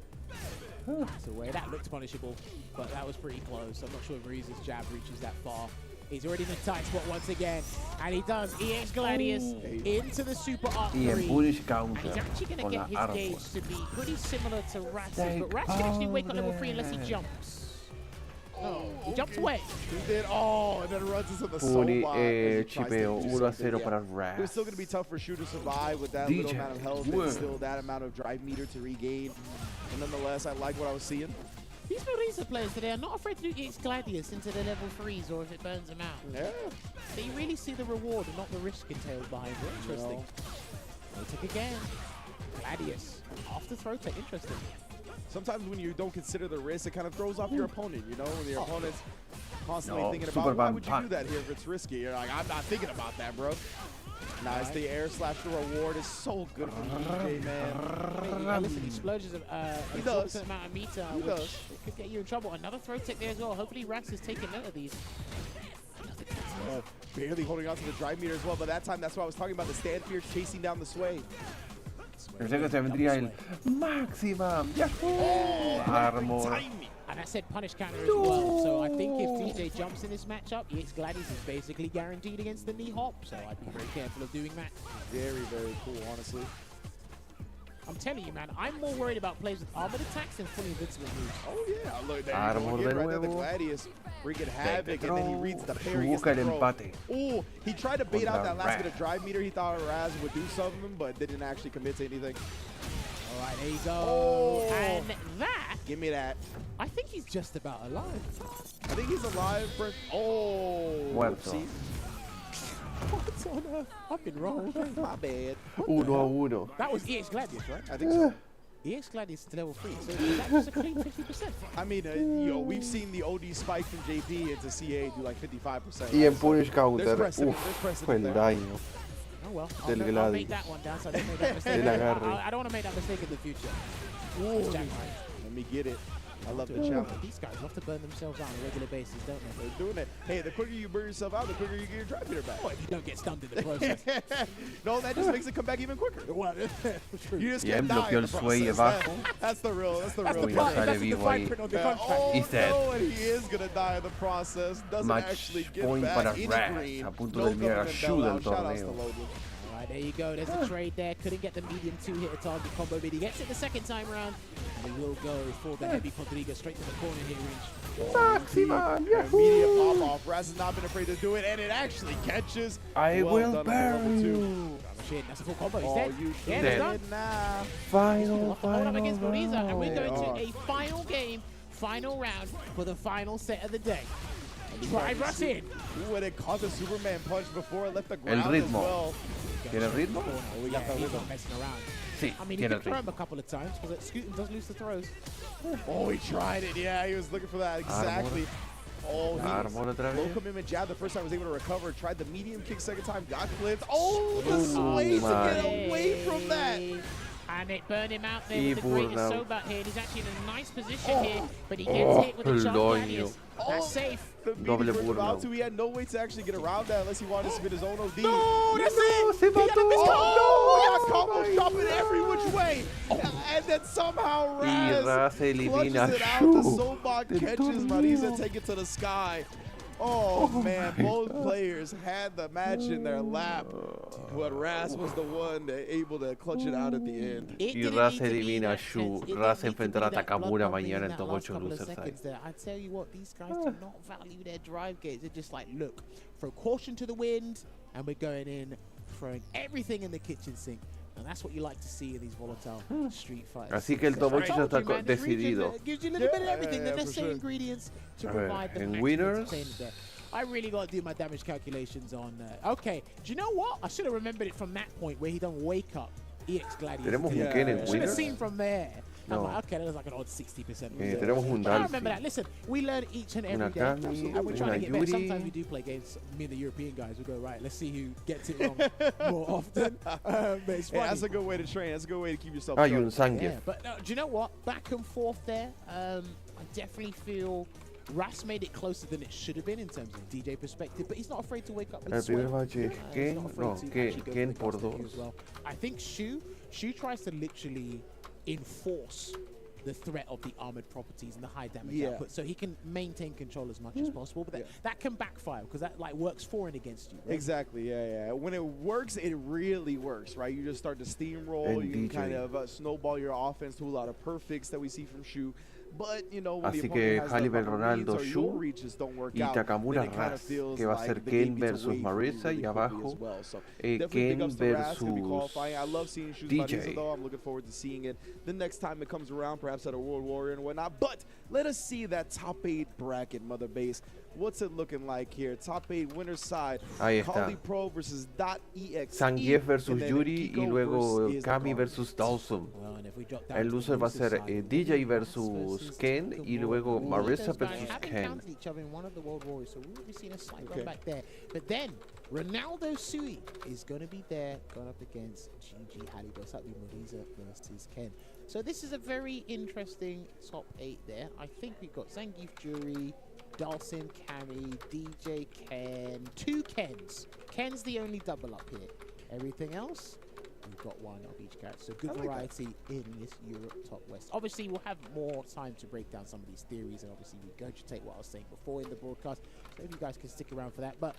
That's the way. That looked punishable, but that was pretty close. I'm not sure if Marisa's jab reaches that far. He's already in the tight spot once again. And he does. EX Gladius into the super arc Y en 3. punish And counter. he's actually going to Con get la his arma. gauge to be pretty similar to Rass's, but Rass can actually wake up level 3 unless he jumps. No, he jumps away. He did. Oh, and then runs into the soul bomb. Chipeo 1-0 para Rass. It was still going to be tough for Shu to survive with that little amount of health and still that amount of drive meter to regain. And nonetheless, I like what I was seeing. These Marisa players today are not afraid to do EX Gladius into the level 3s or if it burns them out. Yeah. They really see the reward and not the risk entailed behind it. Interesting. Throw tech again. Gladius. After throw tech. Interesting. Sometimes when you don't consider the risk, it kind of throws off your opponent, you know? When your opponent's constantly No, thinking super about, why bad would you do that here if it's risky? You're like, I'm not thinking about that, bro. Nice. The air slash reward is so good for DJ, man. Listen, he splurges a He does. amount of meter, He which does. could get you in trouble. Another throw tech there as well. Hopefully Rass is taking note of these. Barely holding on to the drive meter as well, but that time, that's why I was talking about the stand fierce chasing down the sway. Pensé que se vendría el Maximum. Yahoo! Armor. And I said punish counter as well. So I think if DJ jumps in this matchup, EX Gladius is basically guaranteed against the knee hop. So I'd be very careful of doing that. Very, very cool, honestly. I'm telling you, man, I'm more worried about players with armored attacks than fully invincible moves. Oh, yeah. Look, there Armor you go. de Right there, the nuevo. Gladius wreaking havoc, and then he reads the parry. Busca el empate. Oh, he tried to bait out Contra that last bit Rass. of drive meter. He thought Raz would do something, but didn't actually commit to anything. All right, there you go. Oh. And that, Give me that. I think he's just about alive. I think he's alive for... Oh. Muerto. Whoopsie. What's on earth? I've been wrong. My bad. 1-1. That was EX Gladius, right? I think so. EX Gladius is level 3, so is that just a clean 50%? I mean, we've seen the OD spike from JP into CA do like 55%. Y en right? punish So counter. there's precedent, Uf, there's precedent fue el there. daño. Oh well, Del I'll Gladius. make that one down so I don't make that mistake. Del agarre. I don't want to make that mistake in the future. Ooh, Jack, let me get it. I love the challenge. These guys love to burn themselves out on a regular basis, don't they? They're doing it. Hey, the quicker you burn yourself out, the quicker you get your drive meter back. Oh, if you don't get stunned in the process. No, that just makes it come back even quicker. Well, You just Y can't él die bloqueó in el the sway process. abajo. That's the real That's Uy, the part. part. sale That's the vivo fine ahí. print on the contract. Oh, He's dead. no, and he is going to die in the process. Doesn't Match actually get point back para any Rass, green. a punto No de enviar a government Shu del bailout. Shout outs to torneo. Logan. Right, there you go. There's the trade there. Couldn't get the medium two-hitter target combo, but he gets it the second time around. And he will go for the heavy Rodrigo straight to the corner here, Rinch. Immediate pop-off. Rass has not been afraid to do it, and it actually catches. I well will bury you. Shit, that's a full combo. He's Oh, dead. you Yeah, dead. done. Nah. Final, Hold up against final Boriza, and we're going round. to a final game, final round for the final set of the day. Drive Rass in. Ooh, and it caught the Superman punch before it left the ground El as ritmo. well. ¿Tiene ritmo? Oh, we got the He's rhythm. not messing around. Sí, I mean, he tiene did throw ritmo. him a couple of times because Scootin does lose the throws. Oh, he tried it. Yeah, he was looking for that. Exactly. Oh, he Armor otra low vez. commitment jab the first time, was able to recover. Tried the medium kick second time, got clipped. Oh, the Oh, sway to get man. away from that. And it burned him out there Y with the greatest burnout. Sobat here. And he's actually in a nice position here, but he gets hit with the Sharp Loño. Gladius. That's safe. The Doble medium was about burnout. to. He had no way to actually get around that unless he wanted to spin his own OD. No, that's it. Se He got a mató. missed Oh, he got Oh combo my chopping God. every which way. And then somehow Y Rass Rass elimina clutches it out. The Shu Sobot del catches torneo. Mariza, take it to the sky. Oh, man, both players had the match in their lap, but Rass was the one that able to clutch it out at the end. Y Rass elimina a Shu. Rass enfrentará a Takamura mañana en Top 8 Loser Side. I tell you what, these guys do not value their drive gates. They're just like, look, throw caution to the wind, and we're going in, throwing everything in the kitchen sink. And that's what you like to see in these volatile street fights. Así que el Top 8 ya está decidido. Gives you a little bit of everything, the necessary ingredients to A ver, provide the en maximum winners. entertainment there. I really got to do my damage calculations on. Okay, do you know what? I should have remembered it from that point where he done wake up EX Gladius. Tenemos un Ken en Should have winners. seen from there. I'm No. like, okay, that was like an odd 60%. Tenemos un But I remember Dalfi. that. Listen, we learn each and every Una day. Kami, And we're trying una to get better. Yuri. Sometimes we do play games. Me and the European guys will go, right, let's see who gets it wrong more often. But it's Hey, funny. that's a good way to train. That's a good way to keep yourself Hay sharp. un Zangief. Yeah, but do you know what? Back and forth there. I definitely feel Rass made it closer than it should have been in terms of DJ perspective, but he's not afraid to wake up with El sweat. primer match es He's Ken, not afraid no, to Ken, actually go Ken for por the gas technique as dos. well. I think Shu tries to literally enforce the threat of the armored properties and the high damage output, so he can maintain control as much as possible. But that can backfire because that like works for and against you. Right? Exactly, yeah. When it works, it really works, right? You just start to steamroll, And you DJ. kind of snowball your offense to a lot of perfects that we see from Shu. But, you know, when Así the que opponent has Halibel, the Ronaldo, reads or Shu your reaches don't work y out, Takamura then it kind of Rass, feels que va a like ser the game Ken gets versus away from you Marisa really y quickly abajo as well. So definitely big Ken ups to Rass, gonna be versus qualifying. I love seeing Shu's DJ. Marisa, though. I'm looking forward to seeing it the next time it comes around, perhaps at a World Warrior and whatnot. But let us see that top 8 bracket, Mother Base. What's it looking like here? Top 8 winner's side. Ahí está. Kali Pro versus .exe. Zangief versus and then Yuri y Geeck-o luego versus Kami Garnet. versus Dawson. Well, and if we drop down El to the loser va a loser ser side, DJ versus Ken y luego Marisa Those guys versus have Ken. encountered each other in one of the World Warriors, so we will be seeing a slight Okay. run back there. But then Ronaldo Sui is going to be there, going up against GG Halibel. So that'll be Marisa versus Ken. So this is a very interesting top 8 there. I think we've got Zangief, Jury, Dawson, Cammy, DJ, Ken, 2 Kens. Ken's the only double up here. Everything else, we've got one of each character. So good variety in this Europe Top West. Obviously, we'll have more time to break down some of these theories and obviously regurgitate what I was saying before in the broadcast. So if you guys can stick around for that. But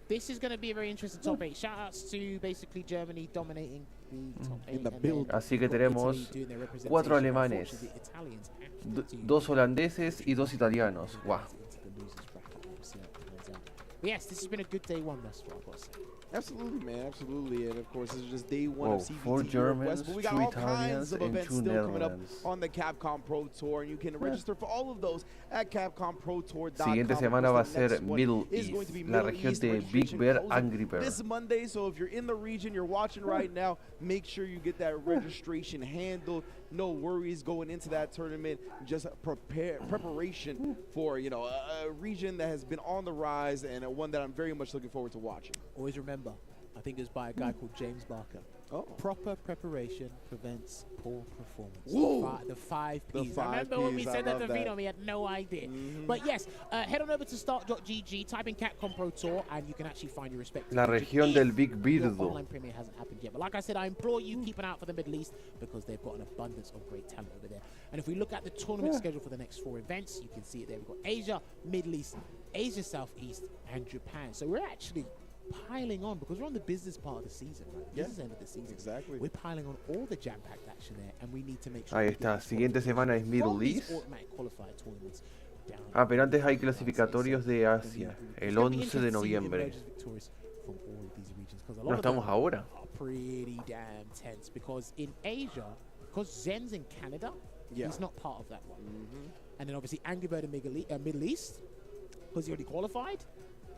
this is going to be a very interesting top 8. Shout outs to basically Germany dominating the top 8. In the and build. then Así que Italy tenemos doing their representation. 4 alemanes, Unfortunately, the Italians have to 2 holandeses y 2 italianos. Wow. into the losers bracket. We'll see how it plays out. But yes, this has been a good day one thus far, I've got to say. Absolutely, man, absolutely. And of course, this is just day one Whoa, of CPT 4 Europe Germans, West, but we got 2 all kinds Italians, of and events 2 still coming up Netherlands. on the Capcom Pro Tour, and you can register for all of those at CapcomProTour.com. Siguiente Of semana va a course, the ser next one Middle is East, going to be la Middle región East. de Big Registration Bear, closes Angry Bear. this Monday, so if you're in the region, you're watching right now, make sure you get that registration handled. No worries going into that tournament. Just preparation for, you know, a region that has been on the rise and one that I'm very much looking forward to watching. Always remember, I think it was by a guy called James Barker. Proper preparation prevents poor performance. Whoa. The 5 The Ps. 5 I remember when we Ps, I said that to love that. Vino, we had no idea. But yes, head on over to start.gg, type in Capcom Pro Tour, and you can actually find your respective La region región if del Big your Birdo. online premiere hasn't happened yet. But like I said, I implore you, keep an eye out for the Middle East because they've got an abundance of great talent over there. And if we look at the tournament schedule for the next 4 events, you can see it there. We've got Asia, Middle East, Asia Southeast, and Japan. So we're actually piling on because we're on the business part of the season, right? Yeah. This is the end of the season. Exactly. We're piling on all the jam-packed action there, and we need to make sure. Ahí está, siguiente semana es Middle East. Ah, pero antes hay clasificatorios de Asia, el 11 de noviembre. No estamos ahora. Pretty damn tense because in Asia, because Zen's in Canada, he's not part of that one. And then obviously Angry Bird in Middle East, because he already qualified.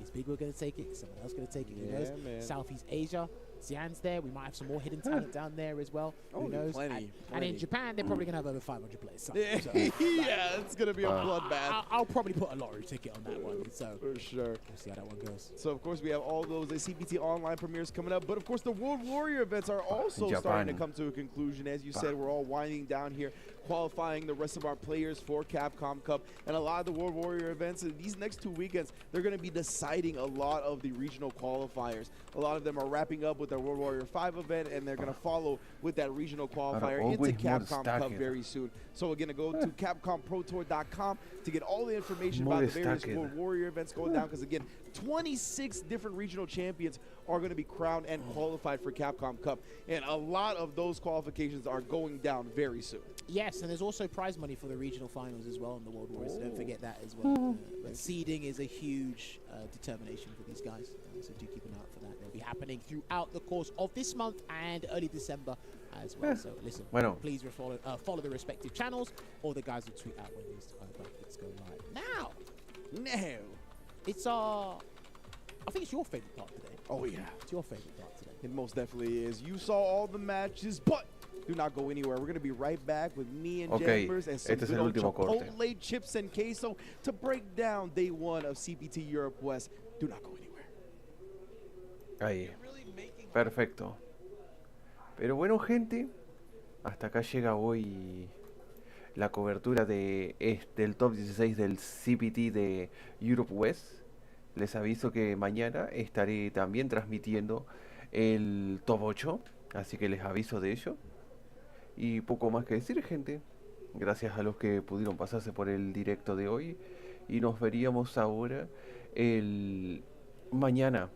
Is Big Bird going to take it? Is someone else going to take it? Who knows? Man. Southeast Asia, Xian's there. We might have some more hidden talent down there as well. Who knows? Plenty. And in Japan, they're probably going to have over 500 players. So, Yeah, it's going to be a bloodbath. I'll probably put a lottery ticket on that one. So For sure. We'll see how that one goes. So, of course, we have all those CPT online premieres coming up. But, of course, the World Warrior events are also starting to come to a conclusion. As you said, we're all winding down here, qualifying the rest of our players for Capcom Cup. And a lot of the World Warrior events, in these next 2 weekends, they're going to be deciding a lot of the regional qualifiers. A lot of them are wrapping up with their World Warrior 5 event, and they're going to follow with that regional qualifier into Capcom Cup very soon. So, again, go to CapcomProTour.com to get all the information about the various World Warrior events going down. Because, again, 26 different regional champions are going to be crowned and qualified for Capcom Cup. And a lot of those qualifications are going down very soon. Yes, and there's also prize money for the regional finals as well in the World Warriors. So don't forget that as well. But seeding is a huge determination for these guys. So do keep an eye out for that. They'll be happening throughout the course of this month and early December as well. So listen, please follow the respective channels, or the guys will tweet out when these brackets go live. Now, it's I think it's your favorite part today. Oh yeah, it's your favorite part today. It most definitely is. You saw all the matches, but do not go anywhere. We're going to be right back with me and Jammers and some good old Chipotle chips and queso to break down day one of CPT Europe West. Do not go anywhere. Ahí. Perfecto. Pero bueno, gente, hasta acá llega hoy la cobertura del top 16 del CPT de Europe West. Les aviso que mañana estaré también transmitiendo el top 8, así que les aviso de ello. Y poco más que decir, gente. Gracias a los que pudieron pasarse por el directo de hoy. Y nos veríamos ahora el mañana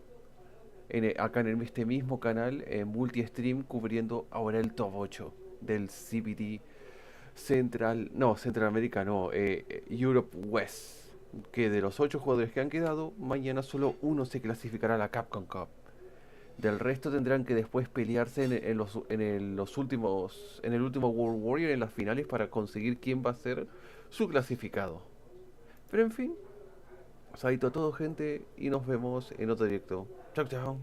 acá en este mismo canal, Multistream, cubriendo ahora el top 8 del CPT Centroamérica, Europe West. Que de los 8 jugadores que han quedado, mañana solo uno se clasificará a la Capcom Cup. Del resto tendrán que después pelearse en el último World Warrior, en las finales, para conseguir quién va a ser su clasificado. Pero en fin, saludo a todo, gente, y nos vemos en otro directo. Chao, chao.